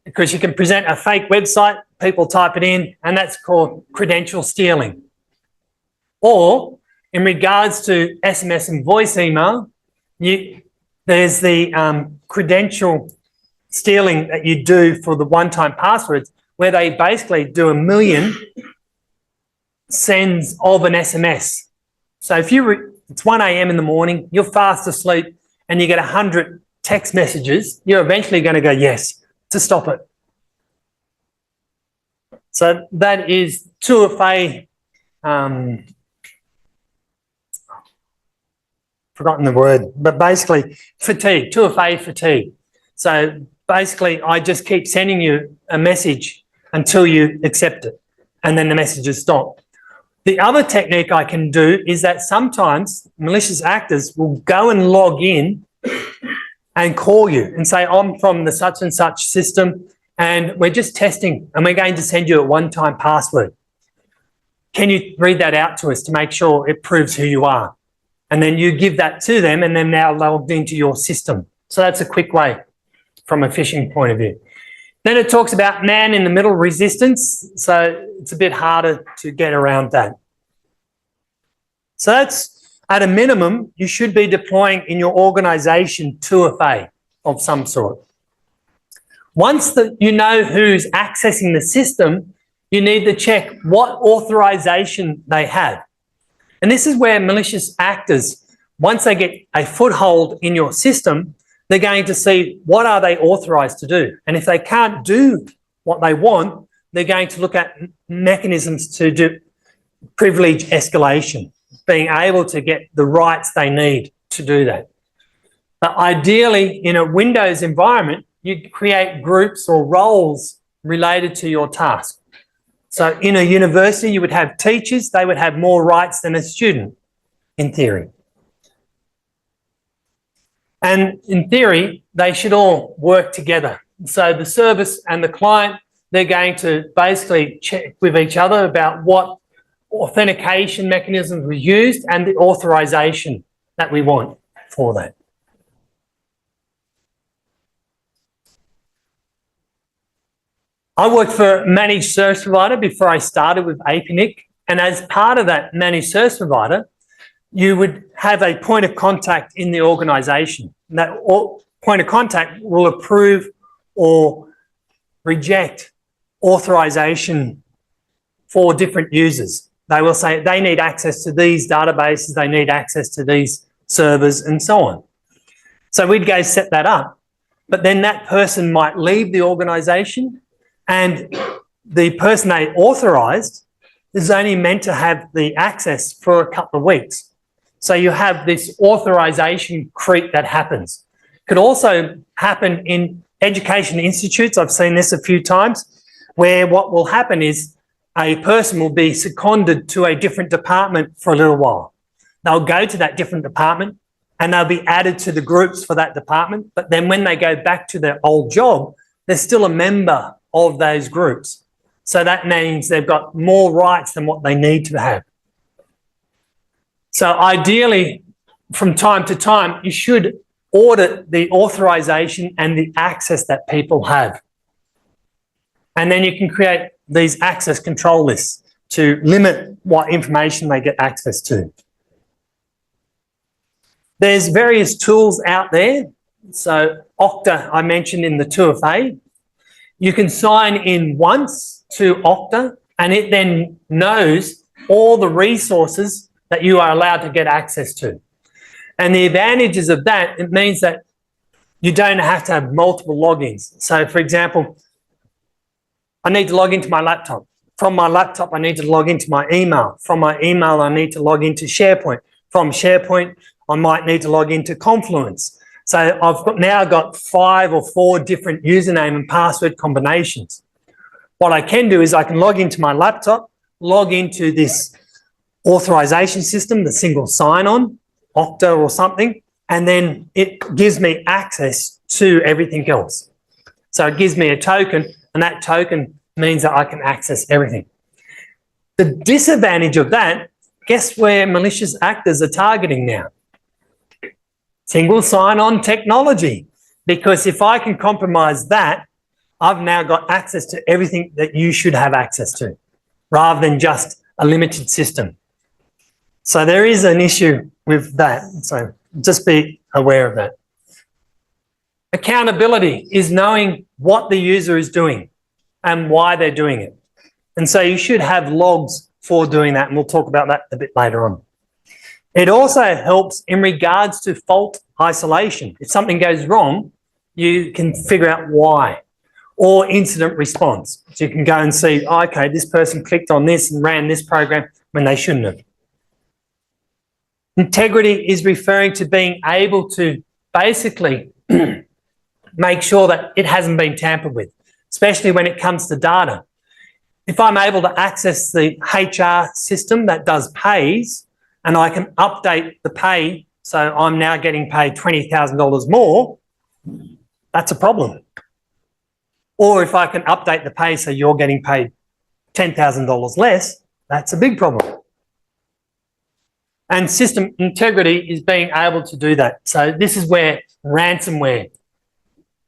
because you can present a fake website, people type it in, and that's called credential stealing. Or in regards to SMS and voice email, there's the credential stealing that you do for the one-time passwords, where they basically do 1 million sends of an SMS. So if it's 1 a.m. in the morning, you're fast asleep, and you get 100 text messages, you're eventually going to go yes to stop it. So that is 2FA. Forgotten the word, but basically fatigue, 2FA fatigue. So basically I just keep sending you a message until you accept it, and then the messages stop. The other technique I can do is that sometimes malicious actors will go and log in and call you and say, I'm from the such and such system and we're just testing and we're going to send you a one-time password. Can you read that out to us to make sure it proves who you are? And then you give that to them and they're now logged into your system. So that's a quick way from a phishing point of view. Then it talks about man-in-the-middle resistance. So it's a bit harder to get around that. So that's, at a minimum, you should be deploying in your organisation 2FA of some sort. Once you know who's accessing the system, you need to check what authorization they have. And this is where malicious actors, once they get a foothold in your system, they're going to see what are they authorized to do. And if they can't do what they want, they're going to look at mechanisms to do privilege escalation, being able to get the rights they need to do that. But ideally, in a Windows environment, you create groups or roles related to your task. So in a university, you would have teachers. They would have more rights than a student, in theory. And in theory, they should all work together. So the service and the client, they're going to basically check with each other about what authentication mechanisms were used and the authorization that we want for that. I worked for a managed service provider before I started with APNIC, and as part of that managed service provider, you would have a point of contact in the organisation. That point of contact will approve or reject authorization for different users. They will say they need access to these databases, they need access to these servers, and so on. So we'd go set that up, but then that person might leave the organisation, and the person they authorised is only meant to have the access for a couple of weeks. So you have this authorisation creep that happens. Could also happen in education institutes. I've seen this a few times, where what will happen is a person will be seconded to a different department for a little while. They'll go to that different department and they'll be added to the groups for that department. But then when they go back to their old job, they're still a member of those groups. So that means they've got more rights than what they need to have. So ideally, from time to time, you should audit the authorization and the access that people have. And then you can create these access control lists to limit what information they get access to. There's various tools out there. So Okta, I mentioned in the 2FA. You can sign in once to Okta and it then knows all the resources that you are allowed to get access to. And the advantages of that, it means that you don't have to have multiple logins. So for example, I need to log into my laptop. From my laptop, I need to log into my email. From my email, I need to log into SharePoint. From SharePoint, I might need to log into Confluence. So I've now got 5 or 4 different username and password combinations. What I can do is I can log into my laptop, log into this authorization system, the single sign-on, Okta or something, and then it gives me access to everything else. So it gives me a token, and that token means that I can access everything. The disadvantage of that, guess where malicious actors are targeting now? Single sign-on technology. Because if I can compromise that, I've now got access to everything that you should have access to, rather than just a limited system. So there is an issue with that. So just be aware of that. Accountability is knowing what the user is doing and why they're doing it. And so you should have logs for doing that, and we'll talk about that a bit later on. It also helps in regards to fault isolation. If something goes wrong, you can figure out why. Or incident response. So you can go and see, okay, this person clicked on this and ran this program when they shouldn't have. Integrity is referring to being able to basically make sure that it hasn't been tampered with, especially when it comes to data. If I'm able to access the HR system that does pays and I can update the pay, so I'm now getting paid $20,000 more, that's a problem. Or if I can update the pay so you're getting paid $10,000 less, that's a big problem. And system integrity is being able to do that. So this is where ransomware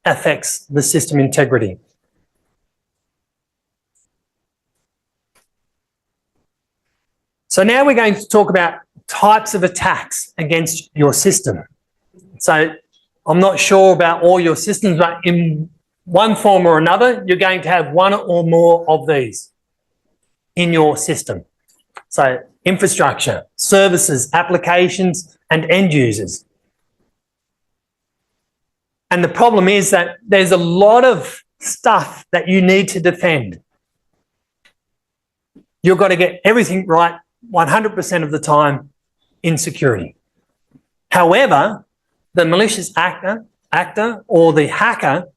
affects the system integrity. So now we're going to talk about types of attacks against your system. So I'm not sure about all your systems, but in one form or another, you're going to have one or more of these in your system. So infrastructure, services, applications, and end users. And the problem is that there's a lot of stuff that you need to defend. You've got to get everything right 100% of the time in security. However, the malicious actor or the hacker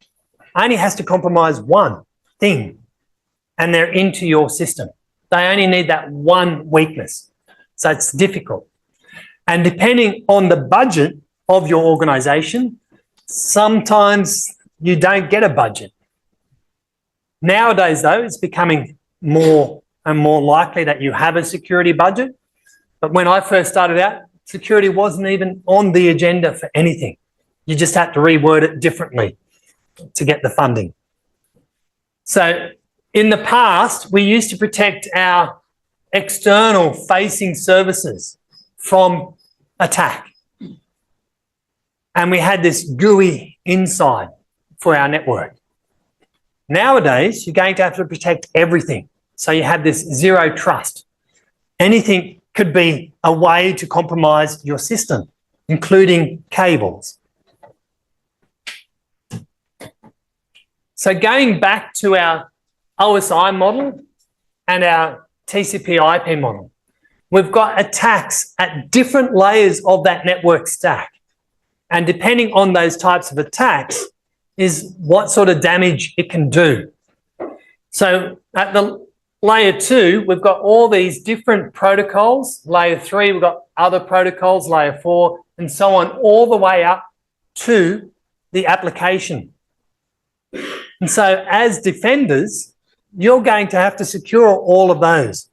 only has to compromise one thing and they're into your system. They only need that one weakness. So it's difficult. And depending on the budget of your organization, sometimes you don't get a budget. Nowadays, though, it's becoming more and more likely that you have a security budget. But when I first started out, security wasn't even on the agenda for anything. You just had to reword it differently to get the funding. So in the past, we used to protect our external facing services from attack. And we had this GUI inside for our network. Nowadays, you're going to have to protect everything. So you have this zero trust. Anything could be a way to compromise your system, including cables. So going back to our OSI model and our TCP/IP model, we've got attacks at different layers of that network stack. And depending on those types of attacks is what sort of damage it can do. So at the layer 2, we've got all these different protocols. Layer 3, we've got other protocols, layer 4, and so on, all the way up to the application. And so as defenders, you're going to have to secure all of those.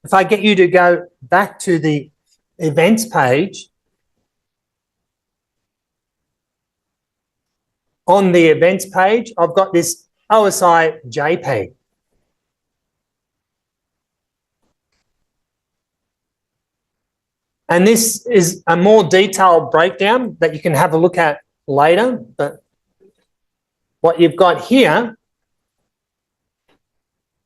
if I get you to go back to the events page, on the events page, I've got this OSI JPEG. And this is a more detailed breakdown that you can have a look at later. But what you've got here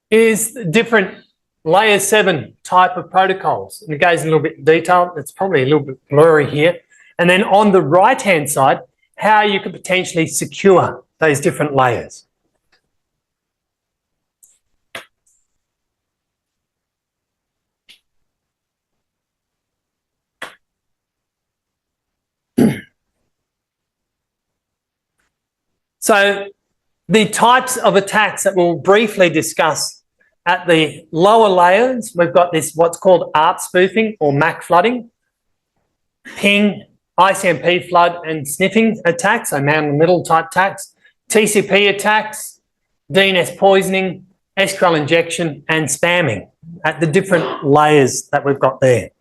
is different layer 7 type of protocols. And it goes in a little bit detailed. It's probably a little bit blurry here. And then on the right-hand side, how you could potentially secure those different layers. So the types of attacks that we'll briefly discuss at the lower layers, we've got this what's called ARP spoofing or MAC flooding, ping, ICMP flood and sniffing attacks, so man-in-the-middle type attacks, TCP attacks, DNS poisoning, SQL injection and spamming at the different layers that we've got there.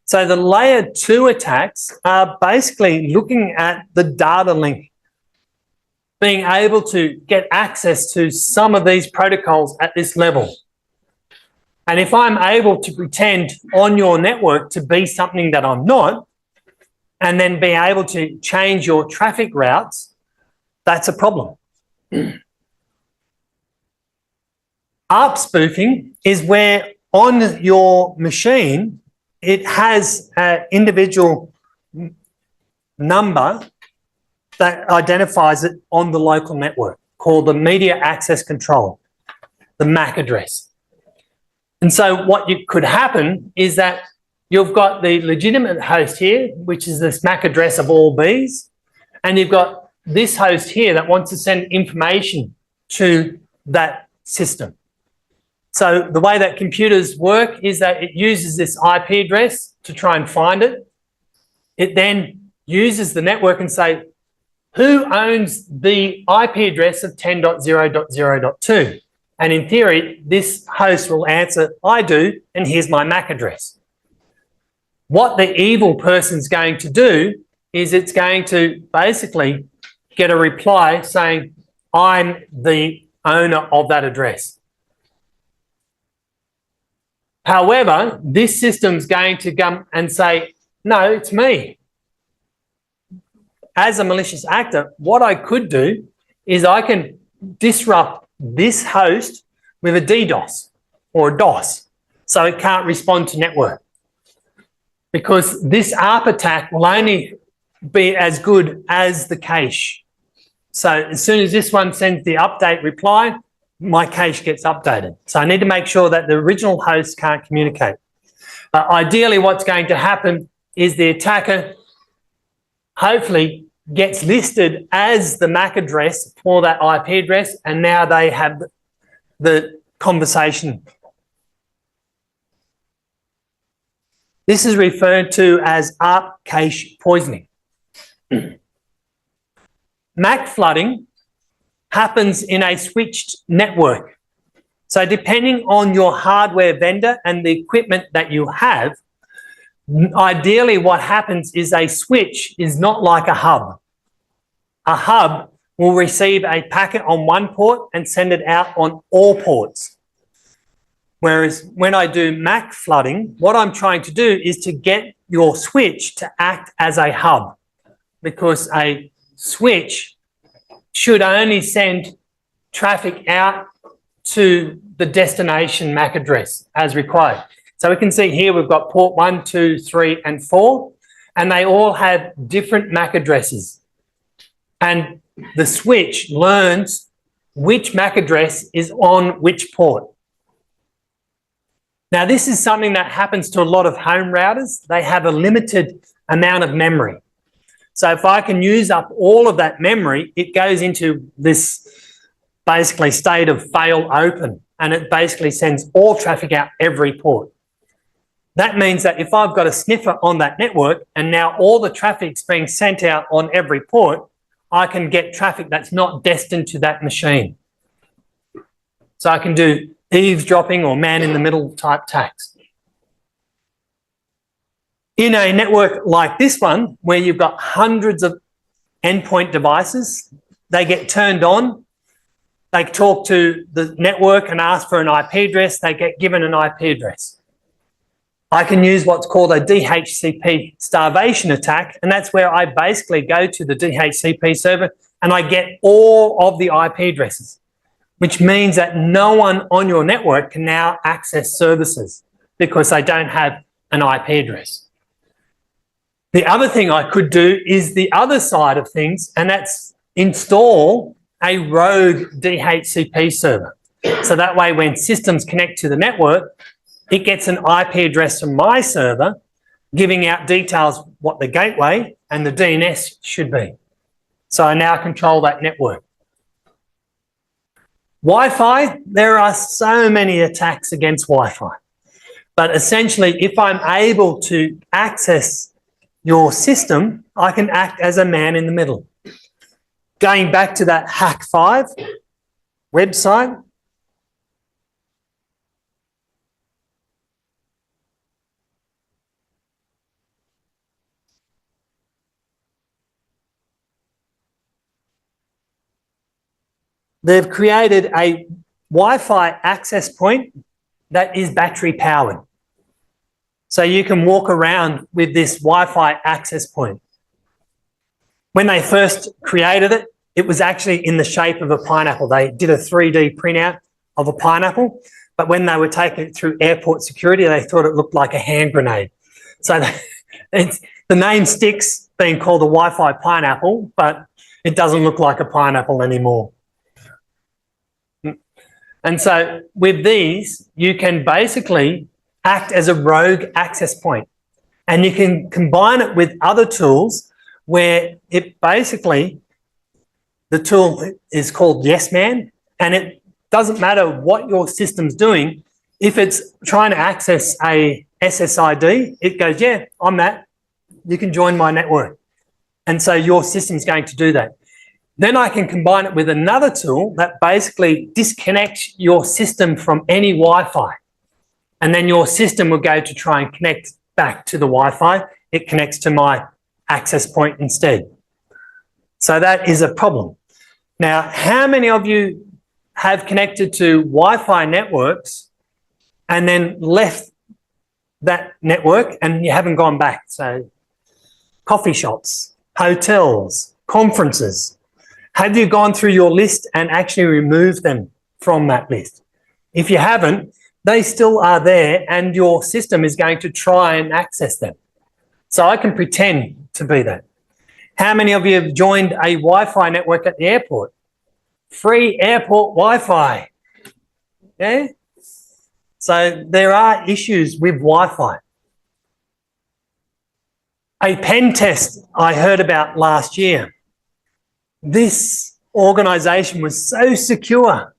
So the layer 2 attacks are basically looking at the data link, being able to get access to some of these protocols at this level. And if I'm able to pretend on your network to be something that I'm not, and then be able to change your traffic routes, that's a problem. ARP spoofing is where on your machine, it has an individual number that identifies it on the local network called the media access control, the MAC address. And so what could happen is that you've got the legitimate host here, which is this MAC address of all Bs, and you've got this host here that wants to send information to that system. So the way that computers work is that it uses this IP address to try and find it. It then uses the network and say, who owns the IP address of 10.0.0.2? And in theory, this host will answer, I do, and here's my MAC address. What the evil person's going to do is it's going to basically get a reply saying, I'm the owner of that address. However, this system's going to come and say, no, it's me. As a malicious actor, what I could do is I can disrupt this host with a DDoS or a DOS, so it can't respond to network. Because this ARP attack will only be as good as the cache. So as soon as this one sends the update reply, my cache gets updated. So I need to make sure that the original host can't communicate. Ideally, what's going to happen is the attacker hopefully gets listed as the MAC address for that IP address, and now they have the conversation. This is referred to as ARP cache poisoning. MAC flooding happens in a switched network. So depending on your hardware vendor and the equipment that you have, ideally what happens is a switch is not like a hub. A hub will receive a packet on one port and send it out on all ports. Whereas when I do MAC flooding, what I'm trying to do is to get your switch to act as a hub, because a switch should only send traffic out to the destination MAC address as required. So we can see here we've got port 1, 2, 3, and 4, and they all have different MAC addresses. And the switch learns which MAC address is on which port. Now, this is something that happens to a lot of home routers. They have a limited amount of memory. So if I can use up all of that memory, it goes into this basically state of fail open, and it basically sends all traffic out every port. That means that if I've got a sniffer on that network and now all the traffic's being sent out on every port, I can get traffic that's not destined to that machine. So I can do eavesdropping or man-in-the-middle type attacks. In a network like this one, where you've got hundreds of endpoint devices, they get turned on, they talk to the network and ask for an IP address, they get given an IP address. I can use what's called a DHCP starvation attack, and that's where I basically go to the DHCP server and I get all of the IP addresses, which means that no one on your network can now access services because they don't have an IP address. The other thing I could do is the other side of things, and that's install a rogue DHCP server. So that way, when systems connect to the network, it gets an IP address from my server, giving out details what the gateway and the DNS should be. So I now control that network. Wi-Fi, there are so many attacks against Wi-Fi. But essentially, if I'm able to access your system, I can act as a man in the middle. Going back to that Hack5 website, they've created a Wi-Fi access point that is battery powered. So you can walk around with this Wi-Fi access point. When they first created it, it was actually in the shape of a pineapple. They did a 3D printout of a pineapple, but when they were taking it through airport security, they thought it looked like a hand grenade. So the name sticks being called a Wi-Fi pineapple, but it doesn't look like a pineapple anymore. And so with these, you can basically act as a rogue access point. And you can combine it with other tools where it basically, the tool is called Yes Man, and it doesn't matter what your system's doing. If it's trying to access a SSID, it goes, yeah, I'm that. You can join my network. And so your system's going to do that. Then I can combine it with another tool that basically disconnects your system from any Wi-Fi. And then your system will go to try and connect back to the Wi-Fi. It connects to my access point instead. So that is a problem. Now, how many of you have connected to Wi-Fi networks and then left that network and you haven't gone back? So coffee shops, hotels, conferences. Have you gone through your list and actually removed them from that list? If you haven't, they still are there and your system is going to try and access them. So I can pretend to be that. How many of you have joined a Wi-Fi network at the airport? Free airport Wi-Fi. Yeah? So there are issues with Wi-Fi. A pen test I heard about last year. This organisation was so secure,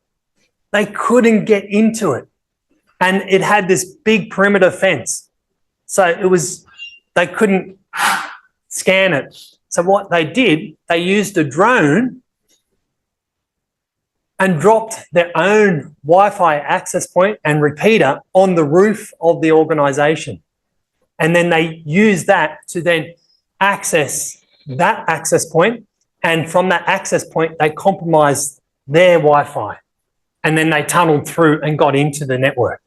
they couldn't get into it. And it had this big perimeter fence. So they couldn't scan it. So what they did, they used a drone and dropped their own Wi-Fi access point and repeater on the roof of the organisation. And then they used that to then access that access point. And from that access point, they compromised their Wi-Fi. And then they tunneled through and got into the network.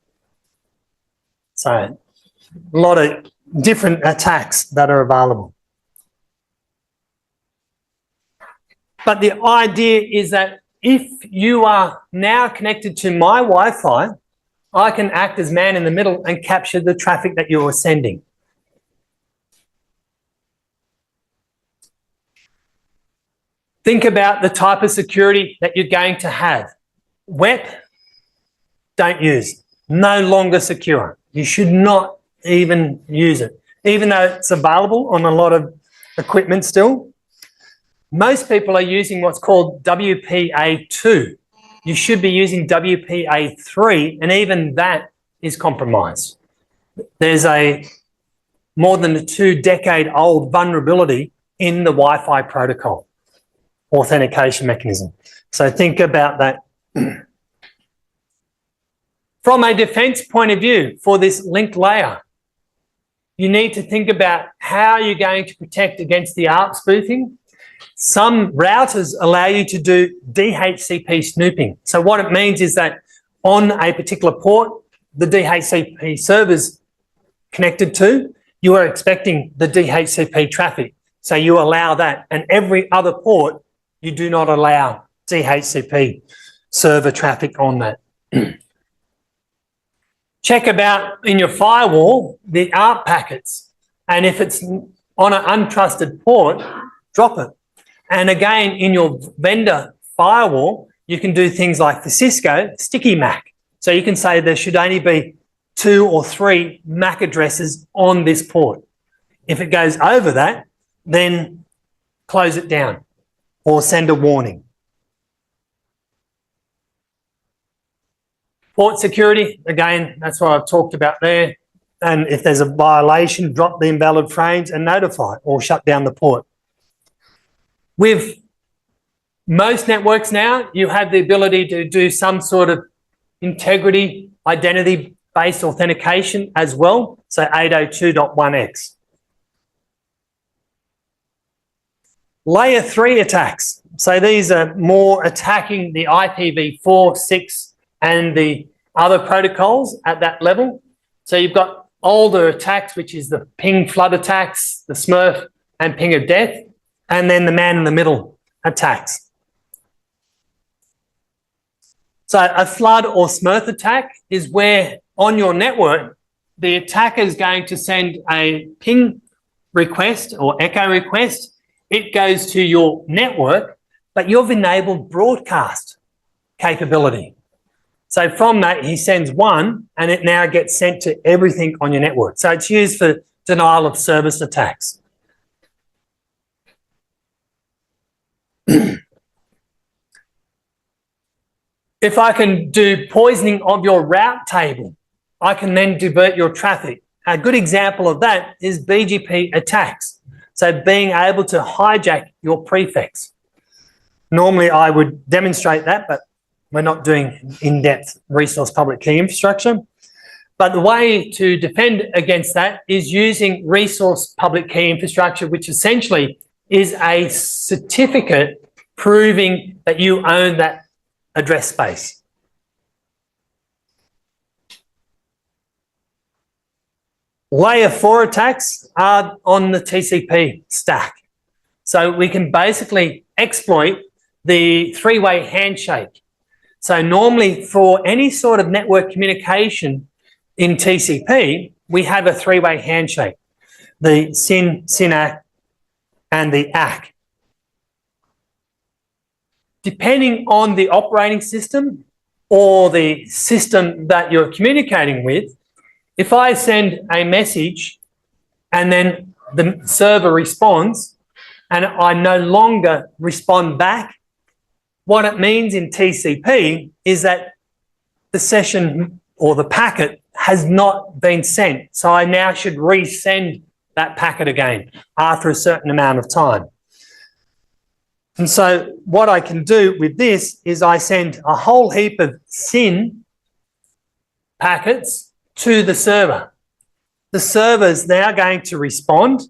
So a lot of different attacks that are available. But the idea is that if you are now connected to my Wi-Fi, I can act as man in the middle and capture the traffic that you're sending. Think about the type of security that you're going to have. WEP, don't use. No longer secure. You should not even use it. Even though it's available on a lot of equipment still, most people are using what's called WPA2. You should be using WPA3, and even that is compromised. There's a more than a 2-decade-old vulnerability in the Wi-Fi protocol authentication mechanism. So think about that. From a defense point of view, for this linked layer, you need to think about how you're going to protect against the ARP spoofing. Some routers allow you to do DHCP snooping. So what it means is that on a particular port, the DHCP server's connected to, you are expecting the DHCP traffic. So you allow that, and every other port, you do not allow DHCP server traffic on that. Check about in your firewall the ARP packets, and if it's on an untrusted port, drop it. And again, in your vendor firewall, you can do things like for Cisco, sticky MAC. So you can say there should only be 2 or 3 MAC addresses on this port. If it goes over that, then close it down or send a warning. Port security, again, that's what I've talked about there. And if there's a violation, drop the invalid frames and notify or shut down the port. With most networks now, you have the ability to do some sort of integrity, identity-based authentication as well, so 802.1x. Layer 3 attacks. So these are more attacking the IPv4, 6, and the other protocols at that level. So you've got older attacks, which is the ping flood attacks, the Smurf and ping of death, and then the man in the middle attacks. So a flood or Smurf attack is where on your network, the attacker is going to send a ping request or echo request. It goes to your network, but you've enabled broadcast capability. So from that, he sends one, and it now gets sent to everything on your network. So it's used for denial of service attacks. If I can do poisoning of your route table, I can then divert your traffic. A good example of that is BGP attacks. So being able to hijack your prefix. Normally I would demonstrate that, but we're not doing in-depth resource public key infrastructure. But the way to defend against that is using resource public key infrastructure, which essentially is a certificate proving that you own that address space. Layer 4 attacks are on the TCP stack. So we can basically exploit the three-way handshake. So normally for any sort of network communication in TCP, we have a three-way handshake, the SYN, SYNAC, and the ACK. Depending on the operating system or the system that you're communicating with, if I send a message and then the server responds and I no longer respond back, what it means in TCP is that the session or the packet has not been sent. So I now should resend that packet again after a certain amount of time. And so what I can do with this is I send a whole heap of SYN packets to the server. The server is now going to respond,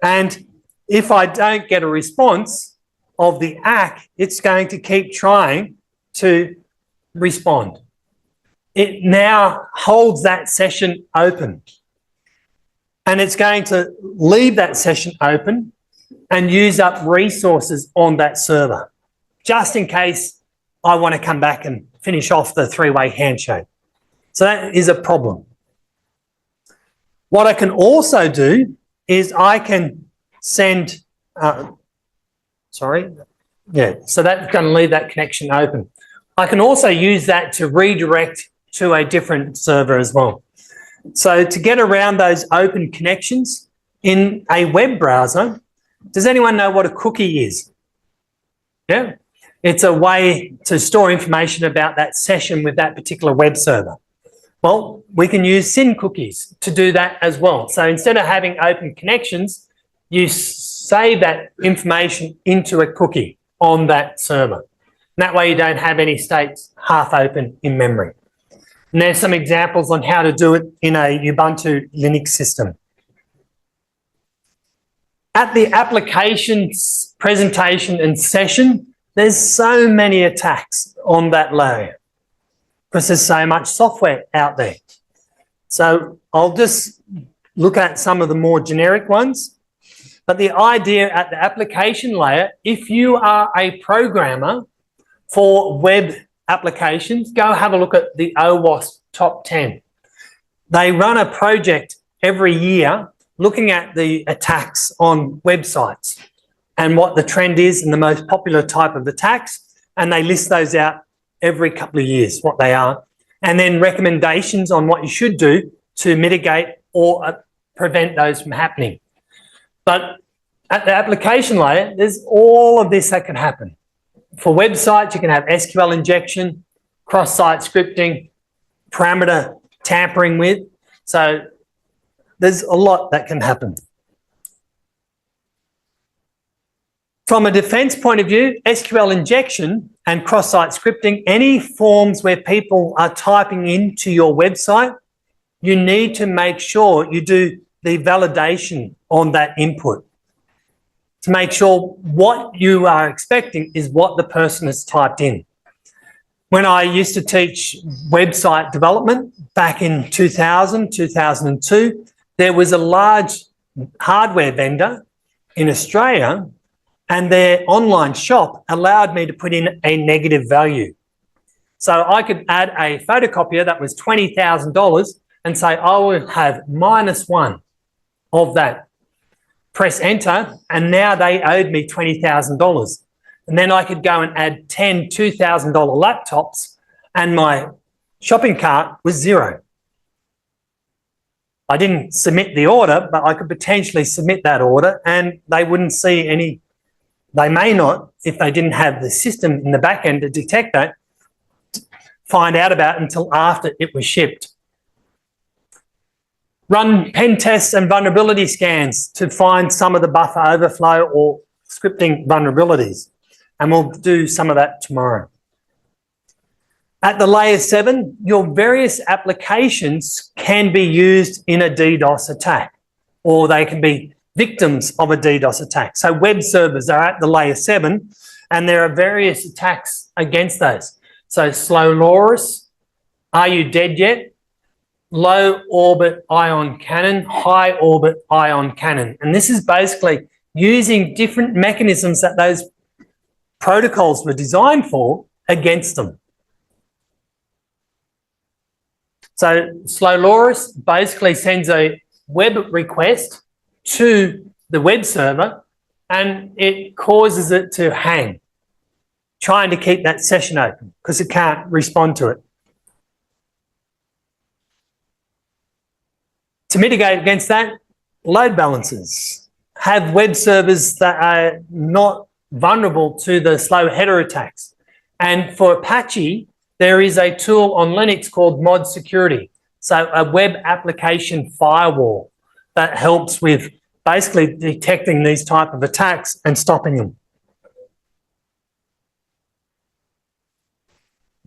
and if I don't get a response of the ACK, it's going to keep trying to respond. It now holds that session open, and it's going to leave that session open and use up resources on that server, just in case I want to come back and finish off the three-way handshake. So that is a problem. What I can also do is I can send, so that's going to leave that connection open. I can also use that to redirect to a different server as well. So to get around those open connections in a web browser, does anyone know what a cookie is? Yeah, it's a way to store information about that session with that particular web server. Well, we can use SYN cookies to do that as well. So instead of having open connections, you save that information into a cookie on that server. And that way you don't have any states half open in memory. And there's some examples on how to do it in a Ubuntu Linux system. At the applications presentation and session, there's so many attacks on that layer because there's so much software out there. So I'll just look at some of the more generic ones. But the idea at the application layer, if you are a programmer for web applications, go have a look at the OWASP top 10. They run a project every year looking at the attacks on websites and what the trend is and the most popular type of attacks. And they list those out every couple of years, what they are. And then recommendations on what you should do to mitigate or prevent those from happening. But at the application layer, there's all of this that can happen. For websites, you can have SQL injection, cross-site scripting, parameter tampering with. So there's a lot that can happen. From a defense point of view, SQL injection and cross-site scripting, any forms where people are typing into your website, you need to make sure you do the validation on that input to make sure what you are expecting is what the person has typed in. When I used to teach website development back in 2000, 2002, there was a large hardware vendor in Australia and their online shop allowed me to put in a negative value. So I could add a photocopier that was $20,000 and say, I will have -1 of that. Press enter, and now they owed me $20,000. And then I could go and add 10 $2,000 laptops and my shopping cart was zero. I didn't submit the order, but I could potentially submit that order and they wouldn't see any, they may not, if they didn't have the system in the back end to detect that, find out about it until after it was shipped. Run pen tests and vulnerability scans to find some of the buffer overflow or scripting vulnerabilities. And we'll do some of that tomorrow. At the layer 7, your various applications can be used in a DDoS attack, or they can be victims of a DDoS attack. So web servers are at the layer 7, and there are various attacks against those. So Slow Loris, Are You Dead Yet? Low orbit ion cannon, high orbit ion cannon. And this is basically using different mechanisms that those protocols were designed for against them. So Slow Loris basically sends a web request to the web server and it causes it to hang, trying to keep that session open because it can't respond to it. To mitigate against that, load balancers have web servers that are not vulnerable to the slow header attacks. And for Apache, there is a tool on Linux called Mod Security. So a web application firewall that helps with basically detecting these type of attacks and stopping them.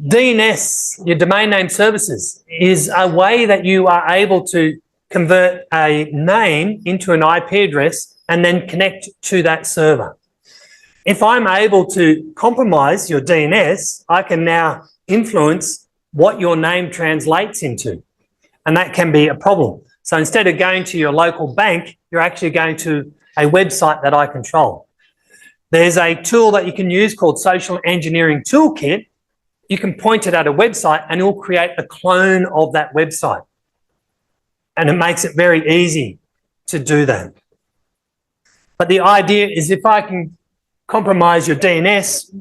DNS, your domain name services, is a way that you are able to convert a name into an IP address and then connect to that server. If I'm able to compromise your DNS, I can now influence what your name translates into, and that can be a problem. So instead of going to your local bank, you're actually going to a website that I control. There's a tool that you can use called Social Engineering Toolkit. You can point it at a website and it will create a clone of that website. And it makes it very easy to do that. But the idea is if I can compromise your DNS,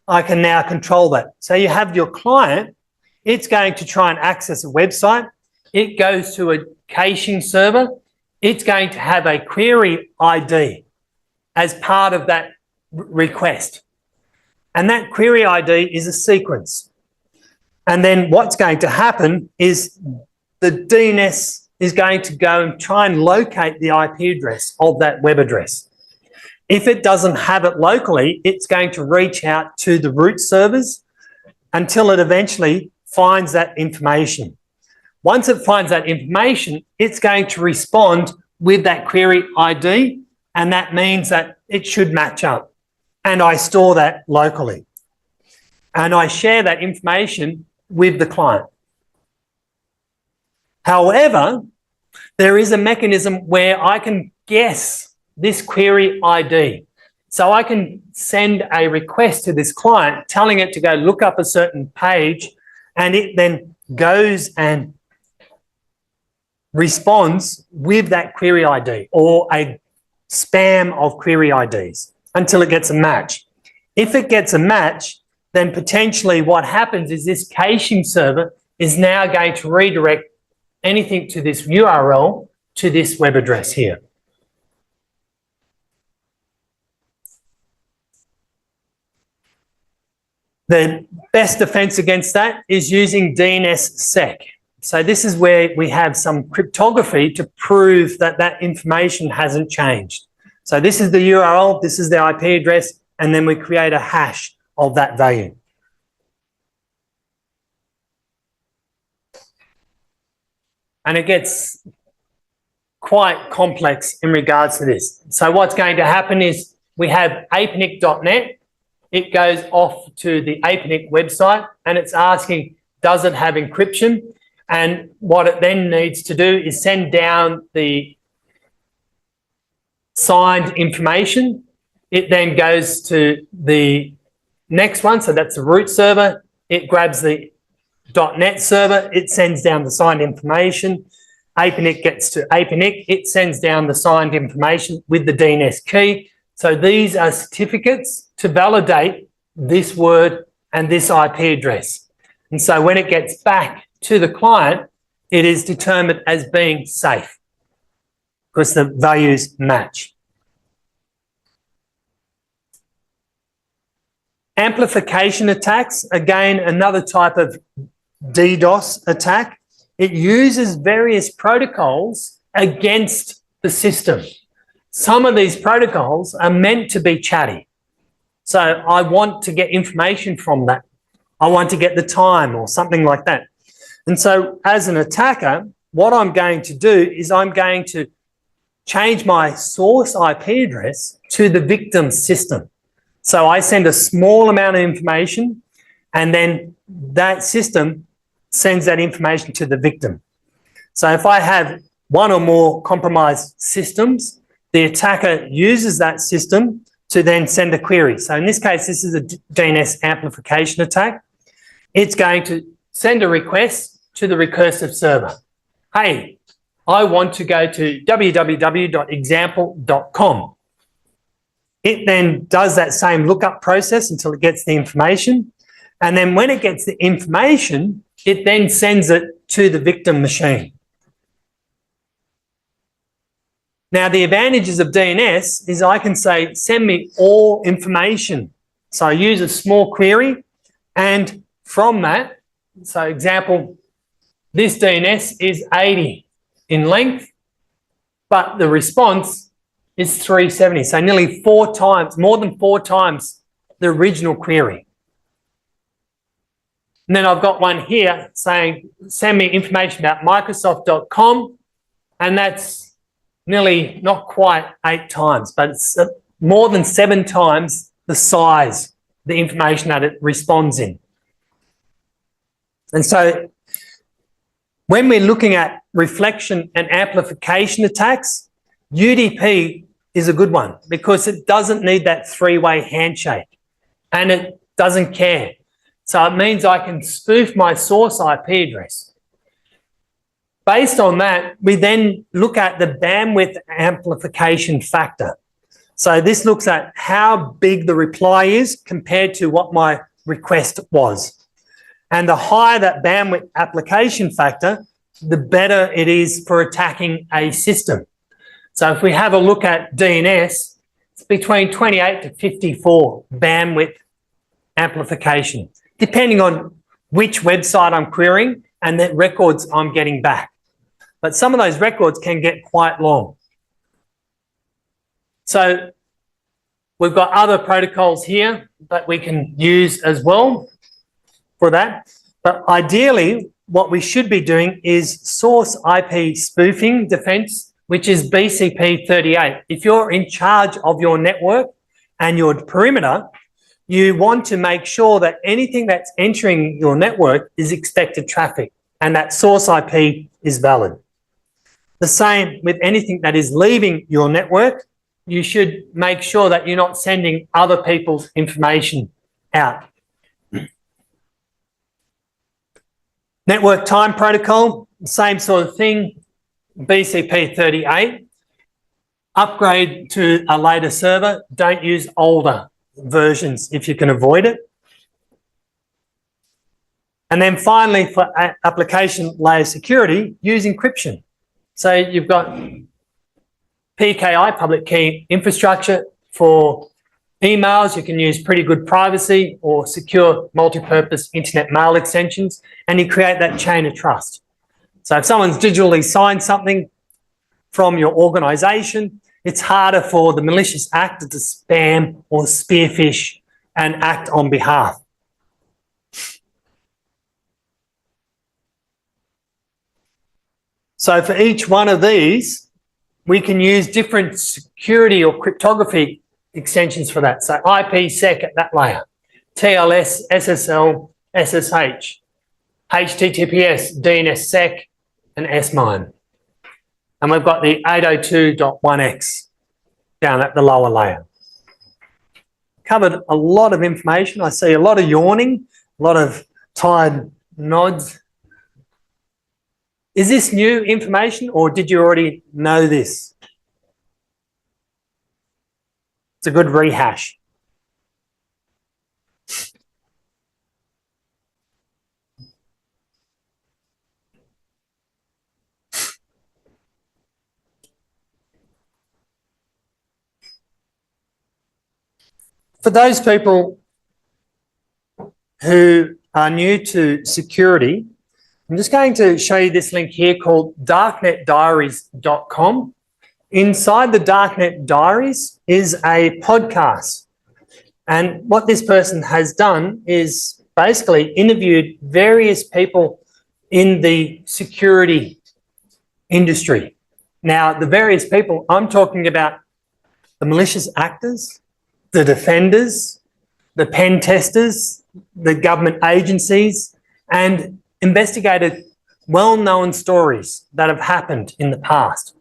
I can now control that. So you have your client, it's going to try and access a website. It goes to a caching server. It's going to have a query ID as part of that request. And that query ID is a sequence. And then what's going to happen is the DNS is going to go and try and locate the IP address of that web address. If it doesn't have it locally, it's going to reach out to the root servers until it eventually finds that information. Once it finds that information, it's going to respond with that query ID and that means that it should match up. And I store that locally. And I share that information with the client. However, there is a mechanism where I can guess this query ID. So I can send a request to this client telling it to go look up a certain page, and it then goes and responds with that query ID or a spam of query IDs until it gets a match. If it gets a match, then potentially what happens is this caching server is now going to redirect anything to this URL to this web address here. The best defense against that is using DNSSEC. So this is where we have some cryptography to prove that that information hasn't changed. So this is the URL, this is the IP address, and then we create a hash of that value. And it gets quite complex in regards to this. So what's going to happen is we have apnic.net. It goes off to the APNIC website and it's asking, does it have encryption? And what it then needs to do is send down the signed information. It then goes to the next one. So that's the root server. It grabs the .NET server. It sends down the signed information. APNIC gets to APNIC. It sends down the signed information with the DNS key. So these are certificates to validate this word and this IP address. And so when it gets back to the client, it is determined as being safe because the values match. Amplification attacks, again, another type of DDoS attack. It uses various protocols against the system. Some of these protocols are meant to be chatty. So I want to get information from that. I want to get the time or something like that. And so as an attacker, what I'm going to do is I'm going to change my source IP address to the victim's system. So I send a small amount of information and then that system sends that information to the victim. So if I have one or more compromised systems, the attacker uses that system to then send a query. So in this case, this is a DNS amplification attack. It's going to send a request to the recursive server. Hey, I want to go to www.example.com. It then does that same lookup process until it gets the information. And then when it gets the information, it then sends it to the victim machine. Now, the advantages of DNS is I can say, send me all information. So I use a small query, and from that, so example, this DNS is 80 in length, but the response is 370. So nearly 4 times, more than 4 times the original query. And then I've got one here saying, send me information about Microsoft.com, and that's nearly, not quite 8 times, but it's more than 7 times the size, the information that it responds in. And so when we're looking at reflection and amplification attacks, UDP is a good one because it doesn't need that 3-way handshake and it doesn't care. So it means I can spoof my source IP address. Based on that, we then look at the bandwidth amplification factor. So this looks at how big the reply is compared to what my request was. And the higher that bandwidth application factor, the better it is for attacking a system. So if we have a look at DNS, it's between 28 to 54 bandwidth amplification, depending on which website I'm querying and the records I'm getting back. But some of those records can get quite long. So we've got other protocols here that we can use as well for that. But ideally, what we should be doing is source IP spoofing defense which is BCP38. If you're in charge of your network and your perimeter, you want to make sure that anything that's entering your network is expected traffic and that source IP is valid. The same with anything that is leaving your network. You should make sure that you're not sending other people's information out. Network time protocol, same sort of thing, BCP38. Upgrade to a later server. Don't use older versions if you can avoid it. And then finally, for application layer security, use encryption. So you've got PKI, public key infrastructure. For emails, you can use pretty good privacy or secure multi-purpose internet mail extensions, and you create that chain of trust. So if someone's digitally signed something from your organization, it's harder for the malicious actor to spam or spearfish and act on behalf. So for each one of these, we can use different security or cryptography extensions for that. So IPsec at that layer, TLS, SSL, SSH, HTTPS, DNSSEC, and SMIME. And we've got the 802.1x down at the lower layer. Covered a lot of information. I see a lot of yawning, a lot of tired nods. Is this new information or did you already know this? It's a good rehash. For those people who are new to security, I'm just going to show you this link here called darknetdiaries.com. Inside the Darknet Diaries is a podcast. And what this person has done is basically interviewed various people in the security industry. Now, the various people, I'm talking about the malicious actors, the defenders, the pen testers, the government agencies, and investigated well-known stories that have happened in the past.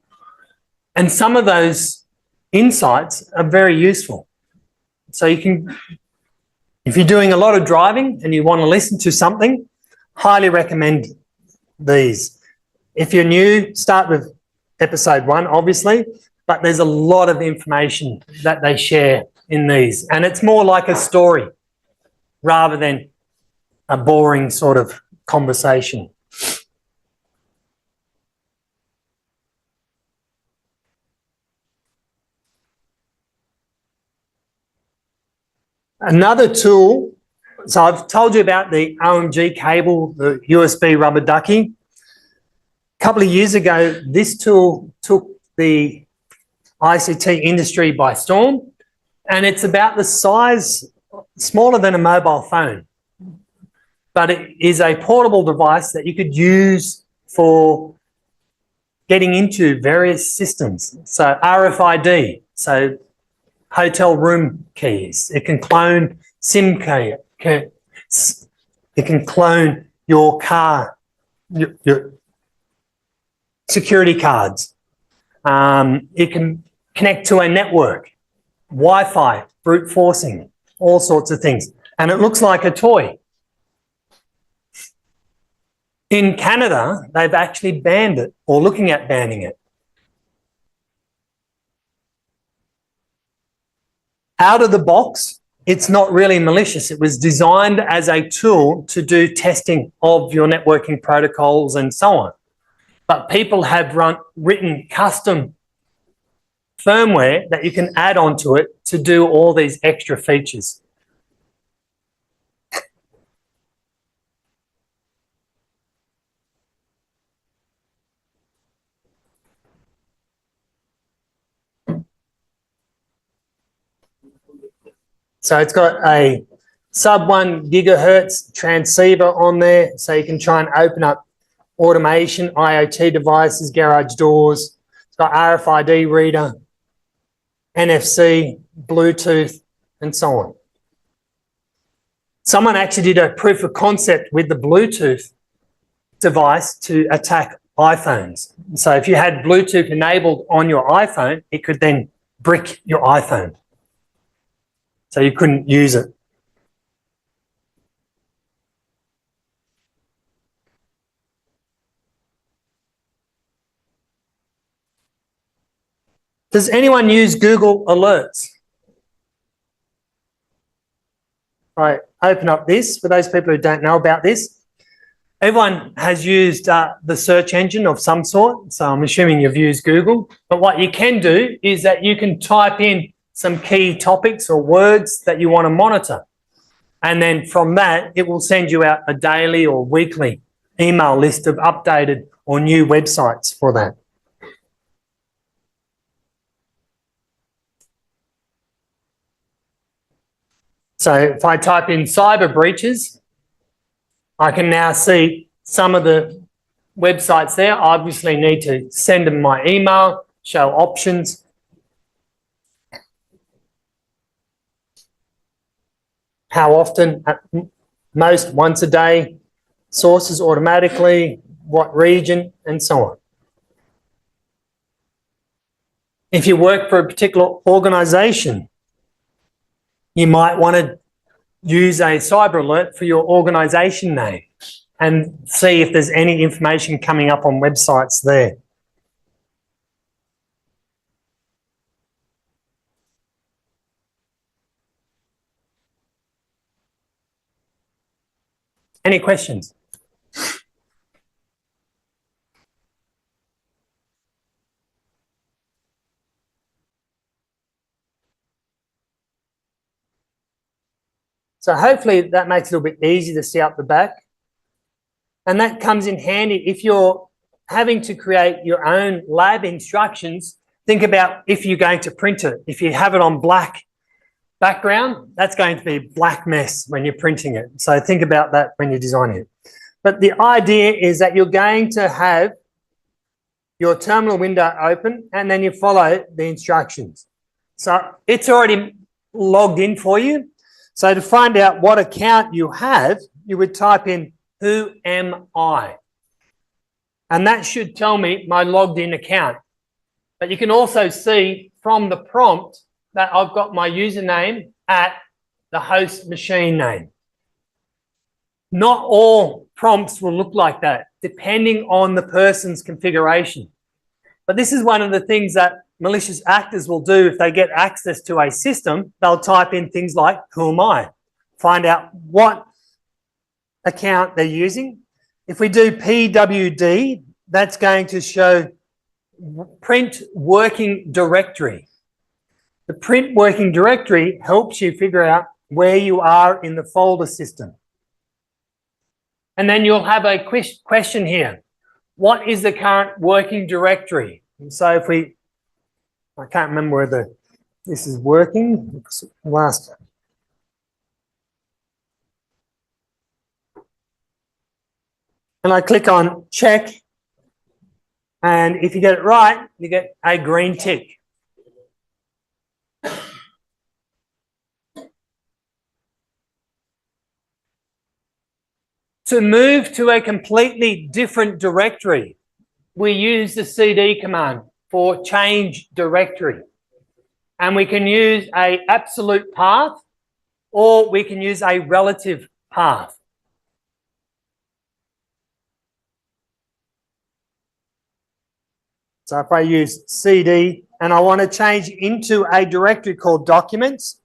And some of those insights are very useful. So you can, if you're doing a lot of driving and you want to listen to something, highly recommend these. If you're new, start with episode 1, obviously, but there's a lot of information that they share in these. And it's more like a story rather than a boring sort of conversation. Another tool, so I've told you about the OMG cable, the USB rubber ducky. A couple of years ago, this tool took the ICT industry by storm, and it's about the size, smaller than a mobile phone. But it is a portable device that you could use for getting into various systems. So RFID, so hotel room keys. It can clone SIM key. It can clone your car, your security cards. It can connect to a network, Wi-Fi, brute forcing, all sorts of things. And it looks like a toy. In Canada, they've actually banned it or looking at banning it. Out of the box, it's not really malicious. It was designed as a tool to do testing of your networking protocols and so on. But people have written custom firmware that you can add onto it to do all these extra features. So it's got a sub 1 gigahertz transceiver on there, so you can try and open up automation, IoT devices, garage doors. It's got RFID reader, NFC, Bluetooth, and so on. Someone actually did a proof of concept with the Bluetooth device to attack iPhones. So if you had Bluetooth enabled on your iPhone, it could then brick your iPhone. So you couldn't use it. Does anyone use Google Alerts? I open up this for those people who don't know about this. Everyone has used the search engine of some sort, so I'm assuming you've used Google. But what you can do is that you can type in some key topics or words that you want to monitor. And then from that, it will send you out a daily or weekly email list of updated or new websites for that. So if I type in cyber breaches, I can now see some of the websites there. I obviously need to send them my email, show options. How often? At most once a day. Sources automatically, what region, and so on. If you work for a particular organisation, you might want to use a cyber alert for your organisation name and see if there's any information coming up on websites there. Any questions? So hopefully that makes it a little bit easier to see up the back. And that comes in handy if you're having to create your own lab instructions. Think about if you're going to print it. If you have it on black background, that's going to be a black mess when you're printing it. So think about that when you're designing it. But the idea is that you're going to have your terminal window open and then you follow the instructions. So it's already logged in for you. So to find out what account you have, you would type in, who am I? And that should tell me my logged in account. But you can also see from the prompt that I've got my username at the host machine name. Not all prompts will look like that, depending on the person's configuration. But this is one of the things that malicious actors will do if they get access to a system. They'll type in things like, who am I? Find out what account they're using. If we do PWD, that's going to show print working directory. The print working directory helps you figure out where you are in the folder system. And then you'll have a question here. What is the current working directory? And so if I can't remember whether this is working. Last. And I click on check. And if you get it right, you get a green tick. To move to a completely different directory, we use the CD command for change directory. And we can use an absolute path or we can use a relative path. So if I use CD and I want to change into a directory called documents,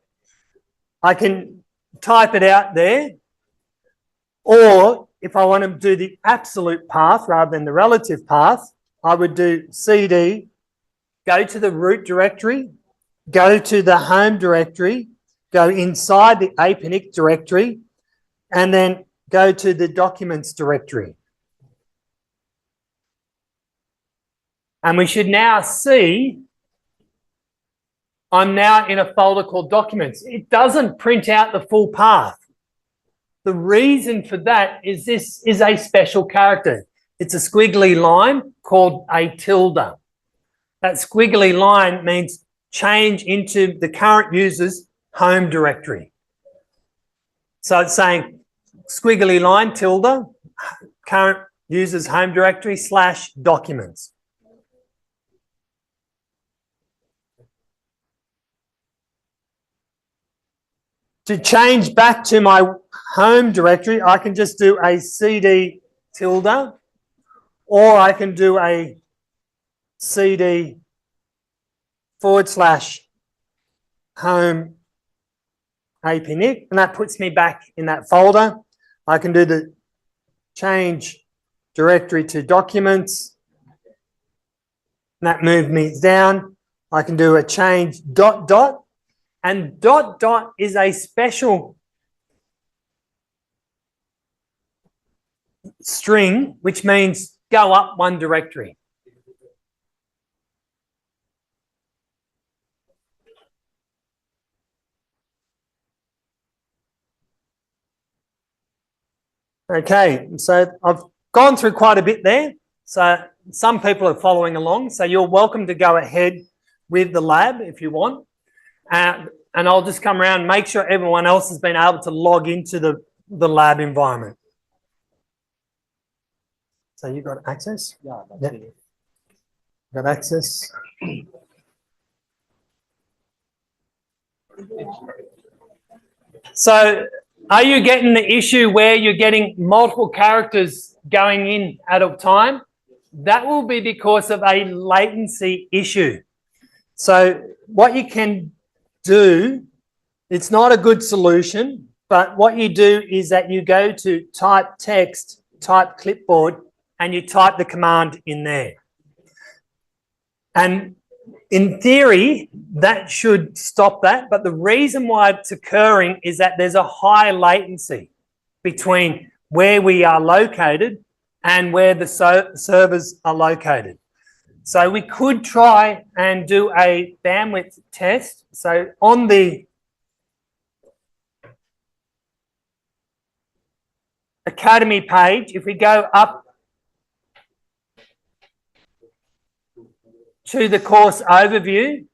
I can type it out there. Or if I want to do the absolute path rather than the relative path, I would do CD, go to the root directory, go to the home directory, go inside the APNIC directory, and then go to the documents directory. And we should now see I'm now in a folder called documents. It doesn't print out the full path. The reason for that is this is a special character. It's a squiggly line called a tilde. That squiggly line means change into the current user's home directory. So it's saying squiggly line tilde current user's home directory / documents. To change back to my home directory, I can just do a cd tilde, or I can do a cd / home apnic, and that puts me back in that folder. I can do the change directory to documents, and that moved me down. I can do a change ... and ... is a special string, which means go up one directory. Okay, so I've gone through quite a bit there. So some people are following along. So you're welcome to go ahead with the lab if you want. And I'll just come around and make sure everyone else has been able to log into the lab environment. So you got access? Yeah, Yeah. Got access? So are you getting the issue where you're getting multiple characters going in at a time? That will be because of a latency issue. So what you can do, it's not a good solution, but what you do is that you go to type text, type clipboard, and you type the command in there. And in theory, that should stop that. But the reason why it's occurring is that there's a high latency between where we are located and where the servers are located. So we could try and do a bandwidth test. So on the Academy page, if we go up to the course overview,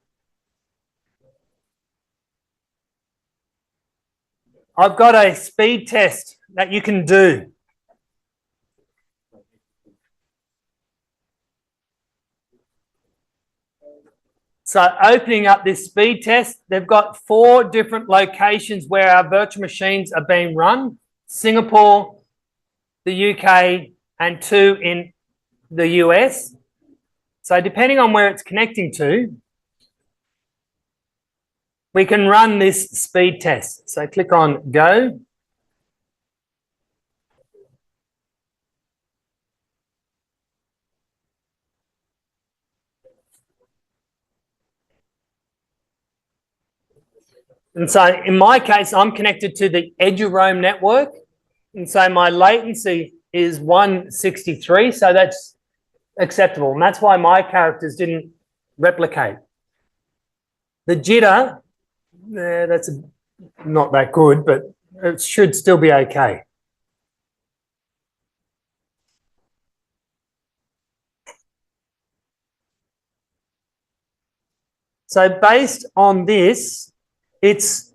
I've got a speed test that you can do. So opening up this speed test, they've got 4 different locations where our virtual machines are being run: Singapore, the UK, and 2 in the US. So depending on where it's connecting to, we can run this speed test. So click on go. And so in my case, I'm connected to the Eduroam network. And so my latency is 163. So that's acceptable. And that's why my characters didn't replicate. The jitter, that's not that good, but it should still be okay. So based on this, it's,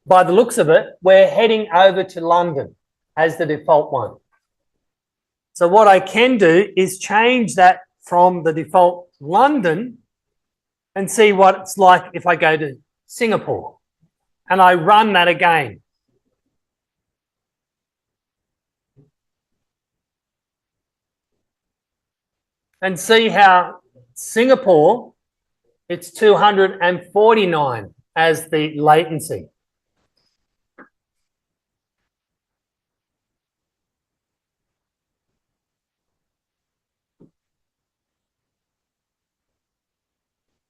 by the looks of it, we're heading over to London as the default one. So what I can do is change that from the default London and see what it's like if I go to Singapore and I run that again. And see how Singapore, it's 249 as the latency.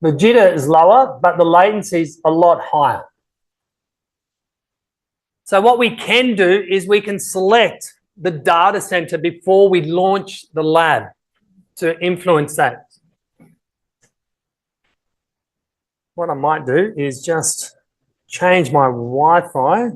The jitter is lower, but the latency is a lot higher. So what we can do is we can select the data center before we launch the lab to influence that. What I might do is just change my Wi-Fi.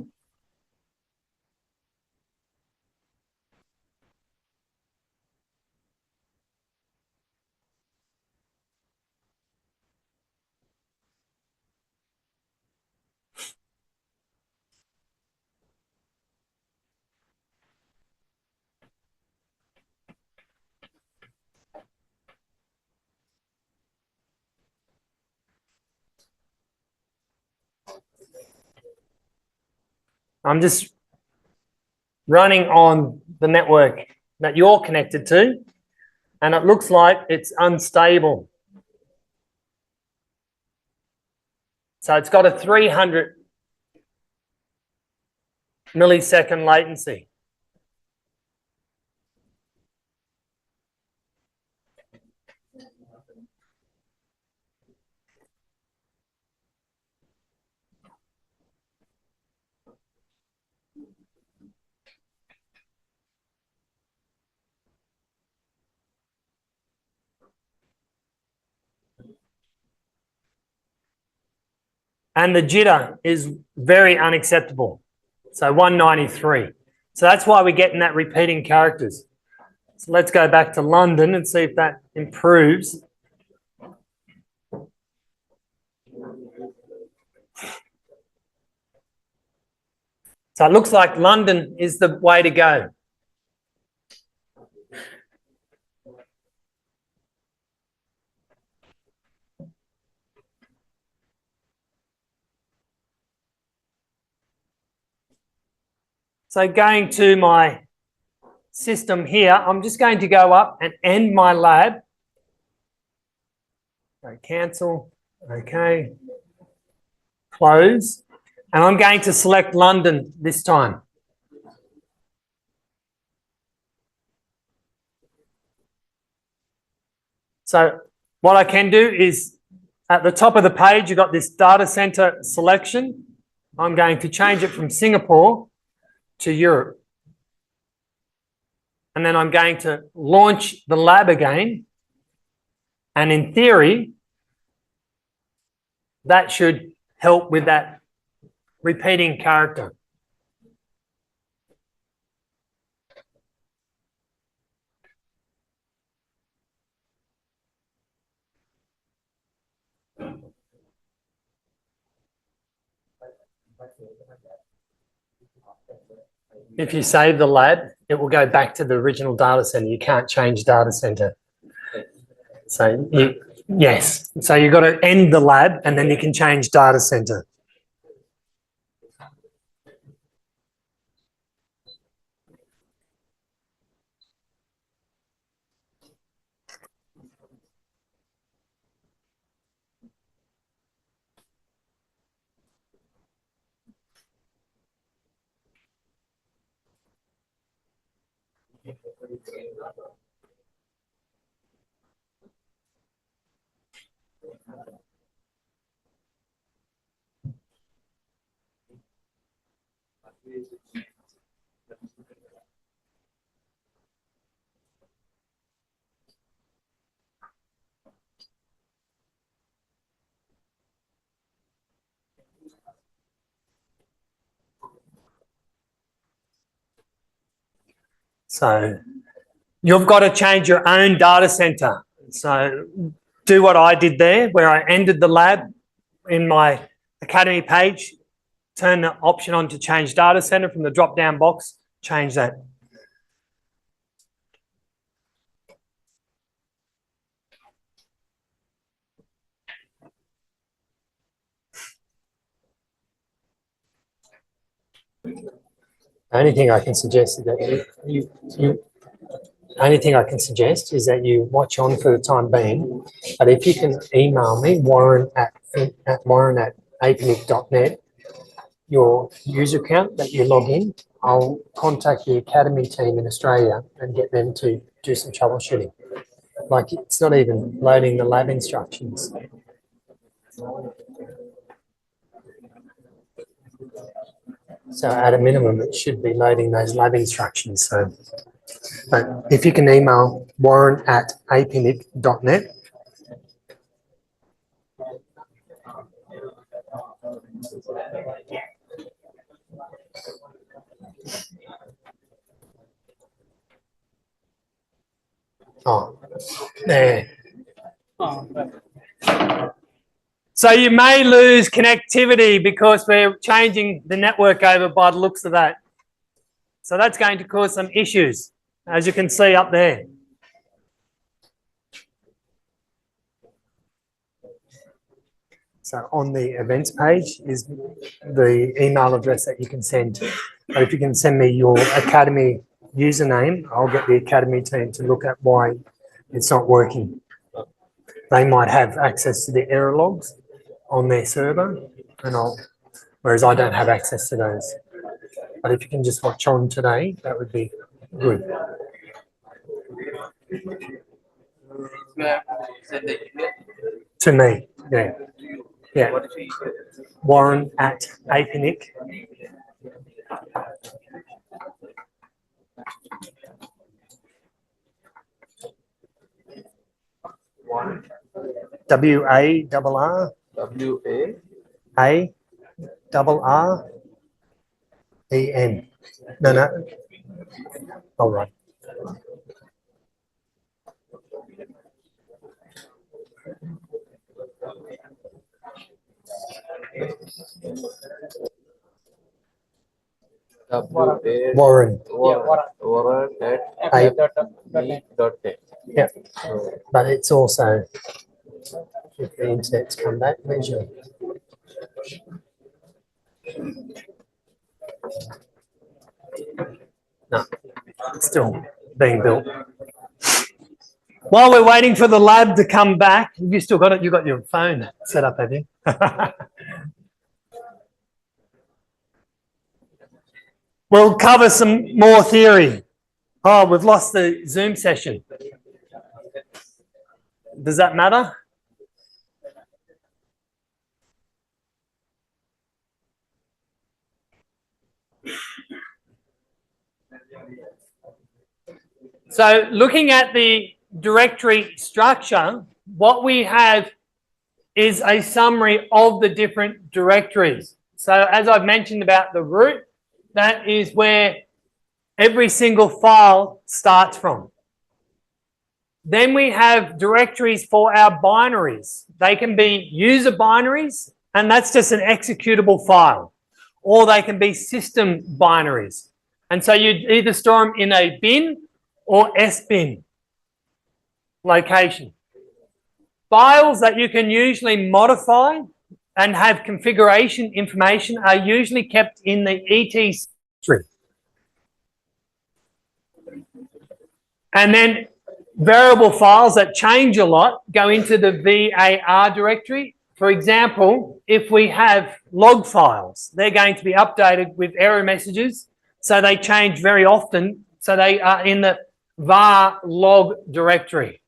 I'm just running on the network that you're connected to, and it looks like it's unstable. So it's got a 300 millisecond latency. And the jitter is very unacceptable. So 193. So that's why we're getting that repeating characters. So let's go back to London and see if that improves. So it looks like London is the way to go. So going to my system here, I'm just going to go up and end my lab. So cancel, okay, close. And I'm going to select London this time. So what I can do is at the top of the page, you've got this data center selection. I'm going to change it from Singapore to Europe. And then I'm going to launch the lab again. And in theory, that should help with that repeating character. If you save the lab, it will go back to the original data center. You can't change data center. So yes. So you've got to end the lab and then you can change data center. So you've got to change your own data center. So do what I did there, where I ended the lab in my Academy page, turn the option on to change data center from the drop-down box, change that. The only thing I can suggest is that you watch on for the time being. But if you can email me, Warren at apnic.net, your user account that you log in, I'll contact the Academy team in Australia and get them to do some troubleshooting. Like, it's not even loading the lab instructions. So at a minimum, it should be loading those lab instructions. So, but if you can email Warren at apnic.net. Oh, there. So you may lose connectivity because we're changing the network over by the looks of that. So that's going to cause some issues, as you can see up there. So on the events page is the email address that you can send. But if you can send me your Academy username, I'll get the Academy team to look at why it's not working. They might have access to the error logs on their server, whereas I don't have access to those. But if you can just watch on today, that would be good. To me, yeah. Yeah. Warren at APNIC. WARR ARREN. No. All right. Warren. Warren at .net. Yeah. But it's also, if the internet's come back, where's your? No, it's still being built. While we're waiting for the lab to come back, have you still got it? You got your phone set up, have you? We'll cover some more theory. Oh, we've lost the Zoom session. Does that matter? So looking at the directory structure, what we have is a summary of the different directories. So as I've mentioned about the root, that is where every single file starts from. Then we have directories for our binaries. They can be user binaries, and that's just an executable file, or they can be system binaries. And so you'd either store them in a bin or SBin location. Files that you can usually modify and have configuration information are usually kept in the etc tree. And then variable files that change a lot go into the VAR directory. For example, if we have log files, they're going to be updated with error messages. So they change very often. So they are in the var log directory.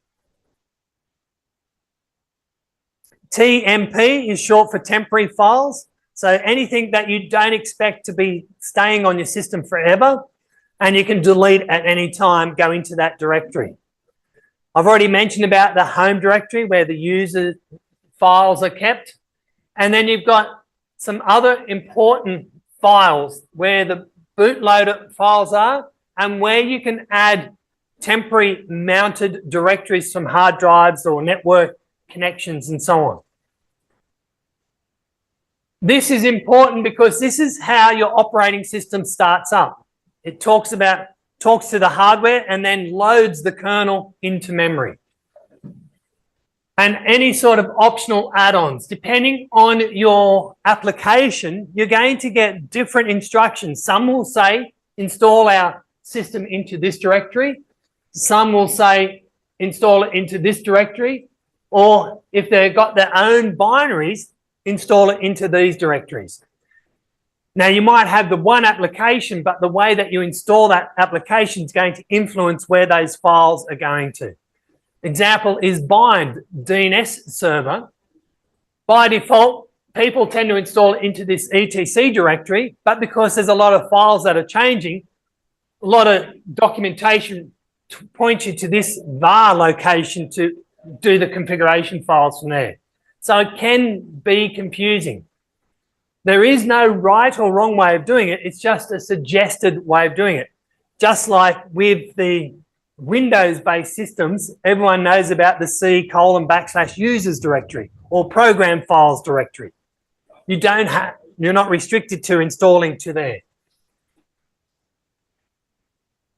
TMP is short for temporary files. So anything that you don't expect to be staying on your system forever, and you can delete at any time, go into that directory. I've already mentioned about the home directory where the user files are kept. And then you've got some other important files where the bootloader files are and where you can add temporary mounted directories from hard drives or network connections and so on. This is important because this is how your operating system starts up. It talks to the hardware and then loads the kernel into memory. And any sort of optional add-ons, depending on your application, you're going to get different instructions. Some will say, install our system into this directory. Some will say, install it into this directory. Or if they've got their own binaries, install it into these directories. Now, you might have the one application, but the way that you install that application is going to influence where those files are going to. Example is Bind DNS server. By default, people tend to install it into this etc directory, but because there's a lot of files that are changing, a lot of documentation points you to this var location to do the configuration files from there. So it can be confusing. There is no right or wrong way of doing it. It's just a suggested way of doing it. Just like with the Windows-based systems, everyone knows about the C:\users directory or program files directory. You're not restricted to installing to there.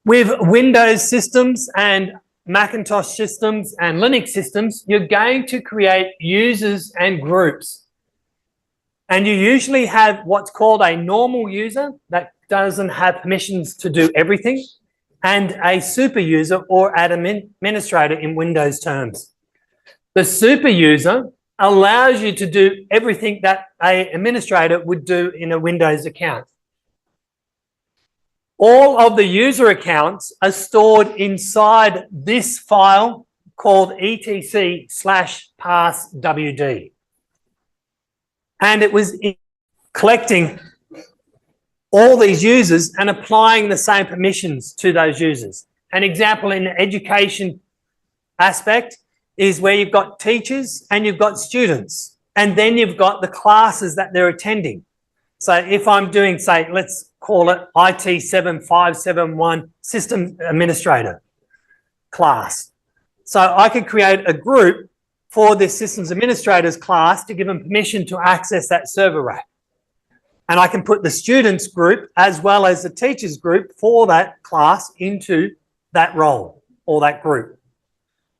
With Windows systems and Macintosh systems and Linux systems, you're going to create users and groups. And you usually have what's called a normal user that doesn't have permissions to do everything, and a super user or an administrator in Windows terms. The super user allows you to do everything that an administrator would do in a Windows account. All of the user accounts are stored inside this file called etc/passwd. And it was collecting all these users and applying the same permissions to those users. An example in the education aspect is where you've got teachers and you've got students, and then you've got the classes that they're attending. So if I'm doing, say, let's call it IT 7571 System Administrator class. So I could create a group for this Systems Administrators class to give them permission to access that server rack. And I can put the students group as well as the teachers group for that class into that role or that group.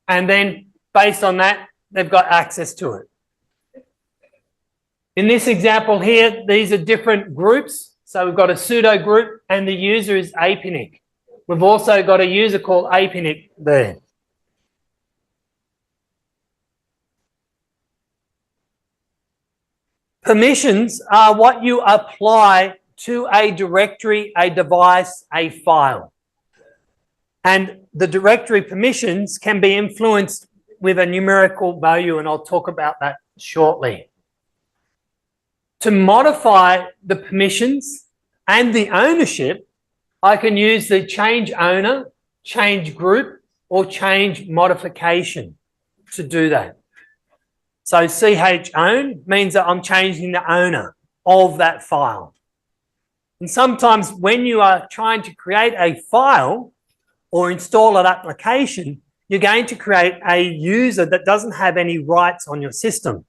And then based on that, they've got access to it. In this example here, these are different groups. So we've got a pseudo group and the user is APNIC. We've also got a user called APNIC there. Permissions are what you apply to a directory, a device, a file. And the directory permissions can be influenced with a numerical value, and I'll talk about that shortly. To modify the permissions and the ownership, I can use the change owner, change group, or change modification to do that. So ch own means that I'm changing the owner of that file. And sometimes when you are trying to create a file or install an application, you're going to create a user that doesn't have any rights on your system.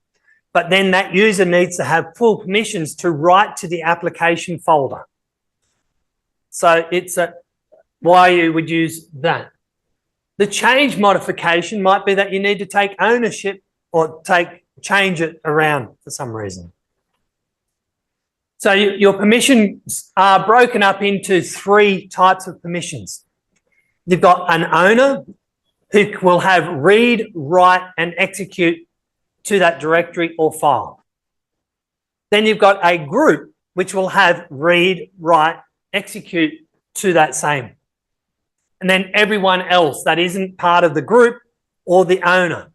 But then that user needs to have full permissions to write to the application folder. So it's why you would use that. The change modification might be that you need to take ownership or change it around for some reason. So your permissions are broken up into 3 types of permissions. You've got an owner who will have read, write, and execute to that directory or file. Then you've got a group which will have read, write, execute to that same. And then everyone else that isn't part of the group or the owner.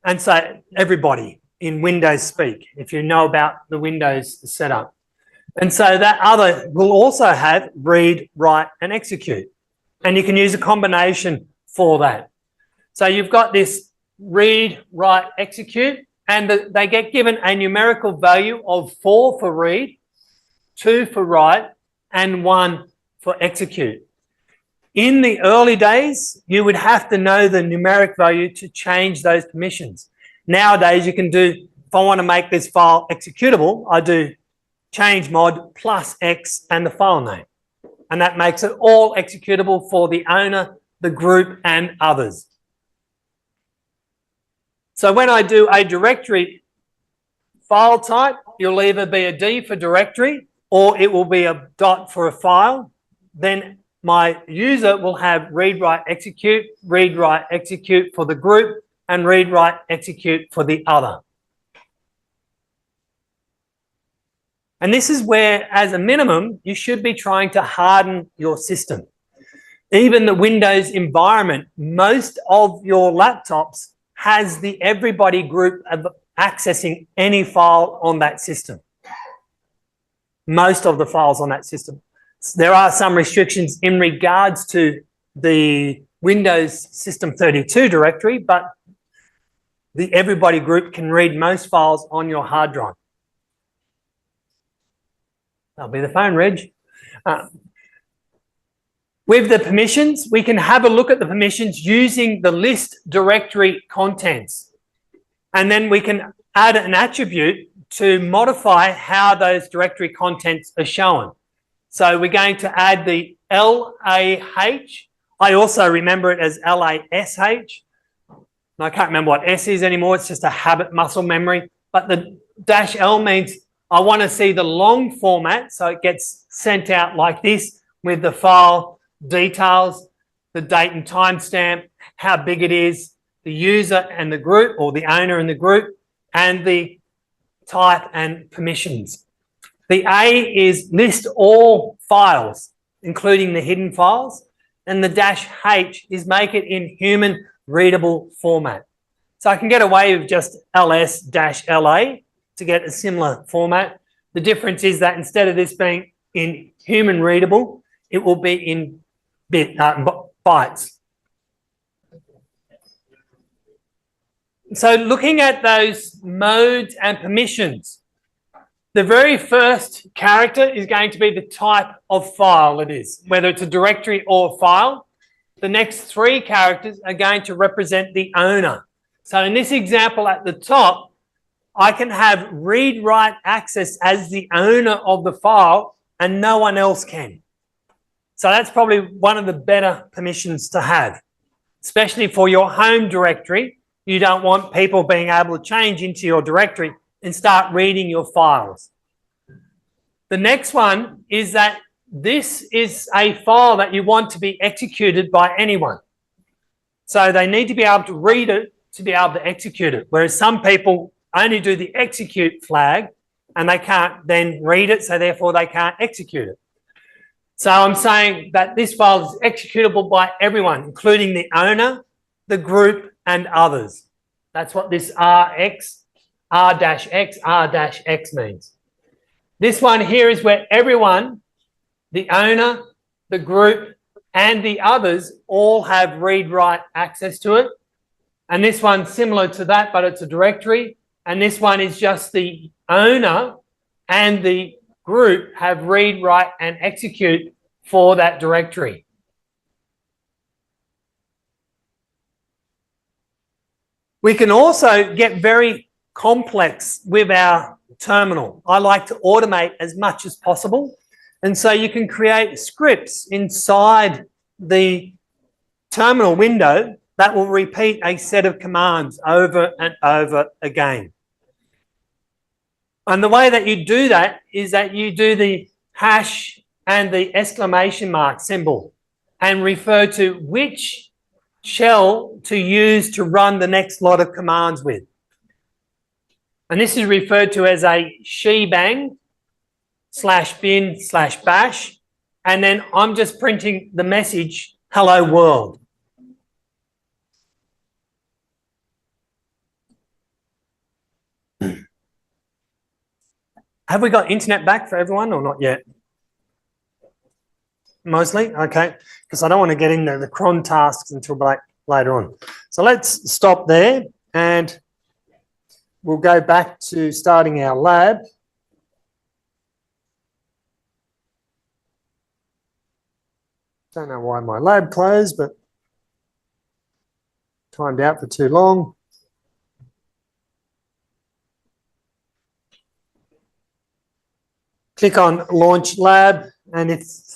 And so everybody in Windows speak, if you know about the Windows setup. And so that other will also have read, write, and execute. And you can use a combination for that. So you've got this read, write, execute, and they get given a numerical value of 4 for read, 2 for write, and 1 for execute. In the early days, you would have to know the numeric value to change those permissions. Nowadays, you can do, if I want to make this file executable, I do change mod plus X and the file name. And that makes it all executable for the owner, the group, and others. So when I do a directory file type, you'll either be a D for directory or it will be a dot for a file. Then my user will have read, write, execute for the group, and read, write, execute for the other. And this is where, as a minimum, you should be trying to harden your system. Even the Windows environment, most of your laptops has the everybody group of accessing any file on that system. Most of the files on that system. There are some restrictions in regards to the Windows System 32 directory, but the everybody group can read most files on your hard drive. That'll be the phone, Reg. With the permissions, we can have a look at the permissions using the list directory contents. And then we can add an attribute to modify how those directory contents are shown. So we're going to add the LAH. I also remember it as LASH. I can't remember what S is anymore. It's just a habit muscle memory. But the -L means I want to see the long format, so it gets sent out like this with the file details, the date and timestamp, how big it is, the user and the group, or the owner and the group, and the type and permissions. The A is list all files, including the hidden files, and the -H is make it in human readable format. So I can get away with just ls-la to get a similar format. The difference is that instead of this being in human readable, it will be in bytes. So looking at those modes and permissions, the very first character is going to be the type of file it is, whether it's a directory or a file. The next three characters are going to represent the owner. So in this example at the top, I can have read-write access as the owner of the file and no one else can. So that's probably one of the better permissions to have, especially for your home directory. You don't want people being able to change into your directory and start reading your files. The next one is that this is a file that you want to be executed by anyone. So they need to be able to read it to be able to execute it, whereas some people only do the execute flag and they can't then read it, so therefore they can't execute it. So I'm saying that this file is executable by everyone, including the owner, the group, and others. That's what this R-X, R-X, R-X means. This one here is where everyone, the owner, the group, and the others all have read-write access to it. And this one's similar to that, but it's a directory. And this one is just the owner and the group have read, write, and execute for that directory. We can also get very complex with our terminal. I like to automate as much as possible. And so you can create scripts inside the terminal window that will repeat a set of commands over and over again. And the way that you do that is that you do the hash and the exclamation mark symbol and refer to which shell to use to run the next lot of commands with. And this is referred to as a shebang /bin/bash. And then I'm just printing the message, hello world. Have we got internet back for everyone or not yet? Mostly? Okay. Because I don't want to get into the cron tasks until later on. So let's stop there and we'll go back to starting our lab. Don't know why my lab closed, but timed out for too long. Click on Launch Lab, and it's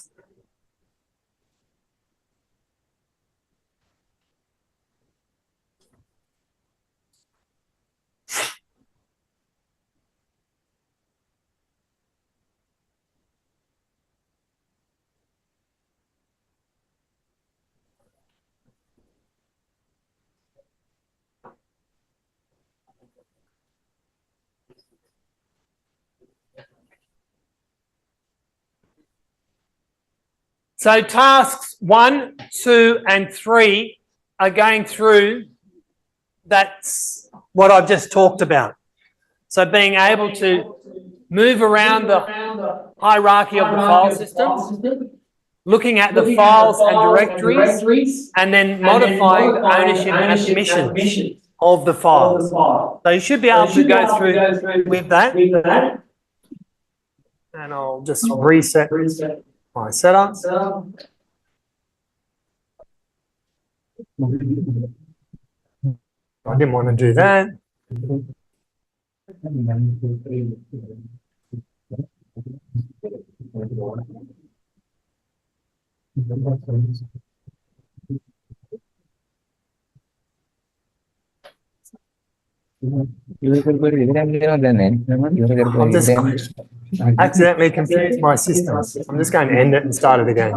so tasks 1, 2, and 3 are going through that's what I've just talked about. So being able to move around the hierarchy of the file systems, looking at the files and directories, and then modifying the ownership and permissions of the files. So you should be able to go through with that. And I'll just reset my setup. I didn't want to do that. I've just accidentally confused my system. I'm just going to end it and start it again.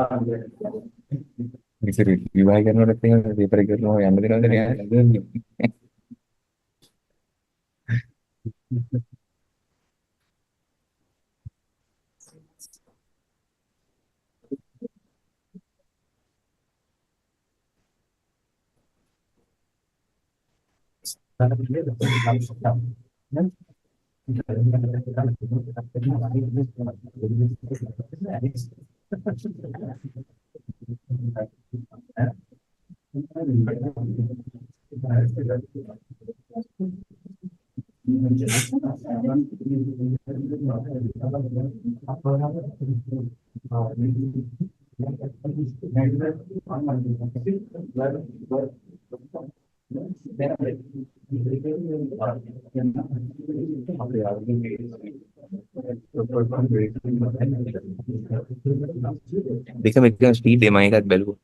Become එකම speed එම එකත් බැලුවා.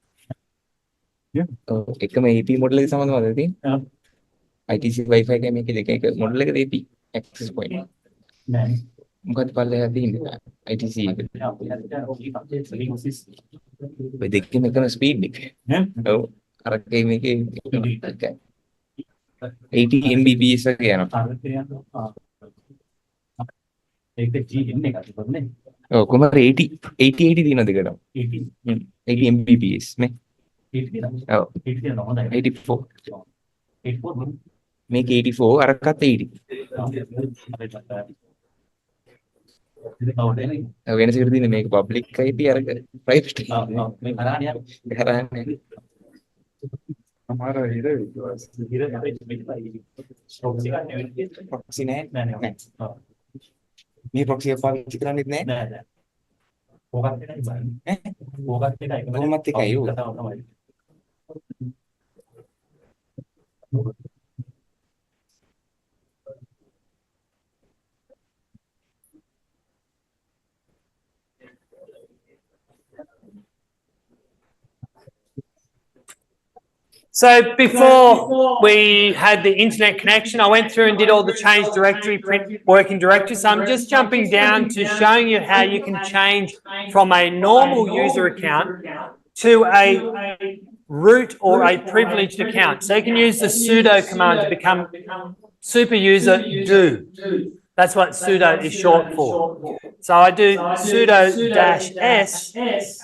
එකම AP model එක සම්බන්ධවද තියෙන්නේ? ITC Wi-Fi එකයි මේකේ දෙක එක මොඩල් එකද AP access point. මොකක්ද පල්ලෙහා තියෙන්නේ? ITC එක. ඔය දෙකේම එකම ස්පීඩ් එක. ඔව්. අරකේ මේකේ 80 Mbps වගේ යනවා. ඒක GN එකක් තිබුණේ. ඔව් කොහමද 80 තියෙන දෙකට. 80 Mbps නේ. 80 ඔව් 80 නෝනයි. 84. 84 මේක 84 අරකත් 80. වෙනස ඉර තියෙන්නේ මේක public IP අරක private. මේ කරානිය කරන්නේ. हमारा इधर proxy නෑ. නෑ මේ proxy එක පාවිච්චි කරන්නේත් නෑ. නෑ ඕකත් එකයි බලන්නේ ඈ ඕකත් එකයි ඕකත් එකයි ඕක. තමයි So before we had the internet connection, I went through and did all the change directory, print working directory. So I'm just jumping down to showing you how you can change from a normal user account to a root or a privileged account. So you can use the sudo command to become super user do. That's what sudo is short for. So I do sudo -s,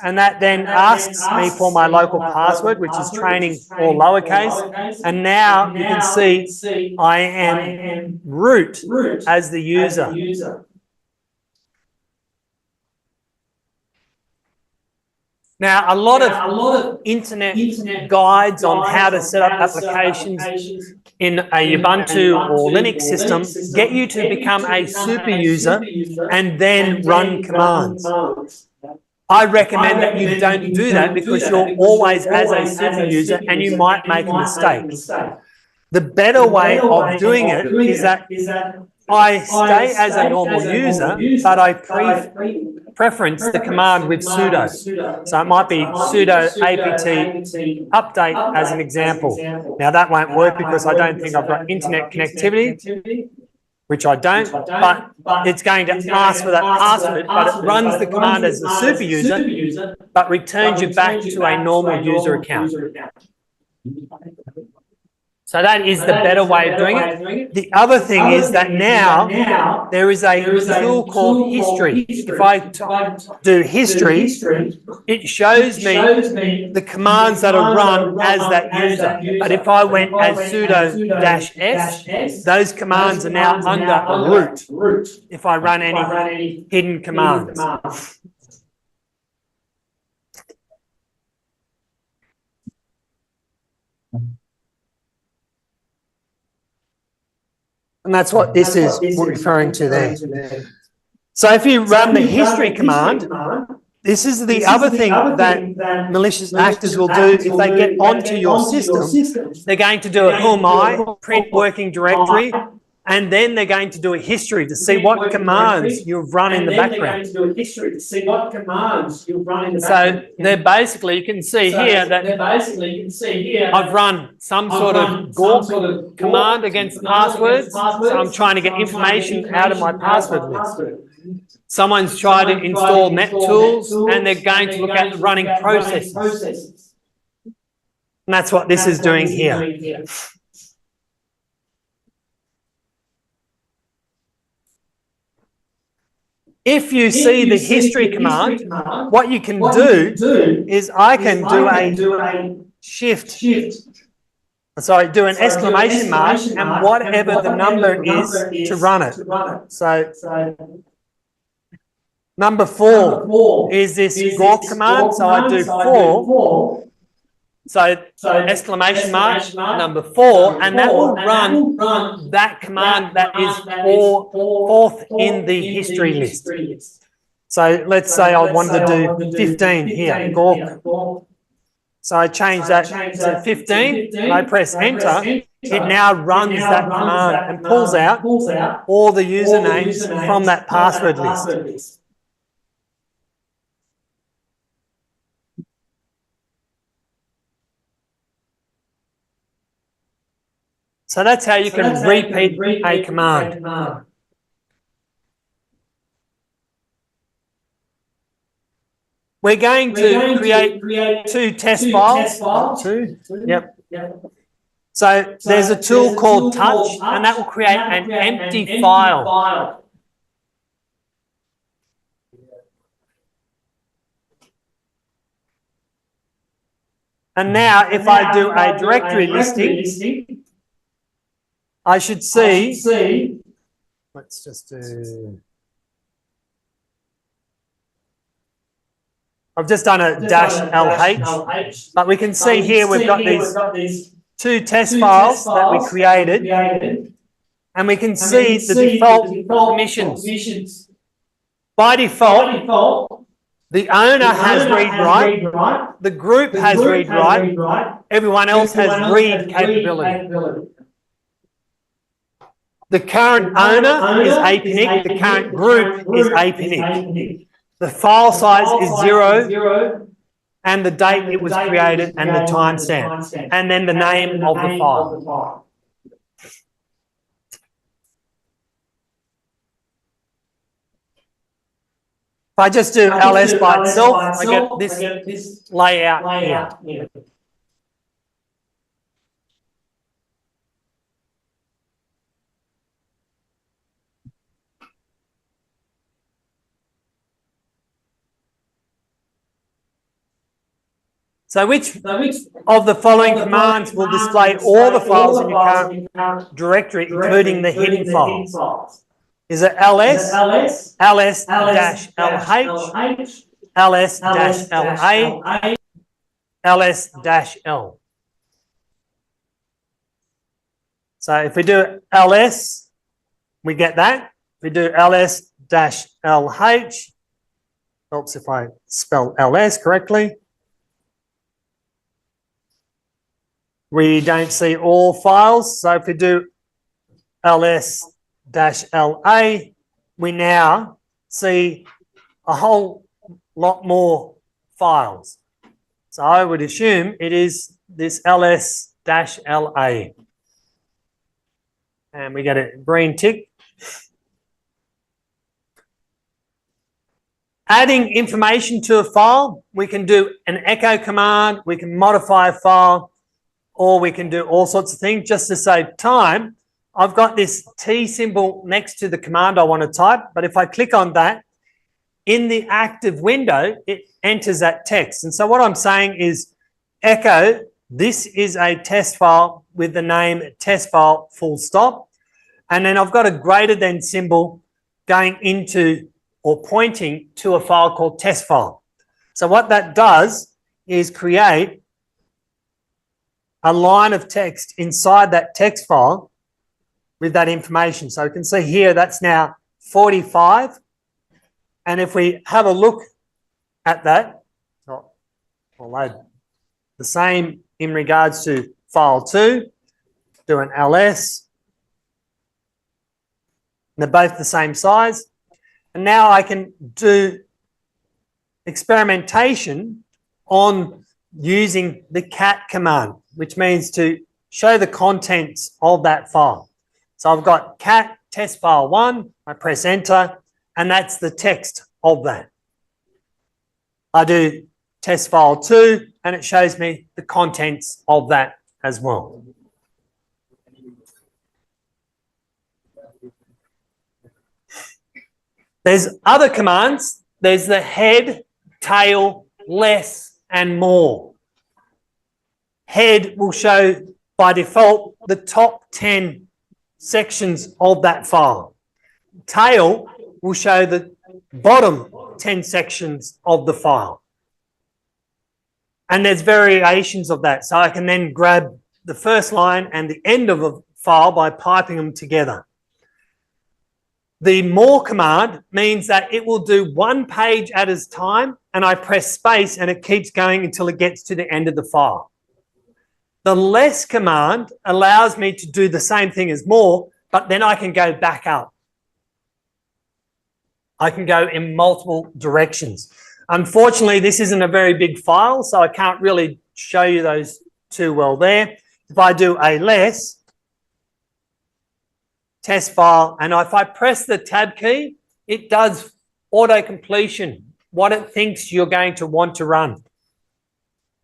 and that then asks me for my local password, which is training all lowercase. And now you can see I am root as the user. Now, a lot of internet guides on how to set up applications in a Ubuntu or Linux system get you to become a super user and then run commands. I recommend that you don't do that because you're always as a super user and you might make a mistake. The better way of doing it is that I stay as a normal user, but I preference the command with sudo. So it might be sudo apt update as an example. Now that won't work because I don't think I've got internet connectivity, which I don't, but it's going to ask for that password, but it runs the command as a super user, but returns you back to a normal user account. So that is the better way of doing it. The other thing is that now there is a tool called history. If I do history, it shows me the commands that are run as that user. But if I went as sudo -s, those commands are now under a root if I run any hidden commands. And that's what this is referring to there. So if you run the history command, this is the other thing that malicious actors will do if they get onto your system. They're going to do a who am I, print working directory, And then they're going to do a history to see what commands you've run in the background. do a history to see what commands you've run in the So they're basically, you can see here that I've run some sort of Gawk command against passwords. So I'm trying to get information out of my password list. Someone's tried to install NetTools and they're going to look at running processes. And that's what this is doing here. If you see the history command, what you can do is I can do a shift, do an exclamation mark and whatever the number is to run it. So number 4 is this Gawk command, so I do 4. So exclamation mark number 4, and that will run that command that is fourth in the history list. So let's say I wanted to do 15 here, Gawk. So I change that to 15, I press enter, it now runs that command and pulls out all the usernames from that password list. So that's how you can repeat a command. We're going to create 2 test files. 2. Yep. So there's a tool called Touch, and that will create an empty file. And now if I do a directory listing, I should see, let's just do, I've just done a -LH, but we can see here we've got these 2 test files that we created, and we can see the default permissions. By default, the owner has read-write, the group has read-write, everyone else has read capability. The current owner is APNIC, the current group is APNIC. The file size is 0, and the date it was created and the timestamp, and then the name of the file. If I just do ls by itself, I get this layout here. So which of the following commands will display all the files in your current directory, including the hidden files? Is it ls, ls-lh, ls-la, ls-l? So if we do ls, we get that. If we do ls-lh, helps if I spell ls correctly. We don't see all files. So if we do ls-la, we now see a whole lot more files. So I would assume it is this ls-la. And we get a green tick. Adding information to a file, we can do an echo command, we can modify a file, or we can do all sorts of things. Just to save time, I've got this T symbol next to the command I want to type, but if I click on that, in the active window, it enters that text. And so what I'm saying is echo, this is a test file with the name test file full stop. And then I've got a greater than symbol going into or pointing to a file called test file. So what that does is create a line of text inside that text file with that information. So you can see here that's now 45. And if we have a look at that, I'll load the same in regards to file 2, do an ls, They're both the same size. And now I can do experimentation on using the cat command, which means to show the contents of that file. So I've got cat test file 1, I press enter, and that's the text of that. I do test file 2, and it shows me the contents of that as well. There's other commands. There's the head, tail, less, and more. Head will show by default the top 10 sections of that file. Tail will show the bottom 10 sections of the file. And there's variations of that. So I can then grab the first line and the end of a file by piping them together. The more command means that it will do one page at a time, and I press space and it keeps going until it gets to the end of the file. The less command allows me to do the same thing as more, but then I can go back up. I can go in multiple directions. Unfortunately, this isn't a very big file, so I can't really show you those too well there. If I do a less, test file, and if I press the tab key, it does auto completion, what it thinks you're going to want to run.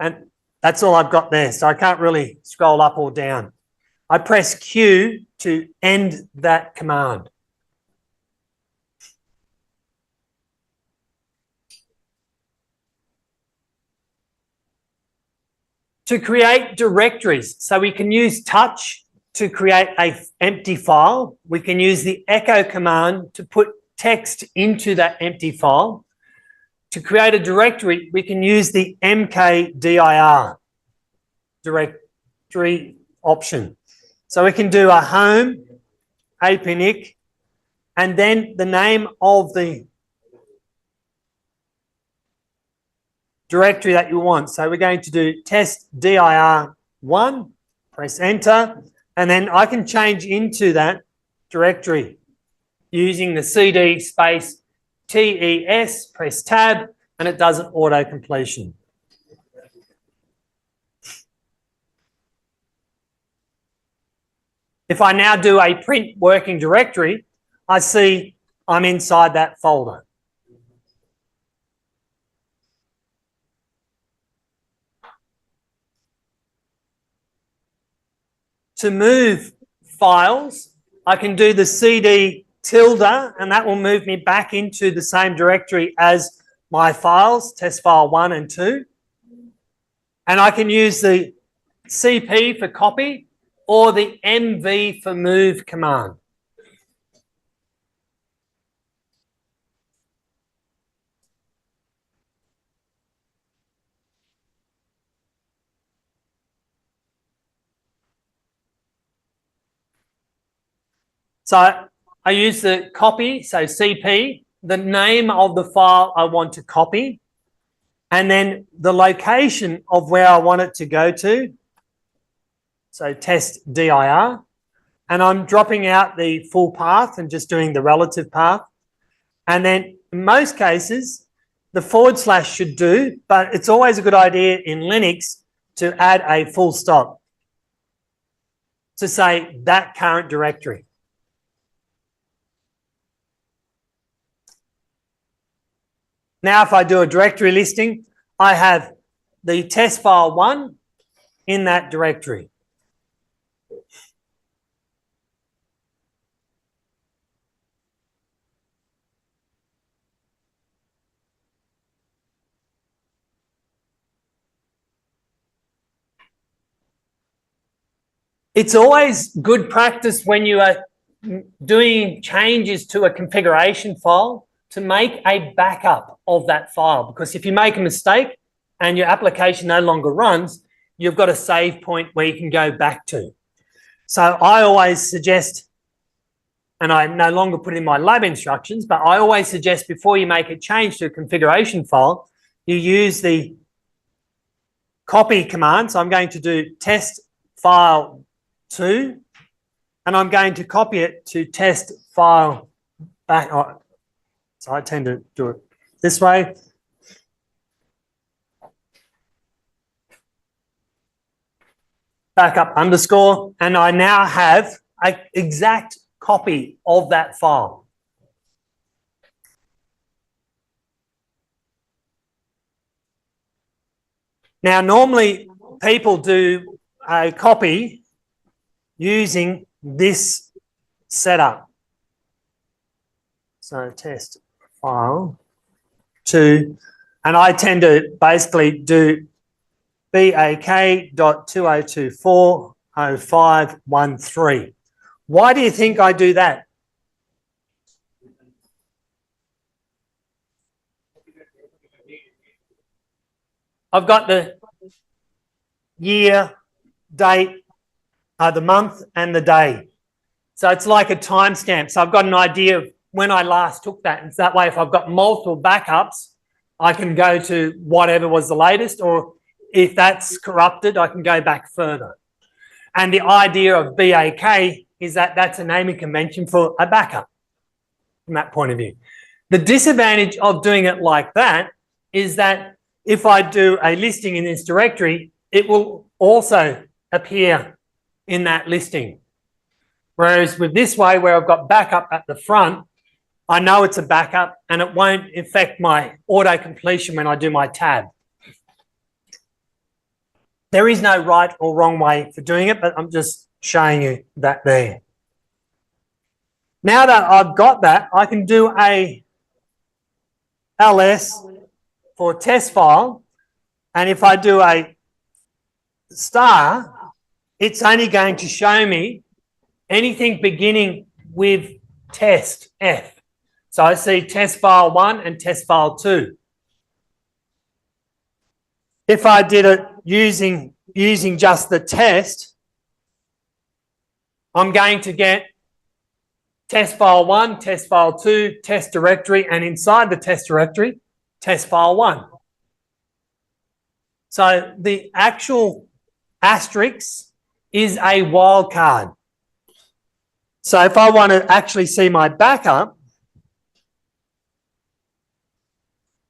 And that's all I've got there, so I can't really scroll up or down. I press Q to end that command. To create directories, so we can use touch to create an empty file. We can use the echo command to put text into that empty file. To create a directory, we can use the mkdir directory option. So we can do a home, apnic, and then the name of the directory that you want. So we're going to do testdir1, press enter, and then I can change into that directory using the cd space TES, press tab, and it does an auto completion. If I now do a print working directory, I see I'm inside that folder. To move files, I can do the CD tilde, and that will move me back into the same directory as my files, test file 1 and 2. And I can use the CP for copy or the MV for move command. So I use the copy, so CP, the name of the file I want to copy, and then the location of where I want it to go to. So testdir, and I'm dropping out the full path and just doing the relative path. And then in most cases, the / should do, but it's always a good idea in Linux to add a full stop to say that current directory. Now, if I do a directory listing, I have the test file 1 in that directory. It's always good practice when you are doing changes to a configuration file to make a backup of that file, because if you make a mistake and your application no longer runs, you've got a save point where you can go back to. So I always suggest, and I no longer put in my lab instructions, but I always suggest before you make a change to a configuration file, you use the copy command. So I'm going to do test file 2, and I'm going to copy it to test file back. So I tend to do it this way. Backup underscore, and I now have an exact copy of that file. Now, normally people do a copy using this setup. So test file to, and I tend to basically do BAK.20240513. Why do you think I do that? I've got the year, date, the month and the day. So it's like a timestamp. So I've got an idea of when I last took that. And that way, if I've got multiple backups, I can go to whatever was the latest, or if that's corrupted, I can go back further. And the idea of BAK is that that's a naming convention for a backup from that point of view. The disadvantage of doing it like that is that if I do a listing in this directory, it will also appear in that listing. Whereas with this way, where I've got backup at the front, I know it's a backup and it won't affect my auto completion when I do my tab. There is no right or wrong way for doing it, but I'm just showing you that there. Now that I've got that, I can do a ls for test file. And if I do a star, it's only going to show me anything beginning with test F. So I see test file 1 and test file 2. If I did it using just the test, I'm going to get test file 1, test file 2, test directory, and inside the test directory, test file 1. So the actual asterisk is a wildcard. So if I want to actually see my backup,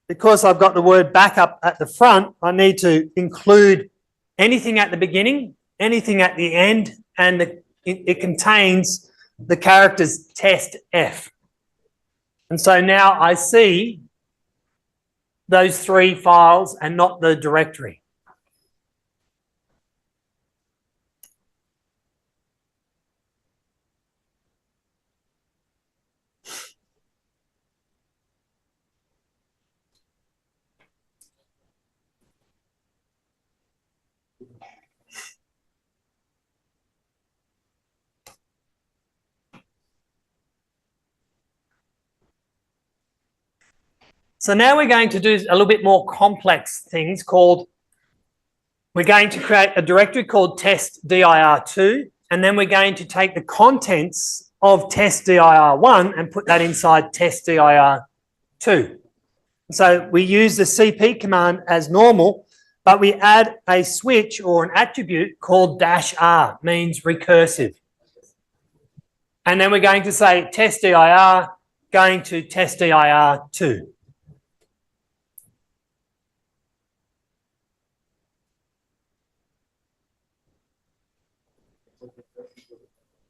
because I've got the word backup at the front, I need to include anything at the beginning, anything at the end, and it contains the characters test F. And so now I see those 3 files and not the directory. So now we're going to do a little bit more complex things called, we're going to create a directory called testdir2, and then we're going to take the contents of testdir1 and put that inside testdir2. So we use the cp command as normal, but we add a switch or an attribute called -r, means recursive. And then we're going to say testdir going to testdir2.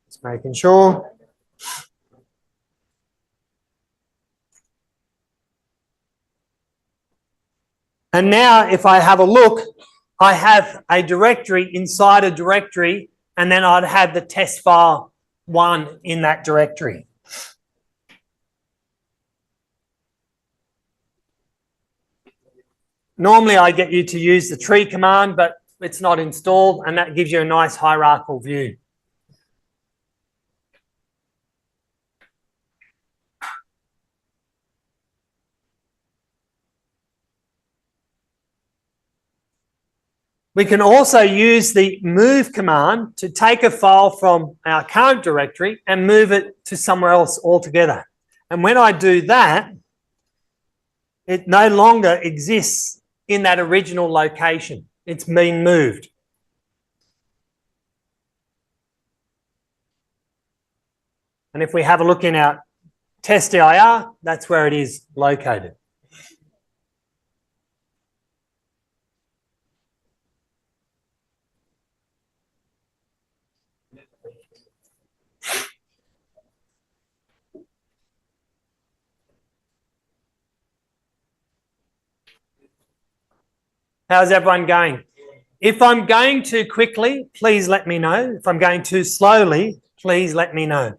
Just making sure. And now if I have a look, I have a directory inside a directory, and then I'd have the test file 1 in that directory. Normally I get you to use the tree command, but it's not installed, and that gives you a nice hierarchical view. We can also use the move command to take a file from our current directory and move it to somewhere else altogether. And when I do that, it no longer exists in that original location. It's been moved. And if we have a look in our test DIR, that's where it is located. How's everyone going? If I'm going too quickly, please let me know. If I'm going too slowly, please let me know.